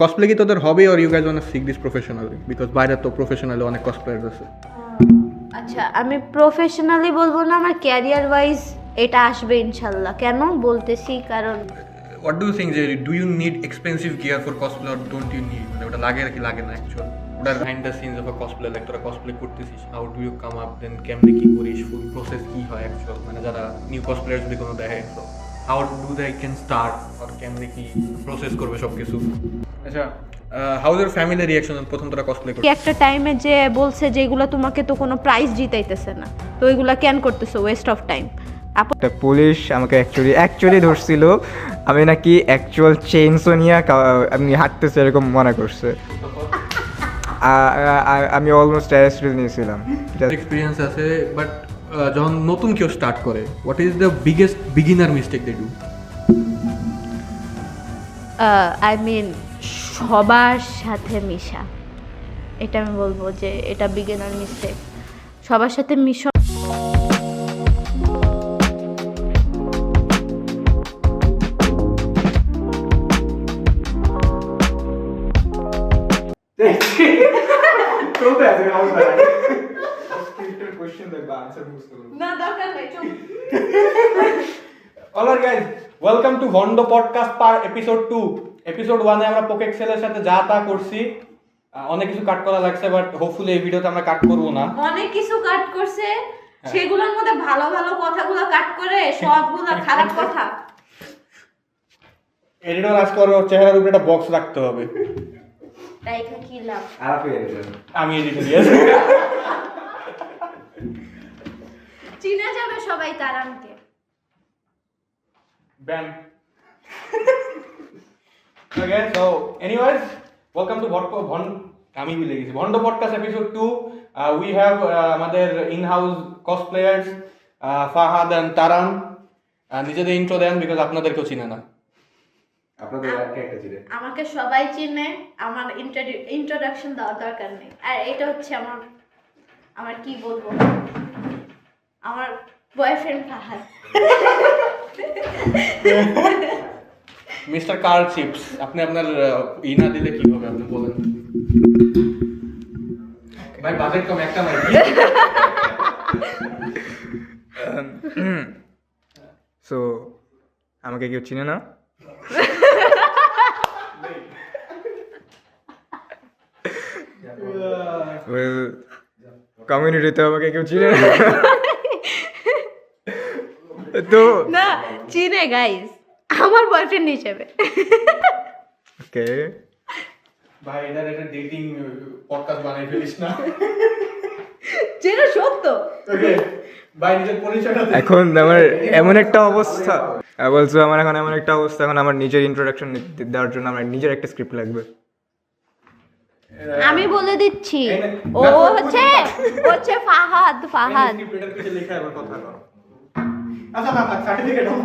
Cosplay কি তোদের হবে or you guys want to seek this professionally? Because বাইরে তো প্রফেশনালি অনেক কসপ্লেয়ার্স আছে। আচ্ছা, আমি প্রফেশনালি বলবো না, আমার ক্যারিয়ার ওয়াইজ এটা আসবে ইনশাল্লাহ। কেন বলতেছি, কারণ হোয়াট ডু ইউ থিঙ্ক যে do you need expensive gear for cosplay or don't you need? মানে ওটা লাগে কি লাগে না অ্যাকচুয়াল? ওটার behind the scenes of a cosplay, like তোরা কসপ্লে করতেছিস, how do you come up, then কেমনে কি করিস, ফুল প্রসেস কি হয় অ্যাকচুয়াল? মানে যারা নিউ কসপ্লেয়ার যদি কোনো দেখে, তো how do they can start or কেমনে কি প্রসেস করবে সব কিছু? আচ্ছা, how is your family reaction প্রথম তোরা কসপ্লে কি একটা টাইমে যে বলছে যে এগুলো তোমাকে তো কোনো প্রাইজ জিতাইতেছে না, তো এগুলা কেন করতেছো, ওয়েস্ট অফ টাইম। একটা পুলিশ আমাকে অ্যাকচুয়ালি ধরছিল, আমি নাকি অ্যাকচুয়াল চেইনসো নিয়ে আমি হাঁটতেছি এরকম মনে করছে। আমি অলমোস্ট অ্যারেস্টেড নিয়েছিলাম। এক্সপিরিয়েন্স আছে, বাট যখন নতুন কেউ স্টার্ট করে, what is the biggest beginner mistake they do? I mean সবার সাথে মিশা, এটা আমি বলবো যে এটা বিগিনার মিস্টেক। সবার সাথে মিশো। না, দরকার নেই, চুপ। Alright guys, welcome to Bhondo podcast পার এপিসোড 2। এপিসোড 1 এ আমরা পোকেক্সেলের সাথে যা তা করছি, অনেক কিছু কাট করা লাগছে, বাট হোপফুলি এই ভিডিওতে আমরা কাট করব না। অনেক কিছু কাট করছে, সেগুলোর মধ্যে ভালো ভালো কথাগুলো কাট করে সবগুলো খারাপ কথা। এডিটর আজকে ওর চেহারার উপরে একটা বক্স রাখতে হবে। তাই কি লাভ? আমি এডিটর দিয়েছি। চিনে যাবে সবাই তারানকে। Ban. Okay, so anyways, welcome to Bhondo podcast episode 2. We have আমাদের in-house cosplayers ফাহাদ and তারান। নিজেদের ইন্ট্রো দেন, বিকজ আপনাদেরকেও চিনে না। আমাকে সবাই চিনে, আমার ইন্ট্রোডাকশন দেওয়ার দরকার নেই। আর এটা হচ্ছে আমার কি বলবো, আমার বয়ফ্রেন্ড ফাহাদ। মিস্টার কার চিপস, আপনি আপনার ইনা দিলে কি হবে আপনি বলেন? ভাই বাজেট কম, একটা নাই। সো আমাকে কেউ চিনে না? কমিউনিটিতে আমাকে কেউ চিনে না তো না, চিনে গাইস, আমার বয়ফ্রেন্ড হিসেবে। ওকে ভাই এটা একটা ডেটিং পডকাস্ট বানাই ফেলিস না। যেটা সত্য। ওকে ভাই, নিজের পরিচয়টা দে। এখন আমার এমন একটা অবস্থা বলছো, আমার এখন এমন একটা অবস্থা, এখন আমার নিজের ইন্ট্রোডাকশন দেওয়ার জন্য আমার নিজের একটা স্ক্রিপ্ট লাগবে। আমি বলে দিচ্ছি, ও হচ্ছে ফাহাদ। স্ক্রিপ্টের কিছু লেখা এবার কথা কর। আচ্ছা না, সার্টিফিকেট হোক।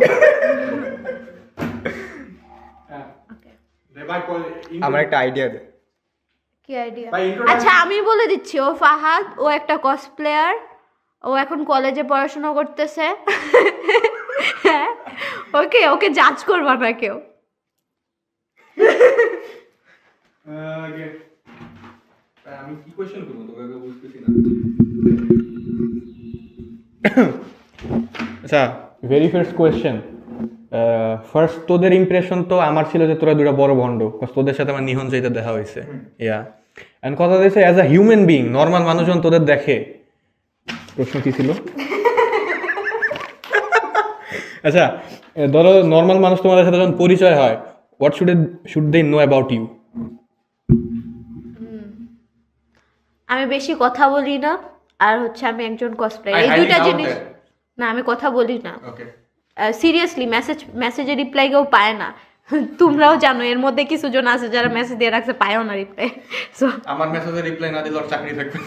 হ্যাঁ দে ভাই, আমার একটা আইডিয়া দে। কি আইডিয়া? ভাই, introduction- আচ্ছা, আমি বলে দিচ্ছি, ও ফাহাদ, ও একটা কসপ্লেয়ার, ও এখন কলেজে পড়াশোনা করতেছে। ওকে জাজ করবা না কেউ। ওকে, আমি কি কোশ্চেন করব তোকে আগে বুঝতেছি না। আচ্ছা, ভেরি ফার্স্ট কোয়েশ্চেন। ফার্স্ট তোদের ইমপ্রেশন তো আমার ছিল যে তোরা দুটো বড় ভন্ড, বিকজ তোদের সাথে আমার নিহন চাইতে দেখা হয়েছে। ইয়া, এন্ড কথা হচ্ছে as a human being, normal মানুষজন তোদের দেখে, প্রশ্ন কি ছিল? আচ্ছা, ধরো নর্মাল মানুষ তোমাদের সাথে যখন পরিচয় হয়, what should they know about you? আমি বেশি কথা বলি না, আর হচ্ছে আমি একজন কসপ্লেয়ার। I এই highly দুইটা doubt জিনিস। that. না, আমি কথা বলি না ওকে, সিরিয়াসলি। মেসেজে রিপ্লাই কেউ পায় না। তোমরাও জানো এর মধ্যে কিছু জন আছে যারা মেসেজ দিয়ে রাখছে, পায়ও না রিপ্লাই। সো আমার মেসেজে রিপ্লাই না দিলে ওর চাকরি থাকবে।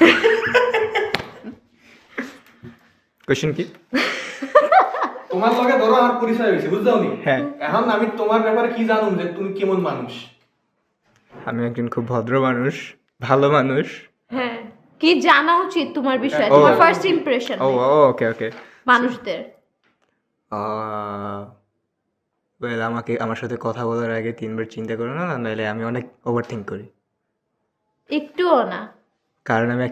কোশ্চেন কি? তোমার লগে ধরো আমার পরিচয় হয়েছে, বুঝছো নি? হ্যাঁ। এখন আমি তোমার ব্যাপারে কি জানুম যে তুমি কেমন মানুষ? আমি একজন খুব ভদ্র মানুষ, ভালো মানুষ। হ্যাঁ, কি জানা উচিত তোমার বিষয়ে, ও। তোমার ফার্স্ট ইমপ্রেশন ও ওকে ওকে। মানুষদের? ওয়েল আমাকে আমার সাথে কথা বলার আগে 3বার চিন্তা করে না, নাহলে আমি অনেক ওভার থিঙ্ক করি। একটুও না, কারণ আমি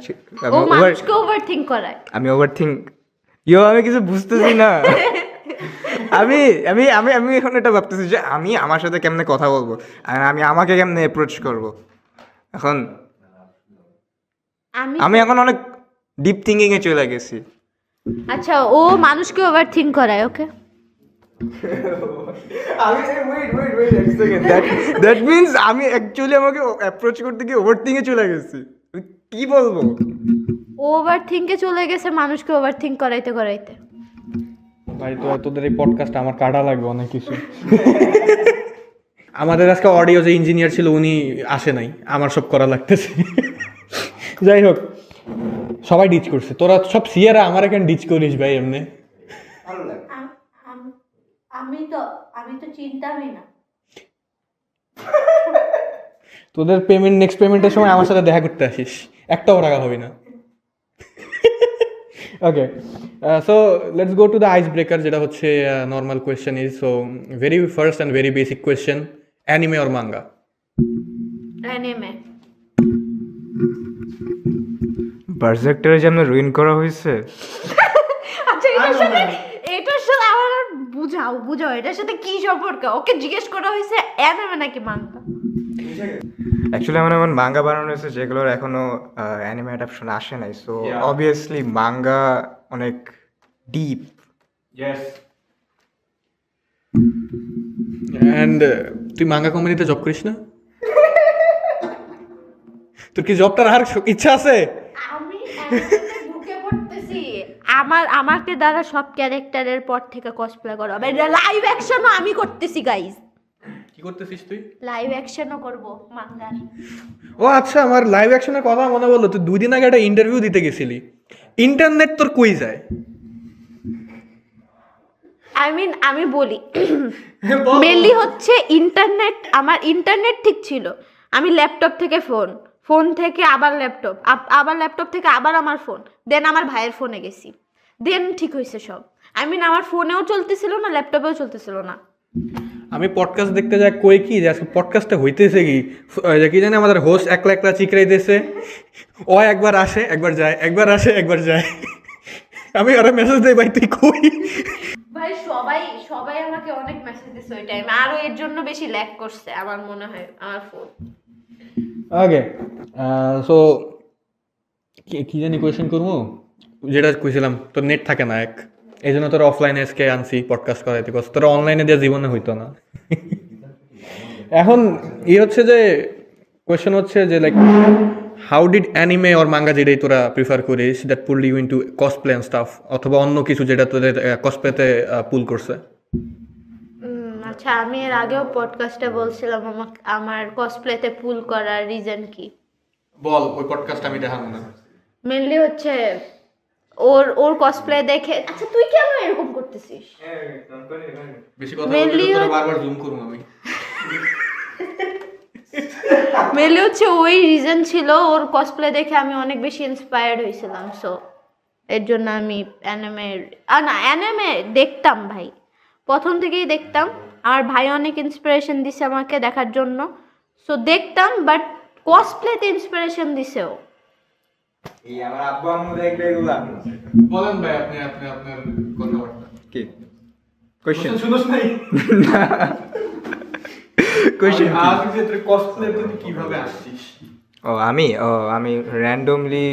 ও মানুষকে ওভার থিঙ্ক করায়। আমি ওভার থিঙ্ক আমি কিছু বুঝতেছি না। আমি আমি আমি আমি এখন এটা ভাবতেছি যে আমি আমার সাথে কেমনে কথা বলবো, আর আমি আমাকে কেমনে অ্যাপ্রোচ করব। এখন আমি এখন অনেক ডিপ থিঙ্কিং এ চলে গেছি। আচ্ছা, ও মানুষকে ওভার থিঙ্ক করায়, ওকে? আমি ওয়েট এক সেকেন্ড, দ্যাট মিন্স আমি অ্যাকচুয়ালি আমাকে অ্যাপ্রোচ করতে গিয়ে ওভার থিঙ্কে চলে গেছি। কি বলবো, ও ওভার থিঙ্কে চলে গেছে মানুষকে ওভার থিঙ্ক করাইতে করাইতে। ভাই তো তোদের এই পডকাস্ট আমার কাটা লাগবে অনেক কিছু। আমাদের আজকে অডিও যে ইঞ্জিনিয়ার ছিল উনি আসে নাই, আমার সব করা লাগতেছে। যাই হোক, সবাই ডিচ করছে, তোরা সব সিয়ারা আমার এখানে ডিচ করিস ভাই এমনি। আমি তো চিন্তামই না। তোদের পেমেন্ট নেক্সট পেমেন্টের সময় আমার সাথে দেখা করতে আসিস, একটাও টাকা হবে না। Okay, so let's go to the ice breaker, যেটা হচ্ছে normal question is, so very first and very basic question, anime or manga? Anime. বার্জার্কটারে যে আমরা রুইন করা হয়েছে। আচ্ছা, এটার সাথে আমার বুঝাও এটার সাথে কি সম্পর্ক? ওকে জিজ্ঞেস করা হয়েছে অ্যানিমে নাকি মাঙ্গা। অ্যাকচুয়ালি আমার এমন মাঙ্গা বানানো হয়েছে যেগুলোর এখনো অ্যানিমে অ্যাডাপশন আসে নাই, সো অবভিয়াসলি মাঙ্গা অনেক ডিপ। অ্যান্ড তুই মাঙ্গা কোম্পানিতে জব করিস না? তোর কি জবটার আর ইচ্ছা আছে? আমি ঢুকে পড়তেছি। আমাকে দ্বারা সব ক্যারেক্টারের পর থেকে কসপ্লে করা হবে। লাইভ অ্যাকশনও আমি করতেছি গাইস। কি করতেছিস তুই? লাইভ অ্যাকশনও করব মাঙ্গার। ও আচ্ছা, আমার লাইভ অ্যাকশনের কথা মনে বললো, তুই 2 দিন আগে একটা ইন্টারভিউ দিতে গেছিলি, ইন্টারনেট তোর কই যায়? আমি বলি মেনলি হচ্ছে ইন্টারনেট। আমার ইন্টারনেট ঠিক ছিল, আমি ল্যাপটপ থেকে ফোন থেকে আবার ল্যাপটপ, আবার ল্যাপটপ থেকে আবার আমার ফোন, দেন আমার ভাইয়ের ফোনে গেছি, দেন ঠিক হয়েছে সব। আমার ফোনেও চলতেছিল না, ল্যাপটপেও চলতেছিল না। আমি পডকাস্ট দেখতে যাই, কই কি যে আজকে পডকাস্টটা হইতেছে কি, যে কি জানি আমাদের হোস্ট একলা একলা চিকরাইতেছে, ও একবার আসে একবার যায়, একবার আসে একবার যায়। আমি ওরা মেসেজ দেই, ভাই তুই কই? ভাই সবাই আমাকে অনেক মেসেজ দিছে ওই টাইমে, আরো এর জন্য বেশি ল্যাগ করছে আমার মনে হয় আমার ফোন। ওকে, সো কি জানি কোয়েশ্চেন করবো, যেটা কইছিলাম তোর নেট থাকে না এই জন্য তোরা অফলাইনে আজকে আনছি পডকাস্ট করাইতে, তোরা অনলাইনে দিয়ে জীবনে হইতো না। এখন হচ্ছে যে কোয়েশ্চেন হচ্ছে যে like how did anime or manga, যেটাই তোরা প্রিফার করিস, that pull you into cosplay and stuff, অথবা অন্য কিছু যেটা তোদের কসপ্লেতে পুল করছে? আচ্ছা, আমি এর আগেও পডকাস্টে বলছিলাম আমার কসপ্লেতে পুল করার রিজন কি। বল, ওই পডকাস্ট আমি দেখাবো না। মেনলি হচ্ছে ওর কসপ্লে দেখে। আচ্ছা, তুই কেন এরকম করতেছিস? বেশি কথা বললে তোরা বারবার জুম করব আমি। মেনলি হচ্ছে ওই রিজন ছিল, ওর কসপ্লে দেখে আমি অনেক বেশি ইন্সপায়ার্ড হয়েছিলাম, সো এর জন্য আমি অ্যানিমে দেখতাম ভাই, প্রথম থেকেই দেখতাম। আমার ভাই অনেক ইন্সপিরেশন দিছে আমাকে দেখার জন্য, সো দেখতাম, বাট কসপ্লেতে ইন্সপিরেশন দিছেও। আমার আব্বু আম্মু দেখবে এগুলা। বলেন ভাই, আপনি আপনার কথাবার্তা কি কোশ্চেন শুনোস নাই? কোশ্চেন আজ যে তুই কসপ্লেতে কিভাবে আসছিস? আমি র্যান্ডমলি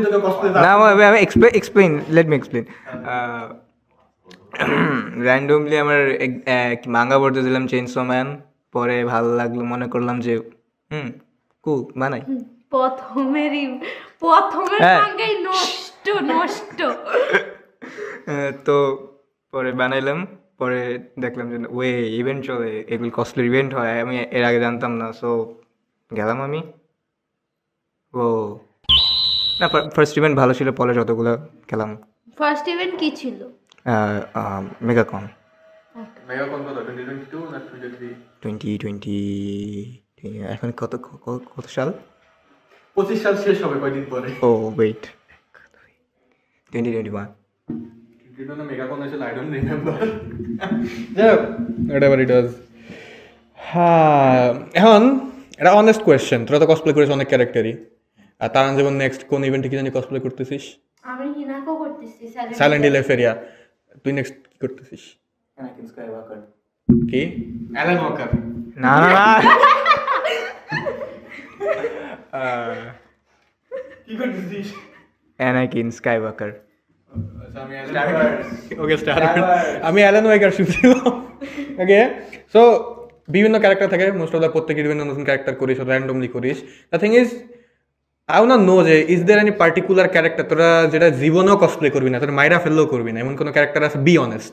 তোকে কসপ্লে না, আমি explain, let me explain. Randomly আমার মাঙ্গা পড়তে দিলাম চেইনসো ম্যান, পরে ভালো লাগলো, মনে করলাম যে কুল বানাই। প্রথমের মাঙ্গাই নষ্ট। তো পরে বানাইলাম, পরে দেখলাম যে ইভেন্ট চলে, এগুলো কস্টলি ইভেন্ট হয়, আমি এর আগে জানতাম না, সো গেলাম আমি। না, ফার্স্ট ইভেন্ট ভালো ছিল, পরে যতগুলো খেলাম। ফার্স্ট ইভেন্ট কি ছিল? মেগাকন কত 2022 না 2020, এখন কত সাল? 25 সাল শেষ হবে কয়দিন পরে। ও wait, 2021। You don't know Megacon আসলে, I don't remember. যাই হোক, whatever it was. হ্যাঁ, এখন এটা অনেস্ট কোয়েশ্চেন, তোরা তো কসপ্লে করিস অনেক ক্যারেক্টারই, আর তার যেমন নেক্সট কোন ইভেন্টে কি জানি কসপ্লে করতেছিস? আমি হিনাকো করতেছি সাইলেন্ট হিল ফেরিয়া। তুই নেক্সট কি করতেছিস? অ্যানাকিন স্কাইওয়াকার। কি? অ্যালান ওয়াকার? না না না, কি করতেছিস? অ্যানাকিন স্কাইওয়াকার। ওকে, আমি অ্যালান ওয়াকার শুনছিলাম। ওকে, সো বিভিন্ন ক্যারেক্টার থাকে, মোস্ট অফ দ্য প্রত্যেকের বিভিন্ন নতুন ক্যারেক্টার করিস, র্যান্ডমলি করিস। The thing is, I want know যে is there any particular character তোরা যেটা জীবনেও কসপ্লে করবি না, তোরা মাইরা ফেললেও করবি না, এমন কোনো ক্যারেক্টার আছে? Be honest.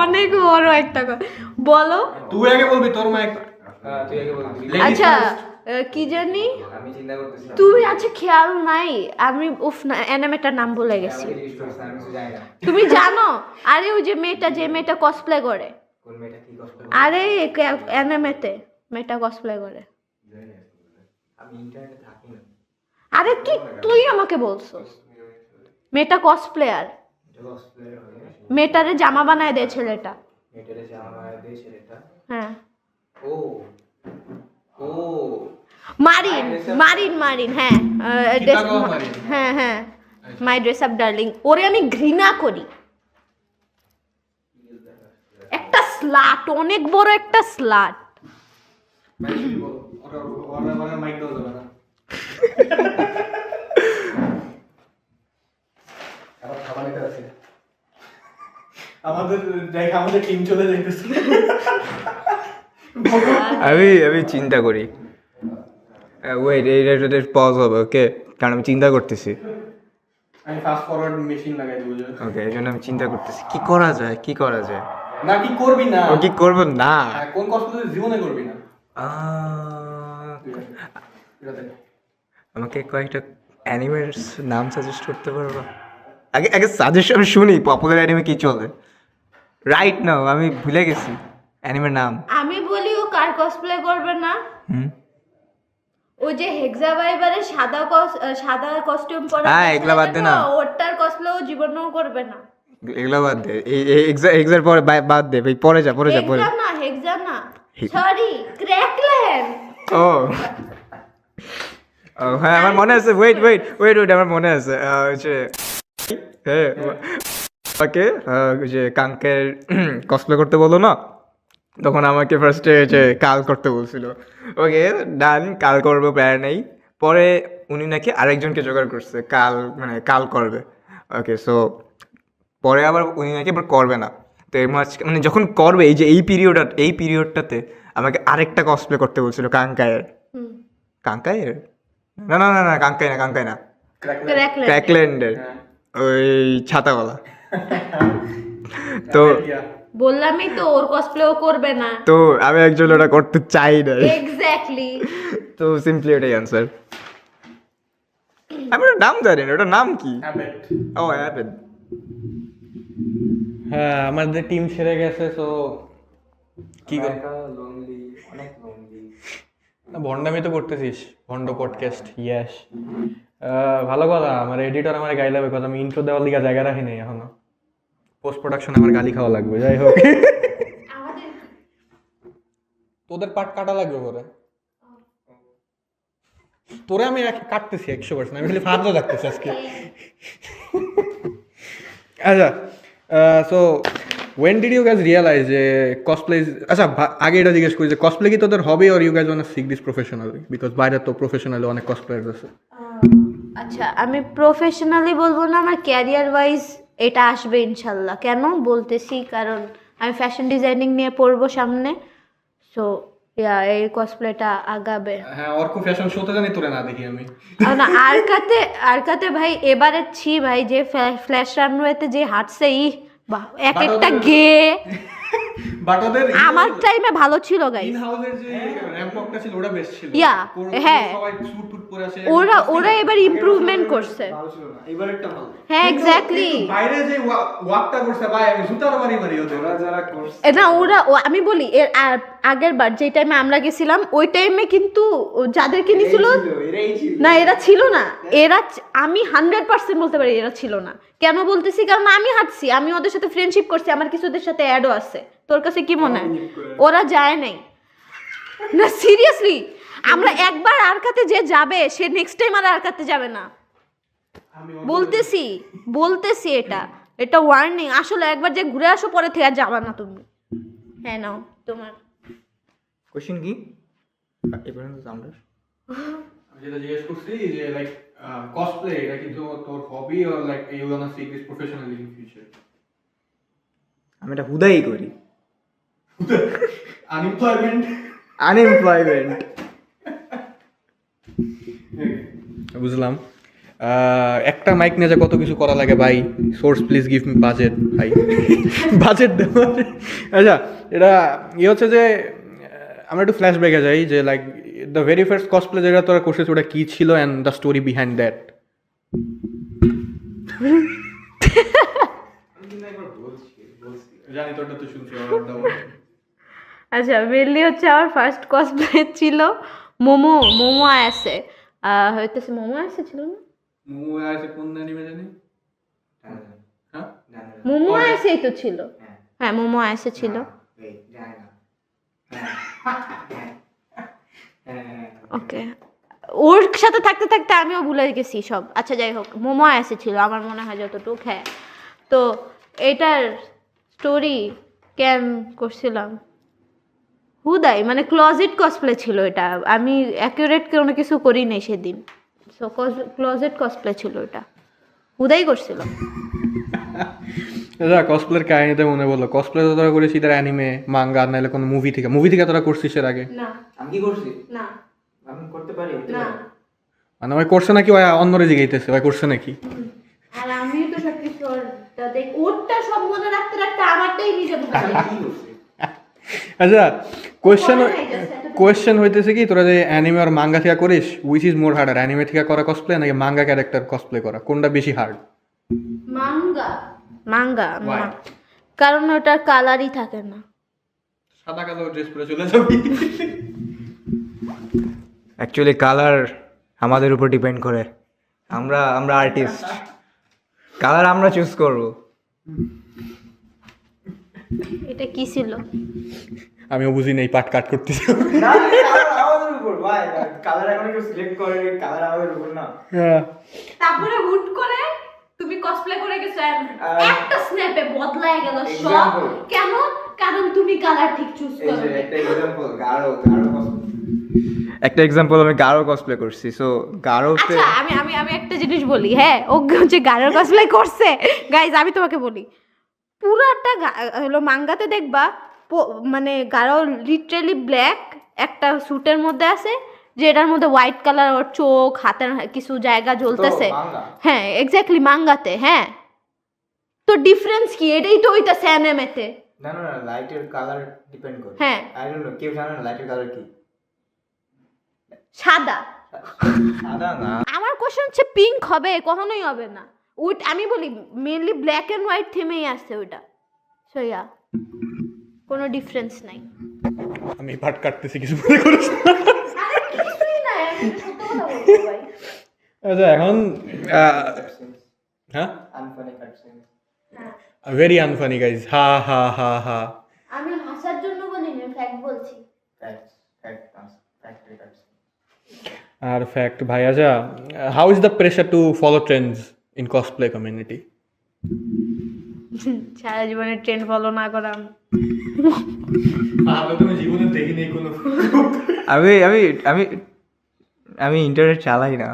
অনেক বড় একটা বলো। তুই আগে বলবি, তোর মাইক। তুই আগে বলবি। আচ্ছা, কি জানি আমি চিন্তা করতেছি। তুমি, আচ্ছা খেয়াল নাই আমি, উফ না, অ্যানিমেটার নাম ভুলে গেছি। আমি কিছু জানি না। তুমি জানো? আরে ওই যে মেয়েটা কসপ্লে করে, কোন মেয়েটা কি কষ্ট করে? আরে অ্যানিমেতে মেয়েটা কসপ্লে করে। আমি ইন্টারনেটে থাকি না। আরে তুই আমাকে বলছো মেয়েটা কসপ্লেয়ার, এটা কসপ্লে হবে। মেয়েটারে জামা বানায় দেয় ছেলেটা। মেয়েটারে জামা বানায় দেয় ছেলেটা। হ্যাঁ, ও ও মারিন, হ্যাঁ, চিকাগো মারিন। হ্যাঁ, মাই ড্রেস আপ ডার্লিং। ওরে আমি ঘৃণা করি, একটা স্লাট, অনেক বড় একটা স্লাট। মাইক দেওয়া যাবে না। আবার খাবার এটা আছে। আমাদের টিম চলে যাইতেছে। আমি চিন্তা করি। ওয়েট, এইটা পজ হবে, ওকে? কারণ আমি চিন্তা করতেছি। আমি ফাস্ট ফরওয়ার্ড মেশিন লাগাই দেবো। ওকে, এই জন্য আমি চিন্তা করতেছি কি করা যায়। না, কি করবি না? ও কি করবো না? কোন কসপ্লে জীবনে করবি না? আমাকে কয়েকটা অ্যানিমের নাম সাজেস্ট করতে পারবো? আগে সাজেশন শুনি, পপুলার অ্যানিমে কি চলে রাইট নাও। আমি ভুলে গেছি অ্যানিমের নাম। আমি বলি, ও কার কসপ্লে করবে না? ও যে হেক্সাভাইবারে সাদা কস্টিউম পরে, হ্যাঁ, এগুলা বাদ দে না। ওটার কসপ্লে ও জীবনেও করবে না। এগুলো বাদ দে, এই এক্সার পরে বাদ দে ভাই, পরে যা। হেক্সা না, সরি, ক্র্যাকল্যান। ও হ্যাঁ, আমার মনে আছে। ওয়েট, আমার মনে আছে। হ্যাঁ, ওকে, যে কাঙ্কের কসপ্লে করতে বলো না, তখন আমাকে ফার্স্টে যে কাল করতে বলছিল। ওকে ডান, কাল করবো, প্যারা নেই। পরে উনি নাকি আরেকজনকে জোগাড় করছে কাল করবে। ওকে, সো পরে আবার উনি নাকি আবার করবে না। তো এর মানে যখন করবে, এই পিরিয়ডটাতে আমাকে আরেকটা কসপ্লে করতে বলছিল কাঙ্কায়ের। না, কাঙ্কাই না, ক্র্যাকল্যান্ডের ওই ছাতাওয়ালা। তো বললামই তো, ওর কসপ্লে ও করবে না। তো আমি একজন ওটা করতে চাই না। এক্স্যাক্টলি। তো সিম্পলি এটাই অ্যান্সার। আমি ওটার নাম জানি না, ওটার নাম কি? ও অ্যাপেড। হ্যাঁ, আমাদের টিম ছেড়ে গেছে, তো কি ভন্ডামি তো করতেছিস, ভন্ড পডকাস্ট। ইয়েস, ভালো কথা। আমার এডিটর আমার গাইলে হবে, কথা আমি ইন্ট্রো দেওয়ার লিগা জায়গা রাখি নাই এখনো। পোস্ট প্রোডাকশনে আমার গালি খাওয়া লাগবে। যাই হোক, তোদের পার্ট কাটা লাগবে পরে। তোরে আমি কাটতেছি 100%। আমি খালি ফাঁদও রাখতেছি আজকে। আচ্ছা, so when did you guys realize যে cosplay আচ্ছা আগে এটা জিজ্ঞেস করি যে cosplay কি তোদের হবে, or you guys want to seek this professionally? because বাইরে তো প্রফেশনালি অনেক cosplayers আছে। আচ্ছা, আমি প্রফেশনালি বলবো না, আমার ক্যারিয়ার ওয়াইজ এটা আসবে ইনশাল্লাহ। কেন বলতেছি, কারণ আমি ফ্যাশন ডিজাইনিং নিয়ে পড়বো সামনে। সো এই কসপ্লেটা আগাবে। হ্যাঁ, ওর খুব ফ্যাশন শোতে জানি, তোরে না দেখি আমি। না, আরকাতে ভাই এবারে ভাই যে ফ্ল্যাশ রানওয়েতে যে হাঁটছে, এক একটা গে বাট ওদের আমার টাইমে ভালো ছিল গাইস। ইন হাউসের যে র‍্যাম্প ওয়াকটা ছিল ওটা বেস্ট ছিল। Yeah, হ্যাঁ। সবাই স্যুট টুট পরে আসে। ওরা এবার ইমপ্রুভমেন্ট করছে। ভালো ছিল না, এবার একটা ভালো। হ্যাঁ এক্স্যাক্টলি। বাইরে যে ওয়াকটা করছে ভাই আমি জুতার মারি ওদের। ওরা যারা করছে না আমি বলি এর আগের বার যে টাইমে আমরা গেছিলাম ওই টাইমে কিন্তু যাদেরকে নিছিল এরাই ছিল। না এরা ছিল না, আমি 100% বলতে পারি এরা ছিল না। কেন বলতেছি, কারণ আমি হাঁটছি, আমি ওদের সাথে ফ্রেন্ডশিপ করছি, আমার কিছু ওদের সাথে অ্যাডও আছে। তোর কাছে কি মনে হয় ওরা যায় নাই? না সিরিয়াসলি, আমরা একবার আরকাতে যে যাবে সে নেক্সট টাইম আর আরকাতে যাবে না। বলতেছি এটা ওয়ার্নিং। আসলে একবার যে ঘুরে আসো পরে থেকে আর যাবা না তুমি। হ্যাঁ নাও তোমার কোশ্চেন কি এবার আমরা আমি যেটা জিজ্ঞেস করছি যে লাইক কসপ্লে এটা কি তোর hobby or like you gonna seek this professionally in future? আমি এটা হুদাই করি। আনএমপ্লয়মেন্ট বুঝলাম। একটা মাইক নিয়ে যে কত কিছু করা লাগে ভাই। Source please give me budget ভাই। বাজেট দেওয়া। আচ্ছা এটা হচ্ছে যে আমরা একটু ফ্ল্যাশব্যাকে যাই যে like the very first cosplay যেটা তোরা করছিস ওটা কি ছিল and the story behind that. জানি তোরটা তো শুনছি। আচ্ছা মেনলি হচ্ছে আমার ফার্স্ট কসপ্লে ছিল মোমো আসে হইতেছে মোমো আসে ছিল না মুভি আছে কোন অ্যানিমে জানি? হ্যাঁ মোমো আসেই তো ছিল। হ্যাঁ মোমো আসে ছিল। ওকে ওর সাথে থাকতে থাকতে আমিও ভুলে গেছি সব। আচ্ছা যাই হোক, মোমো আসে ছিল আমার মনে হয় যতটুক। হ্যাঁ তো এটার স্টোরি কেন করছিলাম হুদাই, মানে ক্লোজেট কসপ্লে ছিল এটা। আমি অ্যাকুরেট কোনো কিছু করি নাই সেদিন। সো ক্লোজেট কসপ্লে ছিল এটা, হুদাই করছিলাম। আচ্ছা কসপ্লের কাহিনীতে মনে বললো কসপ্লে তো তোরা করেছিস তার অ্যানিমে মাঙ্গা নাহলে কোনো মুভি থেকে তোরা করছিস এর আগে? না আমি কি করছি? না আমি করতে পারি না। মানে ওই করছে নাকি ওই অন্যরে জিগাইতেছে ওই করছে নাকি? আর আমি তো সব কিছু ওরটা সব মনে রাখতে রাখতে আমারটাই নিজে ভুলে যাই। কি করছি? আচ্ছা কোয়েশ্চেন হইতেছে কি তোরা যে অ্যানিমে আর মাঙ্গা থেকে করিস which is more harder, anime থেকে করা কসপ্লে নাকি মাঙ্গা ক্যারেক্টার কসপ্লে করা, কোনটা বেশি হার্ড? মাঙ্গা কারণ ওটার কালারই থাকে না। সাদা কালো ড্রেস পরে চলে যাবি। অ্যাকচুয়ালি কালার আমাদের উপর ডিপেন্ড করে। আমরা আর্টিস্ট, কালার আমরা চুজ করব। এটা কি ছিল? আমিও বুঝি নাই, পাট কাট করতেছি। না কালার আমাদের উপর ভাই, কালার এখন কেউ সিলেক্ট করে, কালার আমাদের উপর না। তারপরে হুট করে তুমি কসপ্লে করে গেছো একটা স্ন্যাপে বদলায় গেল সব। কেন? কারণ তুমি কালার ঠিক চুজ করো। একটা এক্সাম্পল আমি গাঢ় কসপ্লে করছি। সো গাঢ়তে আচ্ছা আমি একটা জিনিস বলি। হ্যাঁ ও যে গাঢ় কসপ্লে করছে গাইজ, আমি তোমাকে বলি পুরাটা হলো মাঙ্গাতে দেখবা মানে গাঢ় লিটারালি ব্ল্যাক একটা স্যুটের মধ্যে আছে যেটার মধ্যে হোয়াইট কালার ওর চোখ হাতের কিছু জায়গা জ্বলতেছে। হ্যাঁ এক্স্যাক্টলি মাঙ্গাতে। হ্যাঁ তো ডিফারেন্স কি? এটাই তো হইতাছে অ্যানিমেতে। না লাইটের কালার ডিপেন্ড করে। হ্যাঁ আই ডোন্ট নো, কেউ জানে না লাইটের কালার কি? সাদা। সাদা না, আমার কোশ্চেন হচ্ছে পিঙ্ক হবে? কখনোই হবে না। আমি বলি মেইনলি ব্ল্যাক এন্ড হোয়াইট থিমেই আসছে ওইটা। সো ইয়া কোনো ডিফারেন্স নাই। আমি পাট কাটতেছি, কিছু মনে করিস না। আরে কিছুই না, আমি সত্য কথা বলবো ভাই। আচ্ছা এখন হ্যাঁ আনফানি কাটছেন, ভেরি আনফানি গাইজ। হা হা হা হা। আমি হাসার জন্য বলিনি, ফ্যাক্ট বলছি। আর ফ্যাক্ট ভাই। আচ্ছা how is the pressure to follow trends in cosplay community? সারা জীবনে ট্রেন্ড ফলো না করা তুমি জীবনে দেখিনি কোনো। আমি আমি আমি আমি ইন্টারনেট চালাই না।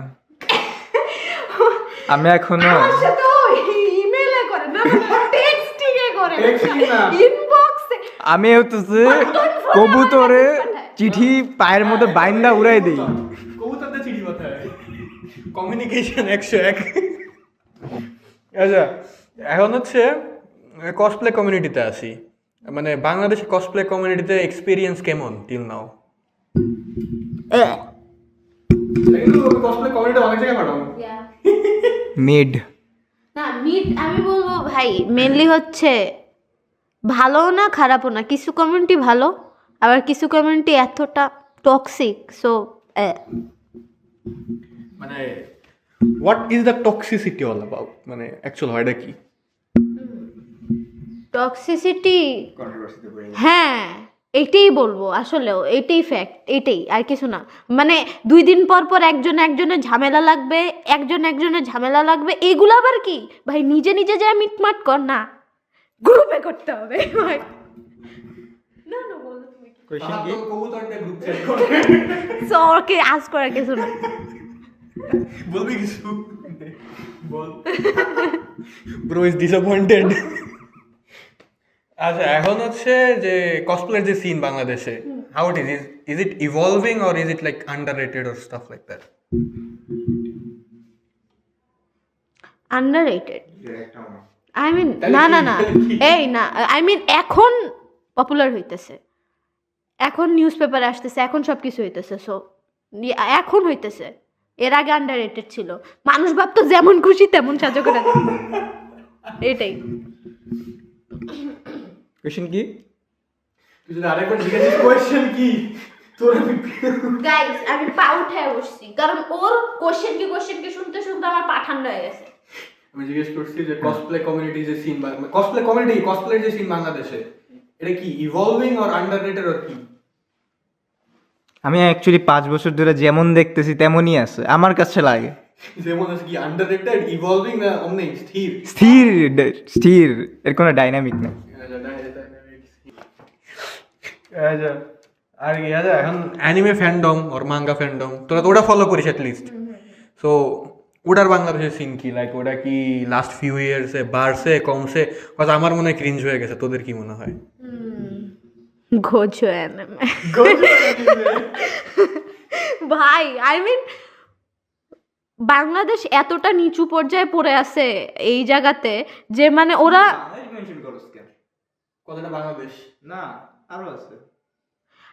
আমি এখনো ইমেইলে করে না, টেক্সটিংয়ে করে, ইনবক্সে। আমি হচ্ছে কবুতরে চিঠি পায়ের মধ্যে বাইন্দা উড়াই দেই। কবুতরতে চিঠি পাঠায়, কমিউনিকেশন 101। আচ্ছা এখন হচ্ছে কসপ্লে কমিউনিটিতে আসি। মানে বাংলাদেশে কসপ্লে কমিউনিটিতে এক্সপিরিয়েন্স কেমন টিল নাও? কসপ্লে কমিউনিটি অনেক জায়গায় পাঠানো মিড না মিড আমি বলবো ভাই মেনলি হচ্ছে ভালো না খারাপও না, কিছু কমিউনিটি ভালো আবার কিছু কমিউনিটি এতটা টক্সিক। সো মানে what is the toxicity all about, মানে অ্যাকচুয়াল হয়টা কি? টক্সিসিটি, হ্যাঁ এটাই বলবো, আসলেও এটাই ফ্যাক্ট, এটাই আর কিছু না। মানে 2 দিন পর পর একজনের ঝামেলা লাগবে, একজনের ঝামেলা লাগবে, এগুলো আবার কি ভাই নিজে নিজে যা মিটমাট কর না, গ্রুপে করতে হবে ভাই। না না বলো তুমি কি কোয়েশ্চেন কি? কবুতরটা গ্রুপ চ্যাট করে সো ওকে আজ করার কিছু না। বলবি কিছু বল। Bro is disappointed. আচ্ছা এখন হচ্ছে যে কসপ্লের যে সিন বাংলাদেশে, how it is it evolving or is it like underrated or stuff like that? Underrated I mean, না না না এই না, আই মিন এখন পপুলার হইতেছে, এখন নিউজ পেপারে আসতেছে, এখন সব কিছু হইতেছে। সো এখন হইতেছে, এর আগে আন্ডাররেটেড ছিল, মানুষ ভাবতো যেমন খুশি তেমন সাজা করে দেয়, এটাই। কোয়েশ্চেন কি? তুই যদি আরেকবার জিজ্ঞাসা কোয়েশ্চেন কি তোর, গাইস আমি পা উঠায় বসছি, কারণ ওর কোশ্চেন কি শুনতে শুনতে আমার পা ঠান্ডা হয়ে গেছে। আমি জিজ্ঞেস করছি যে কসপ্লে কমিউনিটি যে সিন, কসপ্লে কমিউনিটি কসপ্লে যে সিন বাংলাদেশে, এটা কি ইভলভিং অর আন্ডাররেটেড অর কি? আমি অ্যাকচুয়ালি 5 বছর ধরে যেমন দেখতেছি তেমনই আছে আমার কাছে লাগে। যেমন আছে কি আন্ডাররেটেড, ইভলভিং না অমনি স্থির? স্থির স্থির, এর কোনো ডাইনামিক নেই। আর কি আছে এখন অ্যানিমে ফ্যান্ডম ওর মাঙ্গা ফ্যান্ডম, তোরা তো ওটা ফলো করিস অ্যাটলিস্ট। সো ওটার বাংলাদেশের সিন কি, লাইক ওটা কি লাস্ট ফিউ ইয়ার্সে বাড়ছে কমছে? কথা আমার মনে হয় ক্রিঞ্জ হয়ে গেছে, তোদের কি মনে হয়? গোজো অ্যানিমে ভাই, আই মিন বাংলাদেশ এতটা নিচু পর্যায়ে পড়ে আছে এই জায়গাতে যে মানে ওরা, কথাটা বাংলাদেশ না আরো আছে,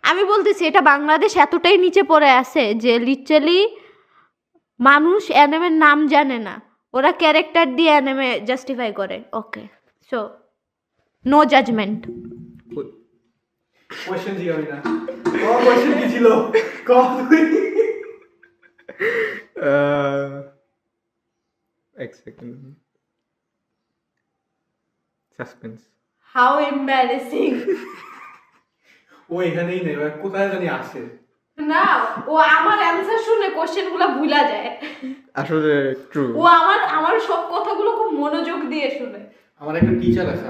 আমি বলতেছি এটা বাংলাদেশ এতটাই নিচে পড়ে আছে যে লিটারালি মানুষ অ্যানিমের নাম জানে না, ওরা ক্যারেক্টার দিয়ে অ্যানিমে জাস্টিফাই করে। Okay so no judgement. Question জিগাবি না, কোশ্চেন কি ছিল এক সেকেন্ড, সাসপেন্স। How embarrassing. ও এখানেই নেই, কোথায় জানি আসে না, ও আমার অ্যানসার শুনে কোশ্চেনগুলো ভুলা যায়, আসলে ট্রু। ও আমার সব কথাগুলো খুব মনোযোগ দিয়ে শুনে। আমার একটা টিচার আছে,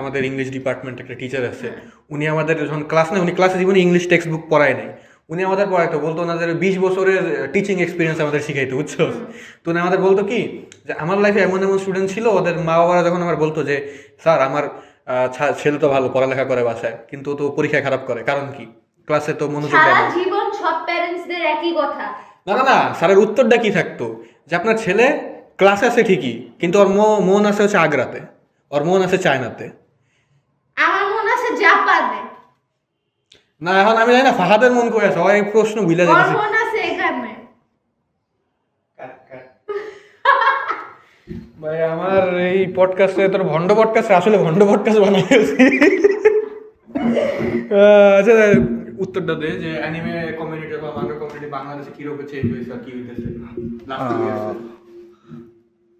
আমাদের ইংলিশ ডিপার্টমেন্ট একটা টিচার আছে, উনি আমাদের যখন ক্লাস নেয়, উনি ক্লাসে জীবনে ইংলিশ টেক্সট বুক পড়ায় নাই, উনি আমাদের পড়াইতো, বলতো ওনাদের 20 বছরের টিচিং এক্সপিরিয়েন্স আমাদের শিখাইতো, বুঝছো? তো উনি আমাদের বলতো কি যে আমার লাইফে এমন এমন স্টুডেন্ট ছিল, ওদের মা বাবারা যখন আমার বলতো যে স্যার আমার ছেলে তো ভালো পড়ালেখা করে বাসায়, কিন্তু ও তো পরীক্ষায় খারাপ করে, কারণ কি ক্লাসে তো মনোযোগ দেয় সারা না। জীবন সব প্যারেন্টসদের একই কথা। না না না, স্যারের উত্তরটা কি থাকতো যে আপনার ছেলে ক্লাসে আছে ঠিকই, কিন্তু ওর মন আছে হচ্ছে আগ্রাতে, ওর মন আছে চায়নাতে। আমার মন আছে জাপানে। না এখন আমি জানি না ফাহাদের মন করে আছে, ওই প্রশ্ন ভুলে ওর যাচ্ছে। মন আছে এখানে। ভাই আমার এই পডকাস্টে তোর ভন্ড পডকাস্ট, আসলে ভন্ড পডকাস্ট বানাইছি। আচ্ছা উত্তরটা দে যে অ্যানিমে কমিউনিটি বা মাঙ্গা কমিউনিটি বাংলাদেশে কিভাবে চেঞ্জ হয়েছে আর কি হইতেছে লাস্ট ইয়ার্সে?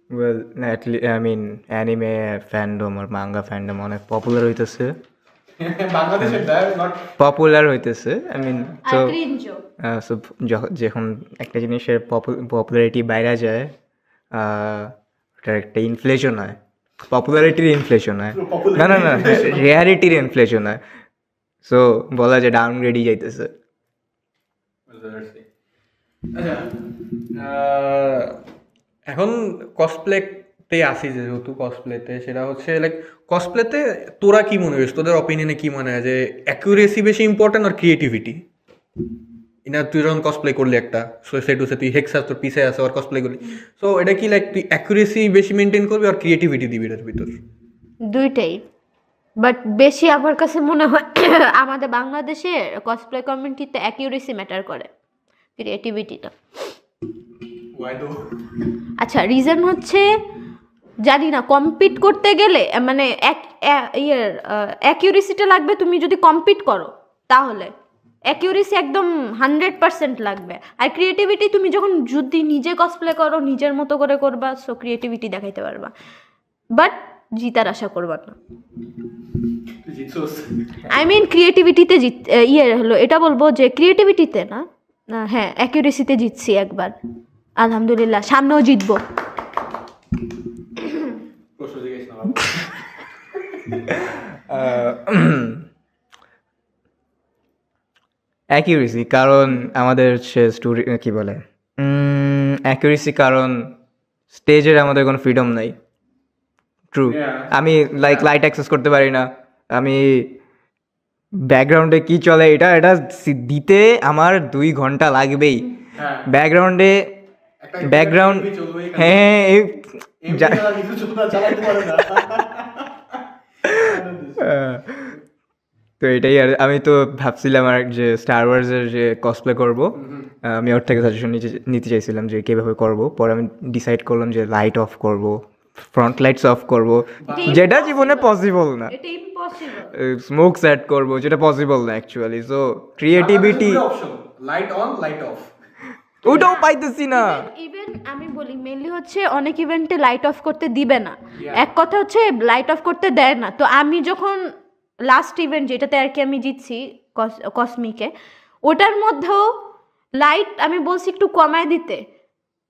Well I mean anime fandom আর মাঙ্গা ফ্যান্ডম অনেক পপুলার হইতেছে, বাংলাদেশের নট পপুলার হইতেছে। I mean আর so ক্রিঞ্জো। so যখন একটা জিনিসের পপুলারিটি বাইরে যায়, ওটার একটা ইনফ্লেশন হয়, পপুলারিটির ইনফ্লেশন হয়, না না না রিয়ালিটির ইনফ্লেশন হয়। সো বলা যায় ডাউনগ্রেডই যাইতেছে। আচ্ছা এখন কসপ্লেতে আসি, যেহেতু কসপ্লেতে সেটা হচ্ছে লাইক কসপ্লেতে তোরা কি মনে হয়, তোদের অপিনিয়নে কি মনে হয় যে অ্যাকুরেসি বেশি ইম্পর্টেন্ট আর ক্রিয়েটিভিটি? ইনা তুই যখন কসপ্লে করলি একটা সেটুসে তুই হেক্সাস তোর পিছে আছে আর কসপ্লে করলি, সো এটা কি লাইক তুই অ্যাকুরেসি বেশি মেনটেন করবি আর ক্রিয়েটিভিটি দিবি এটার ভিতর? দুইটাই। বাট বেশি আমার কাছে মনে হয় আমাদের বাংলাদেশে কসপ্লে কমিউনিটিতে অ্যাকিউরেসি ম্যাটার করে, ক্রিয়েটিভিটিটা। আচ্ছা, রিজন হচ্ছে জানি না, কম্পিট করতে গেলে মানে অ্যাকিউরেসিটা লাগবে। তুমি যদি কম্পিট করো তাহলে অ্যাকিউরেসি একদম 100% লাগবে। আর ক্রিয়েটিভিটি তুমি যখন যদি নিজে কসপ্লে করো, নিজের মতো করে করবা, সো ক্রিয়েটিভিটি দেখাইতে পারবা, বাট জিতার আশা করবা না। আই মিন ক্রিয়েটিভিটিতে হলো, এটা বলবো যে ক্রিয়েটিভিটিতে না, হ্যাঁ অ্যাকিউরেসিতে জিতছি একবার, আলহামদুলিল্লাহ, সামনেও জিতবো। অ্যাকিউরেসি, কারণ আমাদের সে কি বলে অ্যাকিউরেসি, কারণ স্টেজের আমাদের কোনো ফ্রিডম নাই। ট্রু, আমি লাইট অ্যাক্সেস করতে পারি না, আমি ব্যাকগ্রাউন্ডে কি চলে এটা দিতে আমার 2 ঘন্টা লাগবেই। ব্যাকগ্রাউন্ডে হ্যাঁ তো এটাই। আর আমি তো ভাবছিলাম আর যে স্টার ওয়ার্সের যে কসপ্লে করব, আমি ওর থেকে সাজেশন নিতে চাইছিলাম যে কীভাবে করব। পরে আমি ডিসাইড করলাম যে লাইট অফ করব, ফ্রন্ট লাইটস অফ করব, যেটা জীবনে পসিবল না। স্মোক সেট করব, যেটা পসিবল না actually. So creativity light on light off ওটাও পাইতেছি না। ইভেন আমি বলি মেনলি হচ্ছে অনেক ইভেন্টে লাইট অফ করতে দিবে না, এক কথা হচ্ছে লাইট অফ করতে দেয় না। তো আমি যখন লাস্ট ইভেন্ট যেটাতে আর কি আমি জিতছি কসমিকে, ওটার মধ্যেও লাইট আমি বলছি একটু কমায় দিতে,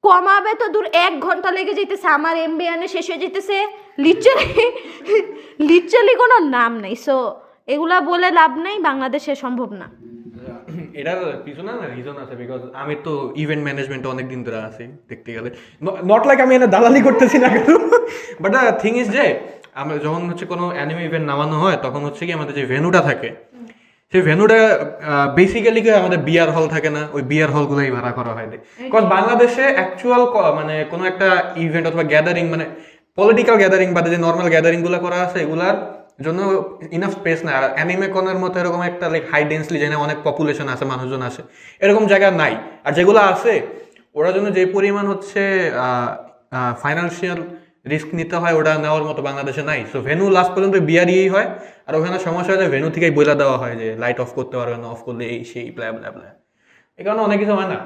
কমাবে তো দূর, 1 ঘন্টা লেগে যেতেছে, আমার এমবিএনে শেষ হয়ে যেতেছে, লিটারালি কোনো নাম নেই। সো এগুলা বলে লাভ নেই, বাংলাদেশে সম্ভব না। এটার পিছনে না রিজন আছে, বিকজ আমি তো ইভেন্ট ম্যানেজমেন্টে অনেক দিন ধরে আছি দেখতে গেলে, নট লাইক আমি এনে দালালি করতেছি না কিন্তু, বাট থিং ইজ যে আমরা যখন হচ্ছে কোনো অ্যানিমে ইভেন্ট নামানো হয়, তখন হচ্ছে কি আমাদের যে ভেন্যুটা থাকে, সেই ভেন্যুটা বেসিক্যালি কি আমাদের বিয়ার হল থাকে না, ওই বিয়ার হলগুলোই ভাড়া করা হয়। বিকজ বাংলাদেশে অ্যাকচুয়াল মানে কোনো একটা ইভেন্ট অথবা গ্যাদারিং, মানে পলিটিক্যাল গ্যাদারিং বাদে যে নর্মাল গ্যাদারিংগুলো করা আছে, এগুলার জন্য ইনাফ স্পেস না। আর অ্যানিমে কনের মতো এরকম একটা লাইক হাই ডেন্সলি, যেখানে অনেক পপুলেশন আছে, মানুষজন আছে, এরকম জায়গা নাই। আর যেগুলো আছে ওটার জন্য যে পরিমাণ হচ্ছে ফাইন্যান্সিয়াল রিস্ক নিতে হয়, ওটা নেওয়ার মতো বাংলাদেশে নাই। সো ভেন্যু লাস্ট পর্যন্ত বিয়ারই হয়, আর ওখানে সমস্যা হয় যে ভেন্যু থেকেই বলে দেওয়া হয় যে লাইট অফ করতে পারবে না, অফ করলে এই সেই ব্লা ব্লা ব্লা, এই কারণে অনেক কিছু হয় না।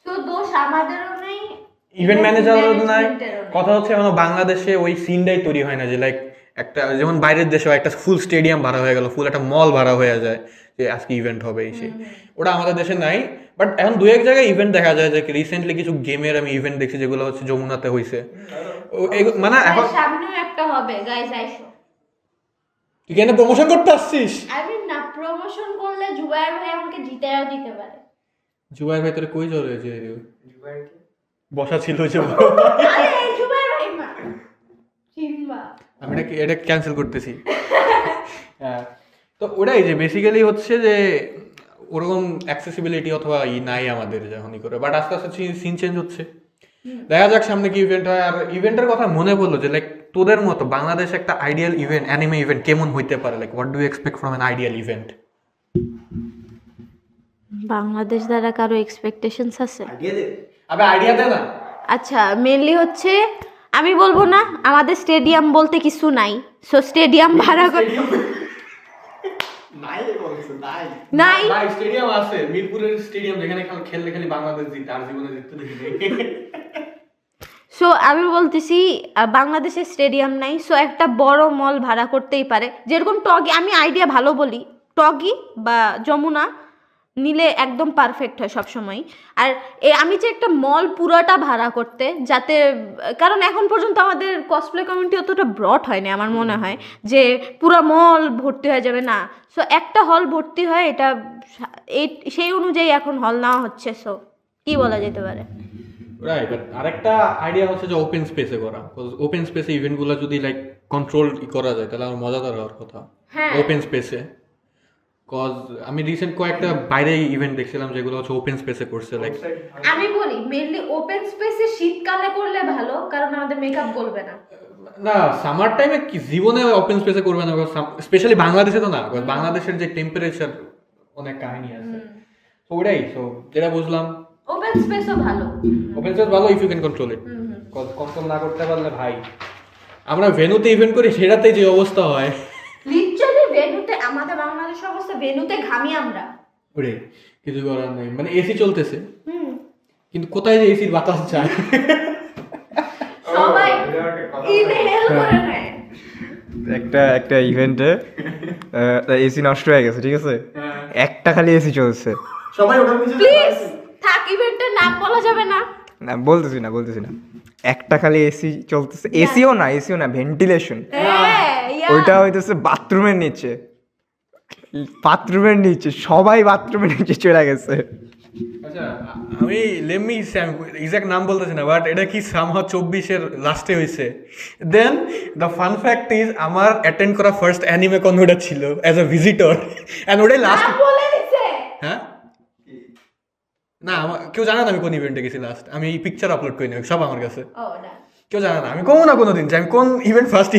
তো দোষ আমাদেরও নেই, ইভেন্ট ম্যানেজারও নাই। কথা হচ্ছে এখন বাংলাদেশে ওই সিনটাই তৈরি হয় না যে লাইক একটা, যেমন বাইরের দেশে একটা ফুল স্টেডিয়াম ভাড়া হয়ে গেল, ফুল একটা মল ভাড়া হয়ে যায় যে আজকে ইভেন্ট হবে এই সেই, ওটা আমাদের দেশে নাই। বাট এখন 2-1 জায়গায় ইভেন্ট দেখা যায়, যে রিসেন্টলি কিছু গেমের আমি ইভেন্ট দেখছি যেগুলো হচ্ছে যমুনাতে হয়েছে, মানে এখন সামনেও একটা হবে, গাইস আইসো। তুই কেন প্রমোশন করতে আসছিস? আমি না প্রমোশন করলে জুবায়ের ভাই আমাকে জিতায়ও দিতে পারে। জুবাইয়ের ভেতরে কই জ্বর হয়েছে? বসা ছিল যে আরে জুবায়ের ভাই না চিনবা, আমি এটা ক্যান্সেল করতেছি। তো ওটাই যে বেসিক্যালি হচ্ছে যে ওরকম অ্যাক্সেসিবিলিটি অথবা নাই আমাদের যখনই করে, বাট আস্তে আস্তে সিন চেঞ্জ হচ্ছে। দেখা যাক সামনে কি ইভেন্ট হয়। আর ইভেন্টের কথা মনে পড়লো যে লাইক তোদের মতো বাংলাদেশ একটা আইডিয়াল ইভেন্ট, অ্যানিমে ইভেন্ট কেমন হইতে পারে? Like what do you expect from an ideal event? Bangladesh দ্বারা কারো এক্সপেকটেশনস আছে? আইডিয়া দে না। আচ্ছা, মেনলি হচ্ছে আমি বলবো না, আমাদের স্টেডিয়াম বলতে কিছু নাই। সো স্টেডিয়াম ভাড়া করে নাই, স্টেডিয়াম আছে, মিরপুরের স্টেডিয়াম, যেখানে খেললে খালি বাংলাদেশ জিতে, আর জীবনে জিততে দেখি। সো আমি বলতেছি বাংলাদেশের স্টেডিয়াম নাই, সো একটা বড় মল ভাড়া করতেই পারে। যেরকম টগি, আমি আইডিয়া ভালো বলি, টগি বা যমুনা নিলে একদম পারফেক্ট হয় সবসময়। আর আমি যে একটা মল পুরোটা ভাড়া করতে, যাতে, কারণ এখন পর্যন্ত আমাদের কসপ্লে কমিউনিটি অতটা ব্রড হয়নি আমার মনে হয় যে পুরো মল ভর্তি হয়ে যাবে না। সো একটা হল ভর্তি হয়, এটা সেই অনুযায়ী এখন হল নেওয়া হচ্ছে। সো কি বলা যেতে পারে? রাইট, আরেকটা আইডিয়া হচ্ছে যে ওপেন স্পেসে করা। ওপেন স্পেসে ইভেন্টগুলো যদি লাইক কন্ট্রোল করা যায় তাহলে আমার মজাদার হওয়ার কথা ওপেন স্পেসে। কজ আমি রিসেন্ট কয়েকটা বাইরে ইভেন্ট দেখছিলাম যেগুলো হচ্ছে ওপেন স্পেসে করছে। লাইক আমি বলি মেইনলি ওপেন স্পেসে শীতকালে করলে ভালো, কারণ আমাদের মেকআপ গলবে না। না সামার টাইমে কি জীবনে ওপেন স্পেসে করবে না, স্পেশালি বাংলাদেশে তো না, বাংলাদেশের যে টেম্পারেচার অনেক কাহিনী আছে, তো ওটাই। তো যেটা বুঝলাম ওপেন স্পেসও ভালো, ওপেন স্পেস ভালো if you can control it. Control না করতে পারলে ভাই, আমরা ভেন্যুতে ইভেন্ট করি সেটাতে যে অবস্থা হয়, লিটারালি ভেন্যুতে আমাদের বাংলাদেশের অবস্থা, ভেন্যুতে ঘামি আমরা। ওরে কিছু করার নেই, মানে এসি চলতেছে কিন্তু কোথায় যে এসির বাতাস যায় সবাই ইনহেল করে নেয়। একটা ইভেন্টে এসি নষ্ট হয়ে গেছে, ঠিক আছে, একটা খালি এসি চলছে, সবাই ওটার নিচে প্লিজ থাক, ইভেন্টের নাম বলা যাবে না। না বলতেছি না, একটা খালি এসি চলতেছে, এসিও না ভেন্টিলেশন, ওইটা হইতেছে বাথরুমের নিচে, সবাই বাথরুমের নিচে চলে গেছে। আচ্ছা আমি লেমি এক্সাক্ট নাম বলতেছি না, বাট এটা কি সামহাও 24-এর লাস্টে হয়েছে। দেন দ্য ফান ফ্যাক্ট ইজ আমার অ্যাটেন্ড করা ফার্স্ট অ্যানিমে কন ওটা ছিল অ্যাজ আ ভিজিটর, অ্যান্ড ওটাই লাস্ট। বলে দিছে হ্যাঁ না আমার কেউ জানে না আমি কোন ইভেন্টে গেছি লাস্ট, আমি এই পিকচার আপলোড করি না, সব আমার কাছে, ও না কেউ জানে না আমি কোনোদিন যে আমি কোন ইভেন্ট ফার্স্ট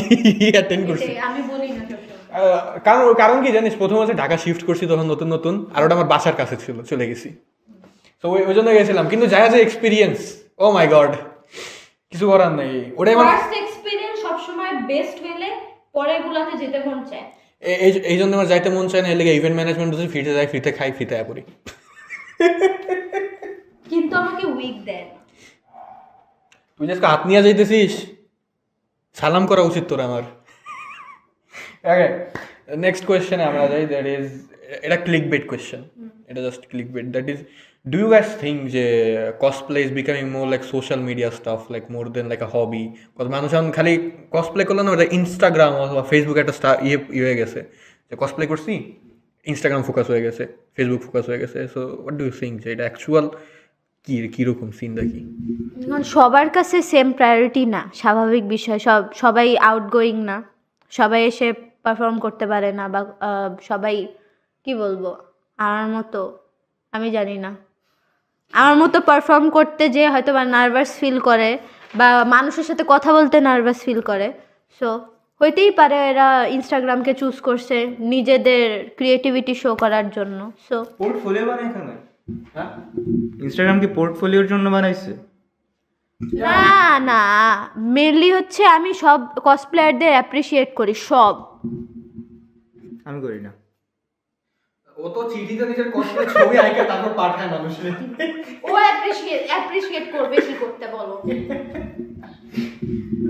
অ্যাটেন্ড করছি। আমি বলি না সবসময়। কারণ কি জানিস, প্রথম হচ্ছে ঢাকা শিফট করছি তখন নতুন, আর ওটা আমার বাসার কাছে ছিল, চলে গেছি, তো ওই জন্য গেছিলাম। কিন্তু যা যে এক্সপিরিয়েন্স, ও মাই গড, কিছু করার নেই, ওটাই আমার ফার্স্ট এক্সপেরিয়েন্স সব সময় বেস্ট হইলে পরে গুলাতে যেতে মন চায়। এই জন্য আমার যাইতে মন চায় না, এর লেগে ইভেন্ট ম্যানেজমেন্ট হচ্ছে ফ্রিতে যাই, ফ্রিতে খাই, ফ্রিতে করি। কিন্তু আমাকে উইক দেন। তুই আজকে হাত নিয়ে যাইতেছিস, সালাম করা উচিত তোর আমার। ওকে নেক্সট কোয়েশ্চেনে আমরা যাই, দ্যাট ইজ এটা ক্লিক বেট কোয়েশ্চেন, এটা just click bait, that is do you guys think যে cosplay is becoming more like social media stuff, like more than like a hobby? মানুষ এখন খালি কসপ্লে করলে না, ওটা ইনস্টাগ্রাম অথবা ফেসবুক একটা ইয়ে হয়ে গেছে যে কসপ্লে করছি, ইনস্টাগ্রাম ফোকাস হয়ে গেছে, ফেসবুক ফোকাস হয়ে গেছে। So what do you think যে এটা অ্যাকচুয়াল কীরকম সিনটা কি? এখন সবার কাছে সেম প্রায়োরিটি না, স্বাভাবিক বিষয়, সবাই আউটগোয়িং না, সবাই এসে পারফর্ম করতে পারে না, বা সবাই কি বলবো, আমার মতো আমি জানি না, আমার মতো পারফর্ম করতে যে হয়তো বা নার্ভাস ফিল করে, বা মানুষের সাথে কথা বলতে নার্ভাস ফিল করে। সো হইতেই পারে এরা ইনস্টাগ্রামকে চুজ করছে নিজেদের ক্রিয়েটিভিটি শো করার জন্য। সো পোর্টফোলিও বানায় এখানে, হ্যাঁ ইনস্টাগ্রাম কি পোর্টফোলিওর জন্য বানাইছে? না মেনলি হচ্ছে আমি সব কসপ্লেয়ারদের অ্যাপ্রিসিয়েট করি, সব। আমি করি না। ও তো চিঠিতে নিজের কসপ্লে ছবি আঁকে তারপর পাঠায় মানুষের। ও অ্যাপ্রিসিয়েট করবে কি করতে বলো?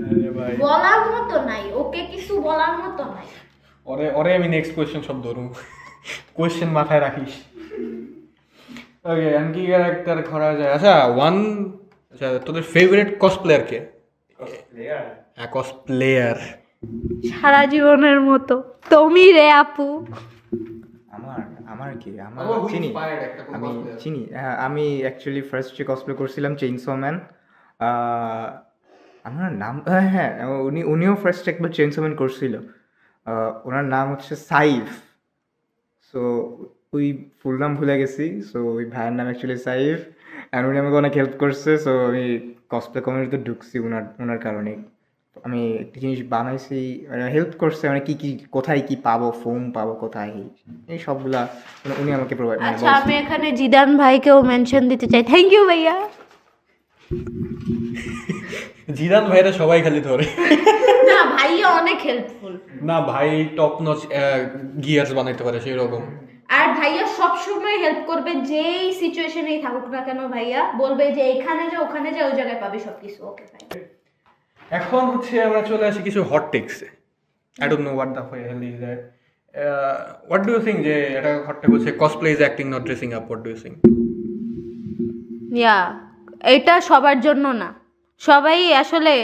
আরে ভাই বলার মতো নাই, ওকে কিছু বলার মতো নাই। ওরে আমি নেক্সট কোয়েশ্চেন সব ধরুন, কোয়েশ্চেন মাথায় রাখিস। ওকে কি ক্যারেক্টার করা যায়? আচ্ছা তোদের ফেভারিট কসপ্লেয়ার কে? হ্যাঁ কসপ্লেয়ার সারা জীবনের মতো তুমি রে আপু। আমার চিনি আমি অ্যাকচুয়ালি ফার্স্ট যে কসপ্লে করছিলাম চেইনসো ম্যান, আমার নাম হ্যাঁ উনিও ফার্স্ট একবার চেইনসো ম্যান করছিল, ওনার নাম হচ্ছে সাইফ। সো ওই ফুল নাম ভুলে গেছি, সো ওই ভাইয়ের নাম অ্যাকচুয়ালি সাইফ, অ্যান্ড উনি আমাকে অনেক হেল্প করছে। সো আমি কসপ্লে কমিউনিটিতে ঢুকছি ওনার কারণে। আমি একটা জিনিস বানাইছি, হেল্প করছে, মানে কি কোথায় কি পাবো, ফোম পাবো কোথায়, এই সবগুলা উনি আমাকে প্রোভাইড। আচ্ছা আমি এখানে জিদান ভাইকেও মেনশন দিতে চাই, থ্যাংক ইউ ভাইয়া। জিদান ভাইরা সবাই খালি ধরে, না ভাইয়া অনেক হেল্পফুল, না ভাই টপ নচ গিয়ার্স বানাইতে পারে সেই রকম। আর ভাইয়া সব সময় হেল্প করবে, যেই সিচুয়েশনেই থাকুক না কেন ভাইয়া বলবে যে এখানে যা ওখানে যা, ওই জায়গায় পাবি সবকিছু। ওকে ভাই এখন হচ্ছে আমরা চলে আসি কিছু হট টেক্সে। I don't know what the hell is that, what do you think যে এটা হট টেক হচ্ছে cosplay is acting not dressing up, what do you think? Yeah এটা সবার জন্য না, সবাই আসলে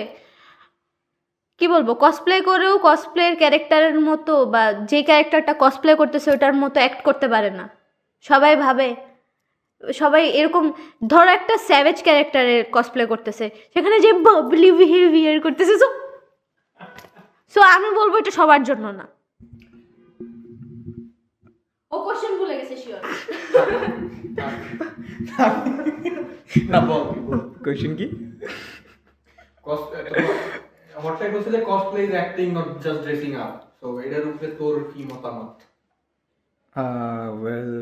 কি বলবো, কসপ্লে করেও কসপ্লের ক্যারেক্টারের মতো, বা যে ক্যারেক্টারটা কসপ্লে করতেছে ওটার মতো অ্যাক্ট করতে পারে না। সবাই এরকম, ধরো একটা স্যাভেজ ক্যারেক্টারের কসপ্লে করতেছে, সেখানে যে বাবলি বিহেভিয়ার করতেছে, সো আমি বলবো এটা সবার জন্য না। ও কোশ্চেন ভুলে গেছে শিওর। না বল কোয়েশ্চেন কি? হট হোয়াটসঅ্যাপ বলছে যে cosplay is acting not just dressing up, so এটার উপরে তোর কি মতামত? Well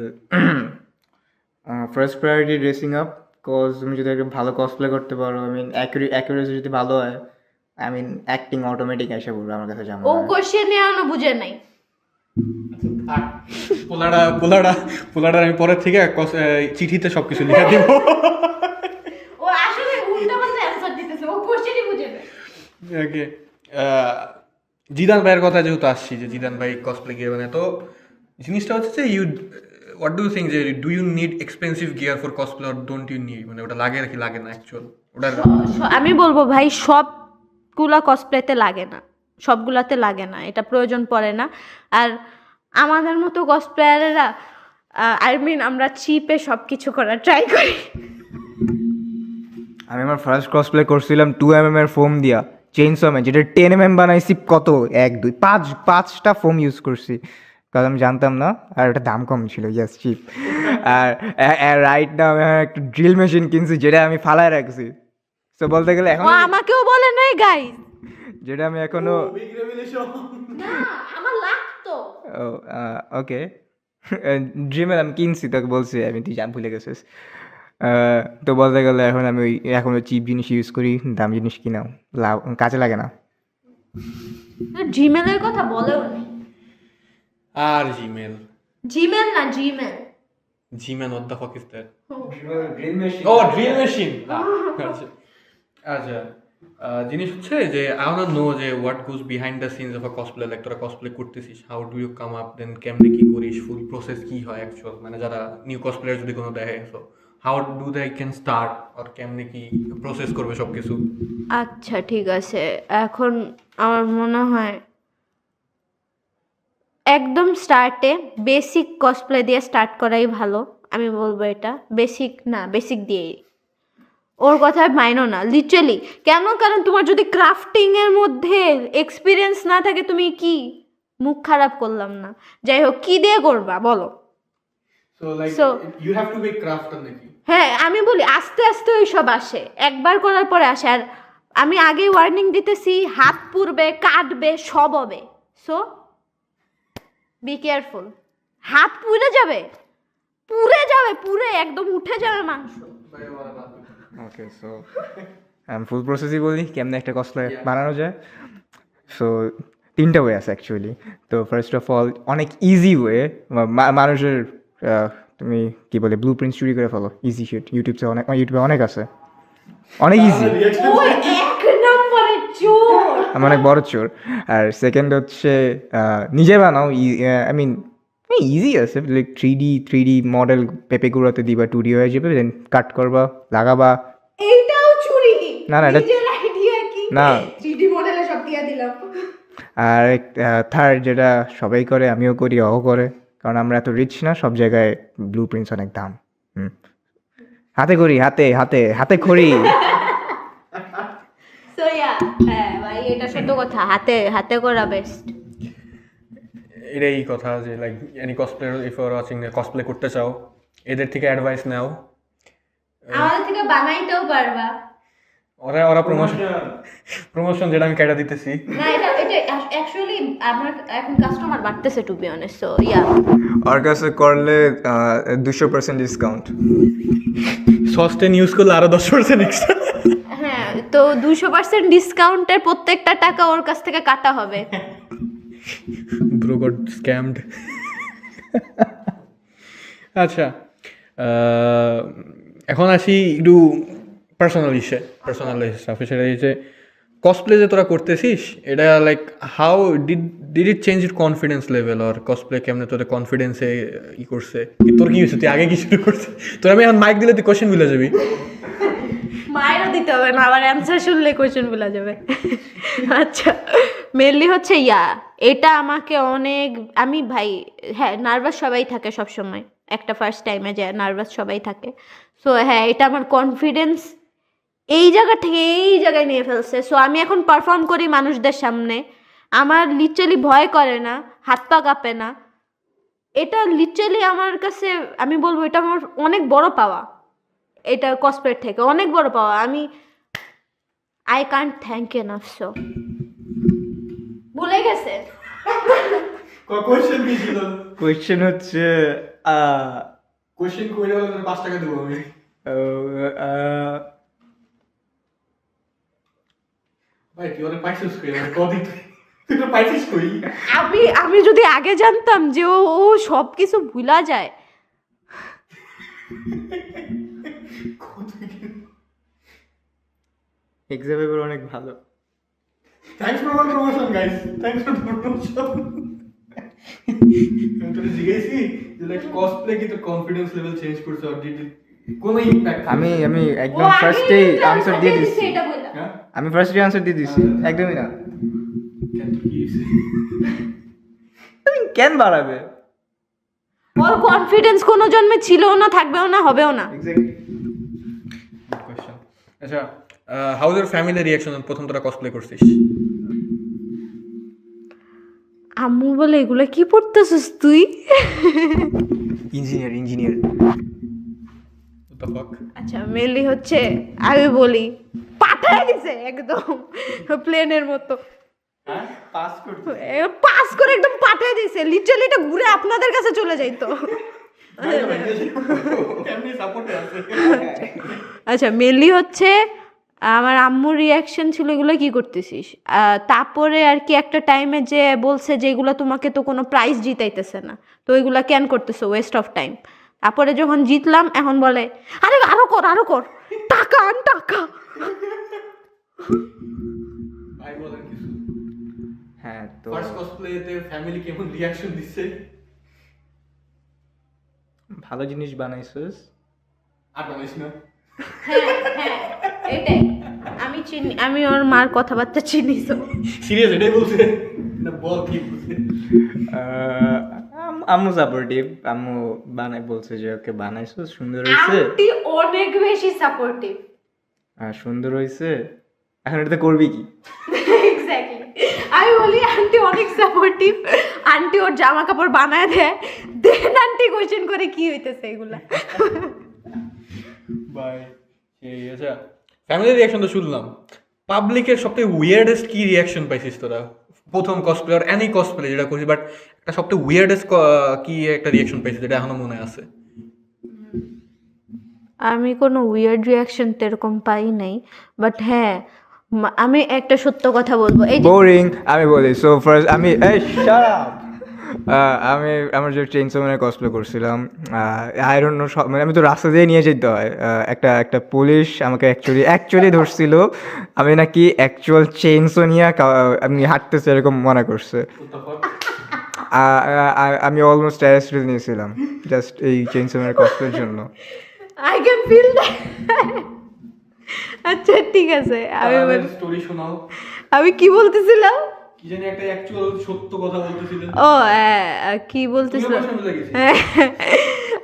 first priority dressing up, cause তুমি যদি একটা ভালো কসপ্লে করতে পারো, আই মিন অ্যাকুরেসি যদি ভালো হয়, আই মিন অ্যাক্টিং অটোমেটিক এসে পড়বে আমার কাছে যেমন ও হয়। কোশ্চেন এখনো বুঝে নাই। পোলাটা আমি পরের থেকে চিঠিতে সবকিছু লিখে দিব। ও আসলে উল্টাপাল্টা অ্যানসার দিতেছে, ও কোশ্চেনই বুঝে না। ওকে, জিদান ভাইয়ের কথা যেহেতু আসছি, যে জিদান ভাই কসপ্লে গিয়ার বানায়, তো জিনিসটা হচ্ছে যে হোয়াট ডু ইউ থিঙ্ক যে do you need expensive gear for cosplay or don't you need, মানে ওটা লাগে কি লাগে না অ্যাকচুয়াল ওটার? আমি বলবো ভাই সবগুলা কসপ্লেতে লাগে না, সবগুলাতে লাগে না, এটা প্রয়োজন পড়ে না। আর আমাদের মতো কসপ্লেয়ারেরা আই মিন আমরা চিপে সব কিছু করার ট্রাই করি। আমি আমার ফার্স্ট কসপ্লে করছিলাম 2mm এর ফোম দিয়া, চেইনসো ম্যান, যেটা 10mm বানাইছি কত 5টা ফোম ইউজ করছি, কারণ আমি জানতাম না, আর ওটা দাম কম ছিল, ইয়াস চিপ। আর রাইট না আমি একটা ড্রিল মেশিন কিনছি, যেটা আমি ফালায় রাখছি। তো বলতে গেলে এখন ও আমাকেও বলে নাই গাইস, যেটা আমি এখনো না আমার লাগতো। ওকে ড্রিমের আমি কিনছি, তোকে বলছি আমি, তুই ভুলে গেছিস। তো বলতে গেলে এখন আমি এখনো চিপ জিনিস ইউজ করি, দাম জিনিস কিনাও কাজে লাগে না। জিমেলের কথা বলেও নি। আর জিমেল জিমেল না Gmail. Gmail what the fuck is that? Drill machine. ও ড্রিল মেশিন। আচ্ছা আচ্ছা, জিনিস হচ্ছে যে আই ওয়ান্ট নো যে what goes behind the scenes of a cosplay, like তোরা কসপ্লে করতেছিস, how do you come up, then কেমনে কি করিস, ফুল প্রসেস কি হয় অ্যাকচুয়াল, মানে যারা নিউ কসপ্লেয়ার যদি কোনো দেখে, so how do they can start, আর কেমনে কি প্রসেস করবে সব কিছু? আচ্ছা ঠিক আছে, এখন আমার মনে হয় একদম স্টার্টে বেসিক কসপ্লে দিয়ে স্টার্ট করাই ভালো। আমি বলবো এটা বেসিক দিয়েই, ওর কথা মাইনো না লিটারালি। কেন? কারণ তোমার যদি ক্রাফটিং এর মধ্যে এক্সপিরিয়েন্স না থাকে, তুমি কি, মুখ খারাপ করলাম না, যাই হোক, কি দিয়ে করবা বলো? So like So- you have to be crafter নাকি? হ্যাঁ আমি বলি আস্তে আস্তে ওই সব আসে, একবার করার পরে আসে। আর আমি আগে ওয়ার্নিং দিতেছি, হাত পুড়বে, কাটবে, সব হবে। সো বি কেয়ারফুল, হাত পুড়ে যাবে, পুড়ে একদম উঠে যাবে মাংস। ওকে, সো আমি ফুল প্রসেসই বলি কেমনে একটা কসপ্লে বানানো যায়। সো 3টা ওয়ে আছে অ্যাকচুয়ালি। তো ফার্স্ট অফ অল অনেক ইজি ওয়ে, মানুষের তুমি কি বলে ব্লু প্রিন্ট চুরি করে ফেলো, ইজি শিট। ইউটিউবে অনেক আছে, অনেক ইজি, ওই এক নম্বরের চোর। আমি অনেক বড় চোর। আর সেকেন্ড হচ্ছে নিজে বানাও, আই মিন ইজি আছে, লাইক 3D মডেল পেপেগুলোতে দিবা, 2D হয়ে যাবে, দেন কাট করবা, লাগাবা। এইটাও চুরি? না, এটা নিজের আইডিয়া কি? না। 3D মডেলে সব দিয়ে দিলাম। আর থার্ড যেটা সবাই করে, আমিও করি, ও করে, কারণ আমরা এত রিচ না, সব জায়গায় ব্লু প্রিন্টস অনেক দাম। হাতে করি, হাতে করি। সো ইয়া, হ্যাঁ ভাই এটা সত্য কথা, হাতে করা বেস্ট। এটাই কথা যে like any cosplay, if you are watching cosplay করতে চাও, এদের থেকে অ্যাডভাইস নাও, আমাদের থেকে বানাইতেও পারবা। ওরা প্রমোশন যেটা আমি কেটে দিতেছি। না এটা অ্যাকচুয়ালি আমার এখন কাস্টমার বাড়তেছে, to be honest. So yeah, ওর কাছে করলে 200% ডিসকাউন্ট। সস্টেন ইউজ করলে আরো 10% এক্সট্রা। হ্যাঁ তো 200% ডিসকাউন্টের প্রত্যেকটা টাকা ওর কাছ থেকে কাটা হবে। Bro got scammed. আচ্ছা, এখন আসি একটু পার্সোনাল স্টাফে। সেটা হচ্ছে কসপ্লে যে তোরা করতেছিস, এটা like how did it change it confidence level, আর কসপ্লে কেমনে তোদের কনফিডেন্সে করছে? তোর কি হয়েছে, তুই আগে কি শুরু করছিস? তোর আমি এখন মাইক দিলে তুই কোশ্চেন ভুলে যাবি। মায়েরও দিতে হবে না, আবার অ্যান্সার শুনলে কোয়েশ্চেন বলা যাবে। আচ্ছা, মেনলি হচ্ছে এটা আমাকে অনেক, আমি ভাই হ্যাঁ নার্ভাস সবাই থাকে সব সময়, একটা ফার্স্ট টাইমে যায় নার্ভাস সবাই থাকে। সো হ্যাঁ এটা আমার কনফিডেন্স এই জায়গা থেকে এই জায়গায় নিয়ে ফেলছে। সো আমি এখন পারফর্ম করি মানুষদের সামনে, আমার লিটারালি ভয় করে না, হাত পা কাঁপে না। এটা লিটারালি আমার কাছে, আমি বলবো এটা আমার অনেক বড় পাওয়া, এটা কসপ্লের থেকে অনেক বড় পাওয়া। I can't thank enough. So ভুলে গেছে। কোয়েশ্চেন কি ছিল? কোয়েশ্চেন হচ্ছে কোয়েশ্চেন কইলে হলো 5 টাকা দেবো আমি। ভাই তুই অনেক পাইছিস কই? কদি তুই তো পাইছিস কই? আমি যদি আগে জানতাম যে ও সব কিছু ভুলা যায়। এক্সাম পেপার অনেক ভালো। Thanks for promotion guys, thanks for promotion. আমি তোকে জিজ্ঞেসি যে লাইক কসপ্লে কি তোর কনফিডেন্স লেভেল চেঞ্জ করছে আর ডিড কোনো ইমপ্যাক্ট? আমি একদম ফার্স্টেই আনসার দিয়ে দিছি। আমি ফার্স্টে আনসার দিয়ে দিছি, একদমই না। কেন তুই কি হইছে? তুমি কেন বাড়াবে? ওর কনফিডেন্স কোনো জন্মে ছিলও না, থাকবেও না, হবেও না। এক্স্যাক্টলি। কোয়েশ্চেন। আচ্ছা, how is your family reaction প্রথম তোরা কসপ্লে করছিস? আম্মু বলে এগুলো কি পড়তেছিস তুই? ইঞ্জিনিয়ার। What the fuck? আচ্ছা, মেনলি হচ্ছে আমি বলি পাঠায় দিছে একদম প্লেনের মতো, হ্যাঁ, পাস করতে। পাস করে একদম পাঠিয়ে দিয়েছে, লিটারালি এটা ঘুরে আপনাদের কাছে চলে যাইতো। এমনি সাপোর্টে আছে। আচ্ছা, মেনলি হচ্ছে আমার আম্মুর রিয়াকশন ছিল এগুলো কি করতেছিস, তারপরে আর কি একটা টাইমে যে বলছে যে এগুলো তোমাকে তো কোনো প্রাইজ জিতাইতেছে না, তো এগুলা কেন করতেছো, ওয়েস্ট অফ টাইম। তারপরে যখন জিতলাম এখন বলে আরে আরো কর, টাকা আন টাকা। ভাই বলেন কিছু। হ্যাঁ, তো ফার্স্ট কসপ্লেতে ফ্যামিলি কেমন রিঅ্যাকশন দিচ্ছে? ভালো জিনিস বানাইছিস। আর বানাইস না? হ্যাঁ, এটাই আমি ওর মার কথাবার্তা চিনি তো। সিরিয়াস এটাই বলছে না? বল কি বলছে? আম্মু সাপোর্টিভ, আম্মু বলছে যে ওকে বানাইছিস, সুন্দর হয়েছে। আন্টি অনেক বেশি সাপোর্টিভ। সুন্দর হয়েছে, এখন এটা করবি কি? এক্স্যাক্টলি, আমি বলি আন্টি অনেক সাপোর্টিভ, আন্টি ওর জামা কাপড় বানায় দেয়, দেন আন্টি কোয়েশ্চেন করে কি হইতেছে এগুলা। বাই। এই আচ্ছা, ফ্যামিলি রিঅ্যাকশন তো শুনলাম, পাবলিকের সবথেকে উইয়ার্ডেস্ট কি রিঅ্যাকশন পাইছিস তোরা প্রথম কসপ্লে আর এনি কসপ্লে যেটা করছিস, বাট একটা সবথেকে উইয়ার্ডেস্ট কি একটা রিঅ্যাকশন পাইছিস যেটা এখনো মনে আছে? আমি কোনো উইয়ার্ড রিয়াকশন তো এরকম পাই নাই, বাট হ্যাঁ আমি একটা সত্য কথা বলবো। এই বোরিং, আমি বলি। সো ফার্স্ট আমি আমি আমার যে চেইনসো ম্যানের কসপ্লে করছিলাম, আই ডোন্ট নো, মানে আমি তো রাস্তা দিয়ে নিয়ে যেতে হয়, একটা পুলিশ আমাকে অ্যাকচুয়ালি ধরছিল, আমি নাকি অ্যাকচুয়াল চেইনসো নিয়ে আমি হাঁটতেছি এরকম মনে করছে। আমি অলমোস্ট অ্যারেস্ট নিয়েছিলাম জাস্ট এই চেইনসো ম্যানের কসপ্লের জন্য। I can feel that. আচ্ছা ঠিক আছে, স্টোরি শোনাও। আমি কি বলতেছিলাম? কি জানি একটা অ্যাকচুয়াল সত্য কথা বলতেছিলেন। ও কি বলতেছিলাম?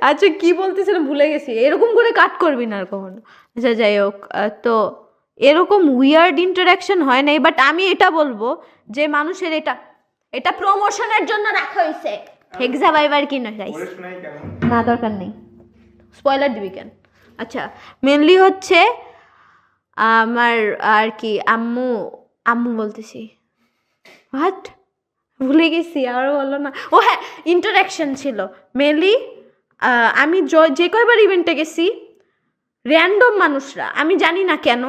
আচ্ছা কি বলতেছিলাম ভুলে গেছি। এরকম করে কাট করবি না আর কখনো। আচ্ছা যাই হোক, তো এরকম উইয়ার্ড ইন্টারাকশন হয় নাই, বাট আমি এটা বলবো যে মানুষের এটা প্রমোশনের জন্য রাখা হয়েছে। হেক্সা ভাইবার কি না গাইস? না দরকার নেই, স্পয়লার দিবি কেন? আচ্ছা, মেনলি হচ্ছে আমার আর কি আম্মু বলতেছি, হোয়াট ভুলে গেছি, আরও বলো না। ও হ্যাঁ, ইন্টারাকশন ছিল মেনলি। আমি যে কয়বার ইভেন্টে গেছি, র্যান্ডম মানুষরা, আমি জানি না কেন,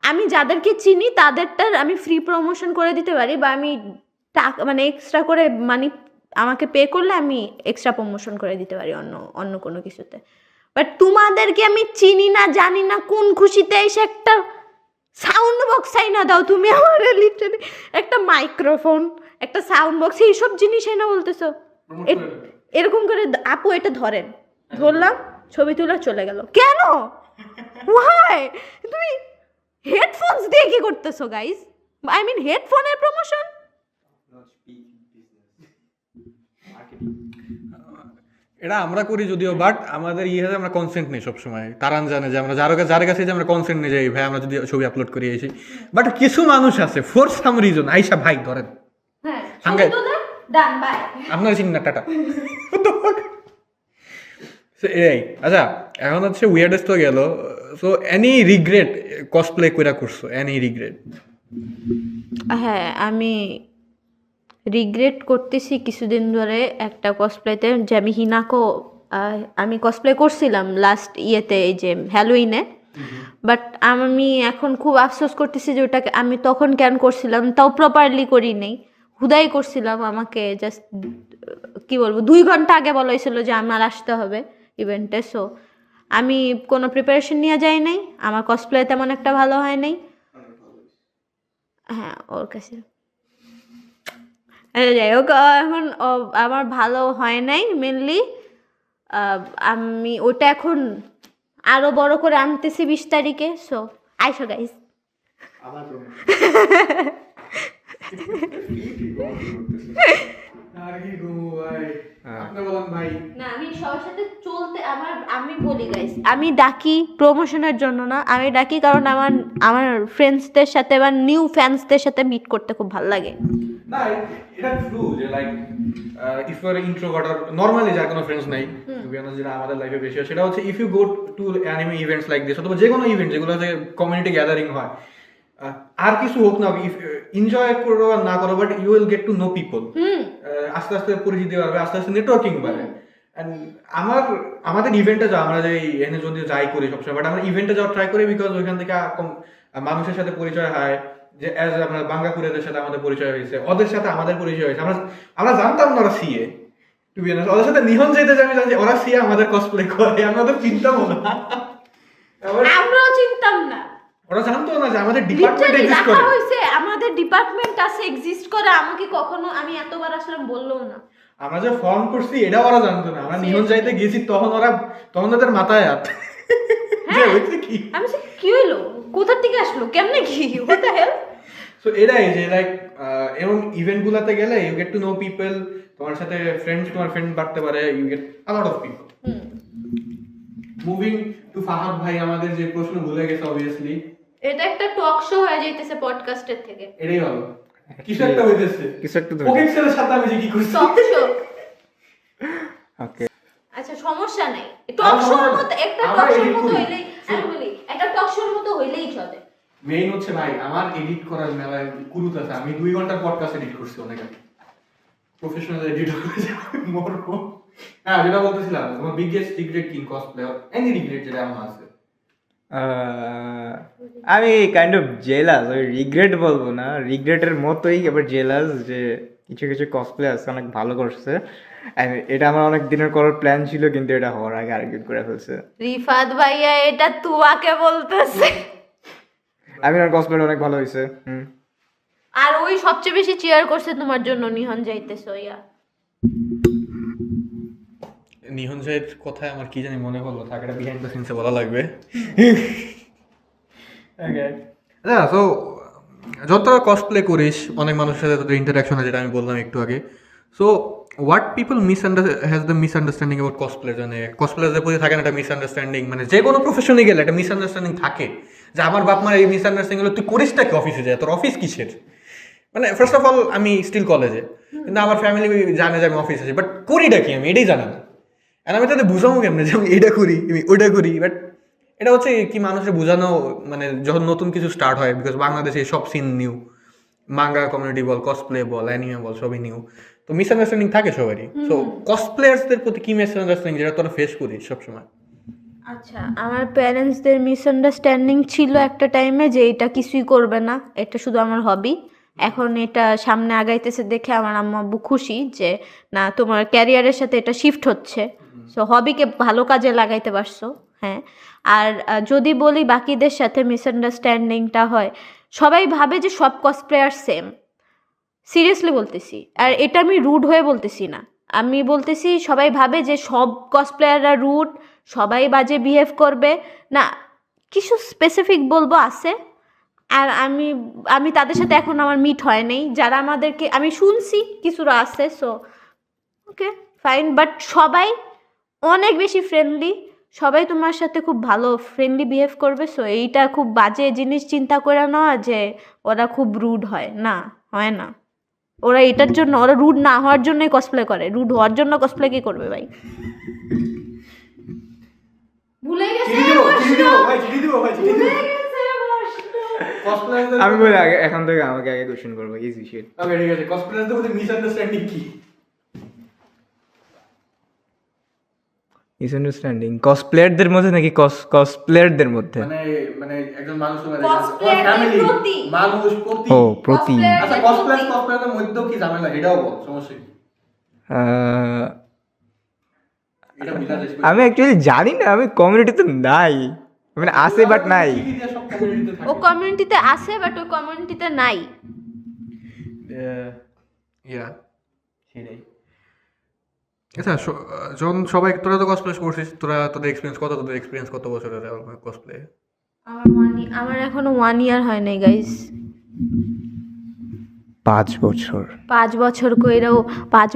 আমি যাদেরকে চিনি তাদেরটা আমি ফ্রি প্রমোশন করে দিতে পারি, বা আমি টাকা মানে এক্সট্রা করে মানি আমাকে পে করলে আমি এক্সট্রা প্রমোশন করে দিতে পারি অন্য কোনো কিছুতে। বাট তোমাদেরকে আমি চিনি না, জানি না, কোন খুশিতে এসে একটা সাউন্ড বক্স আইনা দাও তুমি আমার, লিটারালি একটা মাইক্রোফোন, একটা সাউন্ড বক্স, এইসব জিনিস এনে বলতেছো এরকম করে। আপু এটা ধরেন, ধরলাম, ছবি তুলে চলে গেল। কেন? ওয়াই? তুমি হেডফোনস দিয়ে কি করতেছো গাইস? আই মিন হেডফোনের প্রমোশন। এটা আমরা করি যদিও, বাট আমাদের ইয়ে আমরা কনসেন্ট নেই সবসময়। তারান জানে যে আমরা যার কাছে যে আমরা কনসেন্ট নিয়ে যাই, ভাই আমরা যদি ছবি আপলোড করে এসি, বাট কিছু মানুষ আছে ফর সাম রিজন আইসা ভাই ধরেন আপনার চিনি না, টাটা। এই আচ্ছা, এখন হচ্ছে উইয়ার্ডেস্ট তো গেল। সো এনি রিগ্রেট কসপ্লে কইরা করছো? Any regret? হ্যাঁ, আমি রিগ্রেট করতেছি কিছুদিন ধরে একটা কসপ্লেতে, যে আমি হিনাকো আমি কসপ্লে করছিলাম লাস্ট ইয়েতে, এই যে হ্যালোইনে। বাট আমি এখন খুব আফসোস করতেছি যে ওটাকে আমি তখন কেন করছিলাম, তাও প্রপারলি করি নেই, হুদাই করছিলাম। আমাকে জাস্ট কি বলবো 2 ঘন্টা আগে বলা হয়েছিল যে আমার আসতে হবে ইভেন্টে, সো আমি কোনো প্রিপারেশন নিয়ে যাই নাই, আমার কসপ্লে তেমন একটা ভালো হয় নাই। হ্যাঁ ওর কাছে যাই হোক, এখন আমার ভালো হয় নাই মেনলি। আমি ওটা এখন আরো বড় করে আনতেছি 20 তারিখে, সো আইসো গাইস। না আমি সবার সাথে চলতে আমি বলি গাইস, আমি ডাকি প্রমোশনের জন্য না, আমি ডাকি কারণ আমার ফ্রেন্ডসদের সাথে বা নিউ ফ্যান্সদের সাথে মিট করতে খুব ভালো লাগে। না এটা ট্রু যে like if you are introvert আর নরমালি যার কোনো ফ্রেন্ডস নাই, টু বি অনেস্ট, যেটা আমাদের লাইফে বেশি হয়, সেটা হচ্ছে if you go to anime events like this, অথবা যে কোনো ইভেন্ট যেগুলো হচ্ছে কমিউনিটি গ্যাদারিং হয়, আর কিছু হোক না, ইফ এনজয় করো আর না করো, but you will get to know people. আস্তে আস্তে পরিচিতি বাড়বে, আস্তে আস্তে নেটওয়ার্কিং বাড়বে। আমাদের ইভেন্টে যাওয়া, আমরা যে এনে যদি যাই করি সবসময়, বাট আমরা ইভেন্টে যাওয়া ট্রাই করি বিকজ ওইখান থেকে মানুষের সাথে পরিচয় হয়, যে অ্যাজ আমরা বাঙ্গাপুরেদের সাথে আমাদের পরিচয় হয়েছে, ওদের সাথে আমাদের পরিচয় হয়েছে। আমরা জানতাম না ওরা সিএ, টু বি অনেস্ট, ওদের সাথে নিহন যেতে আমি জানি ওরা সিএ আমাদের কসপ্লে করে, আমরা তো চিন্তাম না, আমরাও চিনতাম না, ওরা জানতো না যে আমাদের ডিপার্টমেন্ট এক্সিস্ট করে। আমাদের ডিপার্টমেন্ট আছে, এক্সিস্ট করে, আমাকে কখনো আমি এতবার আসলাম বললোও না। আমরা যে ফর্ম করছি এটা ওরা জানতো না, আমরা নিহন যাইতে গেছি তখন ওদের মাথায় হাত যে হইছে কি, আমি কি হইলো, কোথা থেকে আসলো, কেমনে কি, হোয়াট দ্য হেল। সো এটাই যে লাইক এরকম ইভেন্ট গুলাতে গেলে you get to know people, তোমার সাথে তোমার ফ্রেন্ড বাড়তে পারে, you get a lot of people. Moving to Fahad ভাই, আমাদের যে প্রশ্ন ভুলে গেছে অবভিয়াসলি, এটা একটা টক শো হয়ে যাইতেছে পডকাস্টের থেকে, এটাই ভালো, কিছু একটা হইতেছে, কিছু একটা তো ওকে এক্সেলের সাথে আমি যে কি করছি, টক শো। ওকে আচ্ছা সমস্যা নাই, টক শোর মতো একটা টক শোর মতো হইলেই, আমি বলি একটা টক শোর মতো হইলেই চলে। মেইন হচ্ছে ভাই আমার এডিট করার মেলায় কুরুত আছে, আমি 2 ঘন্টার পডকাস্ট এডিট করছি, অনেক আগে প্রফেশনাল এডিটর মরবো। হ্যাঁ যেটা বলতেছিলাম, তোমার বিগেস্ট রিগ্রেট কি কসপ্লে, এনি রিগ্রেট যেটা আমার আছে? আমি কাইন্ড অফ জেলাস, ওই রিগ্রেট বলবো না, রিগ্রেটের মতোই এবার জেলাস, যে কিছু কিছু কসপ্লে আছে অনেক ভালো করছে, এটা আমার অনেক দিনের করার প্ল্যান ছিল, কিন্তু এটা হওয়ার আগে আরেকদিন করে ফেলছে। রিফাত ভাইয়া এটা তুয়াকে বলতেছে, আমি আর কসপ্লে অনেক ভালো হয়েছে। আর ওই সবচেয়ে বেশি চিয়ার করছে তোমার জন্য নিহন যাইতেছে ইয়া। নিহন সাহেব কথায় আমার কি জানি মনে হলো, থাকে এটা বিহাইন্ড দ্য সিনসে বলা লাগবে। আচ্ছা সো যতটা কসপ্লে করিস অনেক মানুষের সাথে তোদের ইন্টারাকশন আছে, যেটা আমি বললাম একটু আগে, so what people has the misunderstanding about cosplay, মানে কসপ্লেদের প্রতি থাকে না একটা মিসআন্ডারস্ট্যান্ডিং, মানে যে কোনো প্রফেশনে গেলে একটা মিসআন্ডারস্ট্যান্ডিং থাকে, যে আমার বাপ মার এই মিসআন্ডারস্ট্যান্ডিং হলো তুই করিসটা কি অফিসে যায়, তোর অফিস কিসের, মানে ফার্স্ট অফ অল আমি স্টিল কলেজে, কিন্তু আমার ফ্যামিলি জানে যে আমি অফিস আছি, বাট করিটা কি আমি এটাই জানা না, আর আমি তাদের বুঝাবো কেমনে যে আমি এটা করি আমি ওইটা করি, বাট এটা হচ্ছে কি মানুষের বোঝানো, মানে যখন নতুন কিছু স্টার্ট হয়, বিকজ বাংলাদেশে সব সিন নিউ, মাঙ্গা কমিউনিটি বল, কসপ্লে বল, অ্যানিমে বল, সবই নিউ, তো মিসআন্ডারস্ট্যান্ডিং থাকে সবারই। সো কসপ্লেয়ার্সদের প্রতি কি মিসআন্ডারস্ট্যান্ডিং যেটা তোরা ফেস করিস সবসময়? আচ্ছা আমার প্যারেন্টসদের মিসআন্ডারস্ট্যান্ডিং ছিল একটা টাইমে যে এটা কিছুই করবে না, এটা শুধু আমার হবি। এখন এটা সামনে আগাইতেছে দেখে আমার আম্মু আব্বু খুশি যে না তোমার ক্যারিয়ারের সাথে এটা শিফট হচ্ছে, সো হবিকে ভালো কাজে লাগাইতে পারছো। হ্যাঁ আর যদি বলি বাকিদের সাথে মিসআন্ডারস্ট্যান্ডিংটা হয়, সবাই ভাবে যে সব কসপ্লেয়ার সেম, সিরিয়াসলি বলতেছি, আর এটা আমি রুড হয়ে বলতেছি না, আমি বলতেছি সবাই ভাবে যে সব কসপ্লেয়াররা রুড, সবাই বাজে বিহেভ করবে না, কিছু স্পেসিফিক বলবো আছে, আর আমি তাদের সাথে এখন আমার মিট হয় নাই, যারা আমাদেরকে আমি শুনছি কিছুরা আছে, সো ওকে ফাইন, বাট সবাই অনেক বেশি ফ্রেন্ডলি, সবাই তোমার সাথে খুব ভালো ফ্রেন্ডলি বিহেভ করবে, সো এইটা খুব বাজে জিনিস চিন্তা করে নেওয়া যে ওরা খুব রুড হয় না, হয় না, ওরা এটার জন্য, ওরা রুড না হওয়ার জন্যই কসপ্লে করে, রুড হওয়ার জন্য কসপ্লে কি করবে ভাই? ভুলে গেছে কসপ্লেয়ারদের আমি বলি আগে, এখন থেকে আমাকে আগে কোশ্চেন করবো, ইজি শিট। ওকে ঠিক আছে, কসপ্লেয়ারদের মধ্যে মিসআন্ডারস্ট্যান্ডিং কি? মিসআন্ডারস্ট্যান্ডিং কসপ্লেয়ারদের মধ্যে নাকি কসপ্লেয়ারদের মধ্যে? মানে মানে একজন মানুষ মানে Cosplayer ফ্যামিলি প্রতি। মানুষ প্রতি। ও প্রতি। Cosplayer- আচ্ছা কসপ্লেয়ারদের মধ্যেও কি ঝামেলা, এটাও বল, সমস্যা কি? আহ, এটা বুঝা যাচ্ছে আমি অ্যাকচুয়ালি জানি না, আমি কমিউনিটিতে নাই, মানে আছে বাট নাই। সব কমিউনিটিতে থাকে। ও কমিউনিটিতে আছে বাট ওই কমিউনিটিতে নাই। ইয়া সেটাই। আচ্ছা যখন সবাই, তোরা তো কসপ্লে করছিস, তোদের এক্সপিরিয়েন্স কত বছরের কসপ্লে? আমার এখনো 1 ইয়ার হয় নাই গাইস। 5 বছর। 5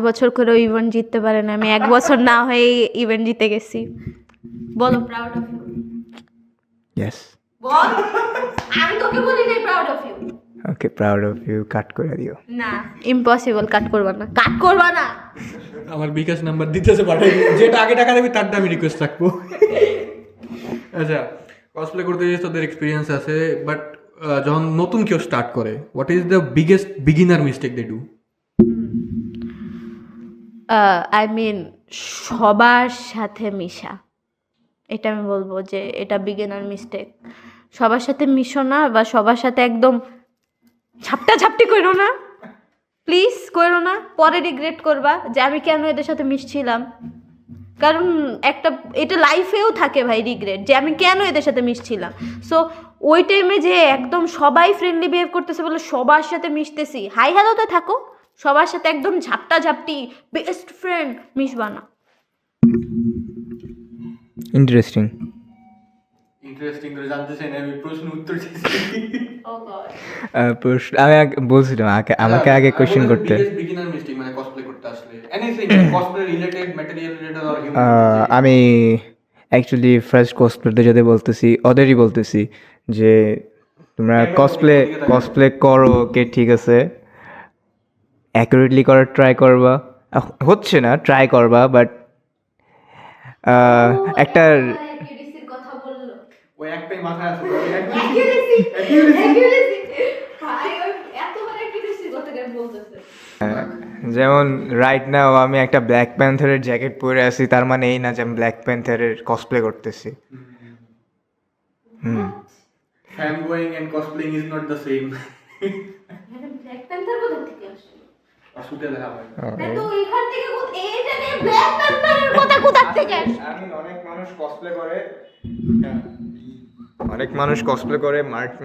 বছর করেও ইভেন্ট জিততে পারে না। আমি 1 বছর না হয়ে ইভেন্ট জিতে গেছি। বলো প্রাউড অফ ইউ। ইয়েস। বল, আমি তোকে বলি নাই proud of you. Okay, proud of you, cut করে দিও। না, ইম্পসিবল, কাট করবা না। আমার বিকাশ নাম্বার দিতেছে, পাঠাই যেটা আগে টাকা দেবে তারটা আমি রিকোয়েস্ট রাখবো। আচ্ছা, কসপ্লে করতে গিয়ে তোদের এক্সপিরিয়েন্স আছে, বাট যখন নতুন কেউ স্টার্ট করে, what is the biggest beginner mistake they do? I mean সবার সাথে মিশা, এটা আমি বলবো যে এটা বিগিনার মিস্টেক। সবার সাথে মিশো না, বা সবার সাথে একদম ঝাপটি করো না, প্লিজ করো না। পরে রিগ্রেট করবা যে আমি কেন এদের সাথে মিশছিলাম। কারণ এটা লাইফেও থাকে ভাই রিগ্রেট, যে আমি কেন এদের সাথে মিশছিলাম। সো ওই টাইমে যে একদম সবাই ফ্রেন্ডলি বিহেভ করতেছে বলে সবার সাথে মিশতেছি, হাই হ্যালোতে থাকো, সবার সাথে একদম ঝাপটি বেস্ট ফ্রেন্ড মিশবা না। ইন্টারেস্টিং করে জানতে চাই না, আমি প্রশ্ন উত্তর চাইছি। আমি বলছিলাম আমাকে আগে কোশ্চেন করতে। বিগিনার মিস্টেক মানে কসপ্লে করতে আসলে anything cosplay related, material related or human. আমি অ্যাকচুয়ালি ফার্স্ট কসপ্লেতে যদি ওদেরই বলতেছি যে তোমরা কসপ্লে করো, ওকে ঠিক আছে, অ্যাকুরেটলি করার ট্রাই করবা, হচ্ছে না ট্রাই করবা, বাট একটা কথা বললো, ওই একটাই মাথায় আছে, যেমন রাইট নাও আমি একটা ব্ল্যাক প্যান্থারের জ্যাকেট পরে আছি, তার মানে এই না যে আমি ব্ল্যাক প্যান্থারের কসপ্লে করতেছি। Fan going and cosplaying is not the same. Black panther কোথা থেকে আসলো? আসলে দেখা হয় তো এখান থেকে এইটা নিয়ে ব্ল্যাক প্যান্থারের কথা কোথা থেকে আসলো? অনেক মানুষ কসপ্লে করে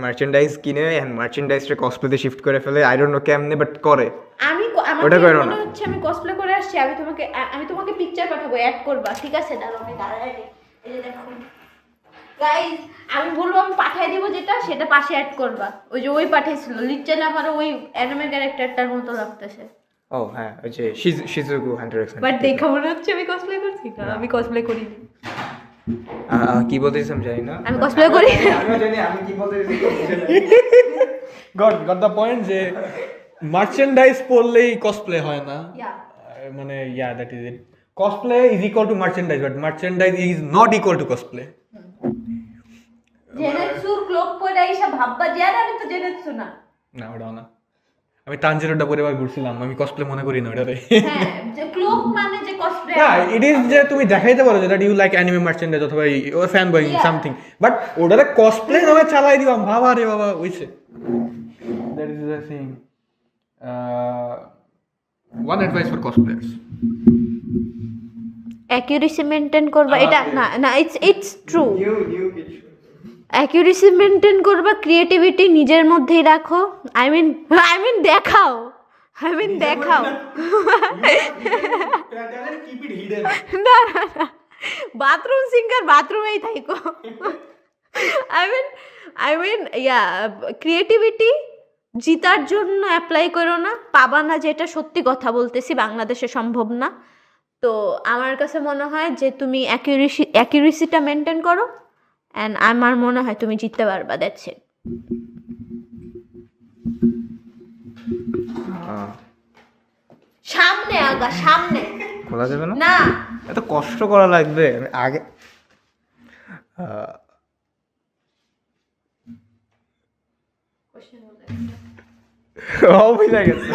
মার্চেন্ডাইজ কিনে এন্ড মার্চেন্ডাইজটা কসপ্লেতে শিফট করে ফেলে, আই ডোন্ট নো কেমনে, বাট করে। ওটা করো না। হচ্ছে আমি কসপ্লে করে আসছি, আমি তোমাকে পিকচার পাঠাবো, অ্যাড করবা, ঠিক আছে? দাঁড়াও আমি দাঁড়াই, এই যে দেখো গাইস, আমি বলবো আমি পাঠিয়ে দিব যেটা, সেটা পাশে অ্যাড করবা। ওই পাঠিয়েছিল লিটারালি আমার ওই অ্যানিমে ক্যারেক্টারটার মতো লাগতেছে। ও হ্যাঁ, ওই যে শিজুকু হান্টার এক্স বাট দেখো মনে হচ্ছে আমি কসপ্লে করছি, না আমি কসপ্লে করি না। কি বলতেছিস আমি জানি না, আমি cosplay করি। আমিও জানি আমি কি বলতেছি। গট দ্য পয়েন্ট যে মার্চেন্ডাইজ পড়লেই কসপ্লে হয় না, মানে that is it. Cosplay is equal to merchandise, but merchandise is not equal to cosplay. জেনেৎসুর ক্লোক পরে আইসা ভাববা যে আর আমি তো জেনেৎসু না। না ওটাও না, আমি তানজিরোটা পরিবার ঘুরছিলাম, আমি কসপ্লে মনে করি না ওটারে। হ্যাঁ, যে ক্লোক মানে যে কসপ্লে। হ্যাঁ, ইট ইজ যে তুমি দেখাইতে পারো যে that you like anime merchandise অথবা your fanboying something, but ওটারে কসপ্লে নামে চালাই দিবাম, বাবা রে বাবা হইছে। That is the thing. One advice for cosplayers, accuracy maintain করবা। এটা না ইটস ট্রু। অ্যাকুরেসি মেইনটেইন করবা, ক্রিয়েটিভিটি নিজের মধ্যেই রাখো। আই মিন দেখাও। না বাথরুম সিঙ্গার বাথরুমেই থাকো। আই মিন ক্রিয়েটিভিটি জিতার জন্য অ্যাপ্লাই করো না, পাবা না, যেটা সত্যি কথা বলতেছি, বাংলাদেশে সম্ভব না। তো আমার কাছে মনে হয় যে তুমি অ্যাকুরেসিটা মেনটেন করো, অ্যান্ড আমার মনে হয় তুমি জিততে পারবা। That's it. সামনে আগা, সামনে খোলা যাবে না, না এত কষ্ট করা লাগবে আগে। ও বুঝা গেছে।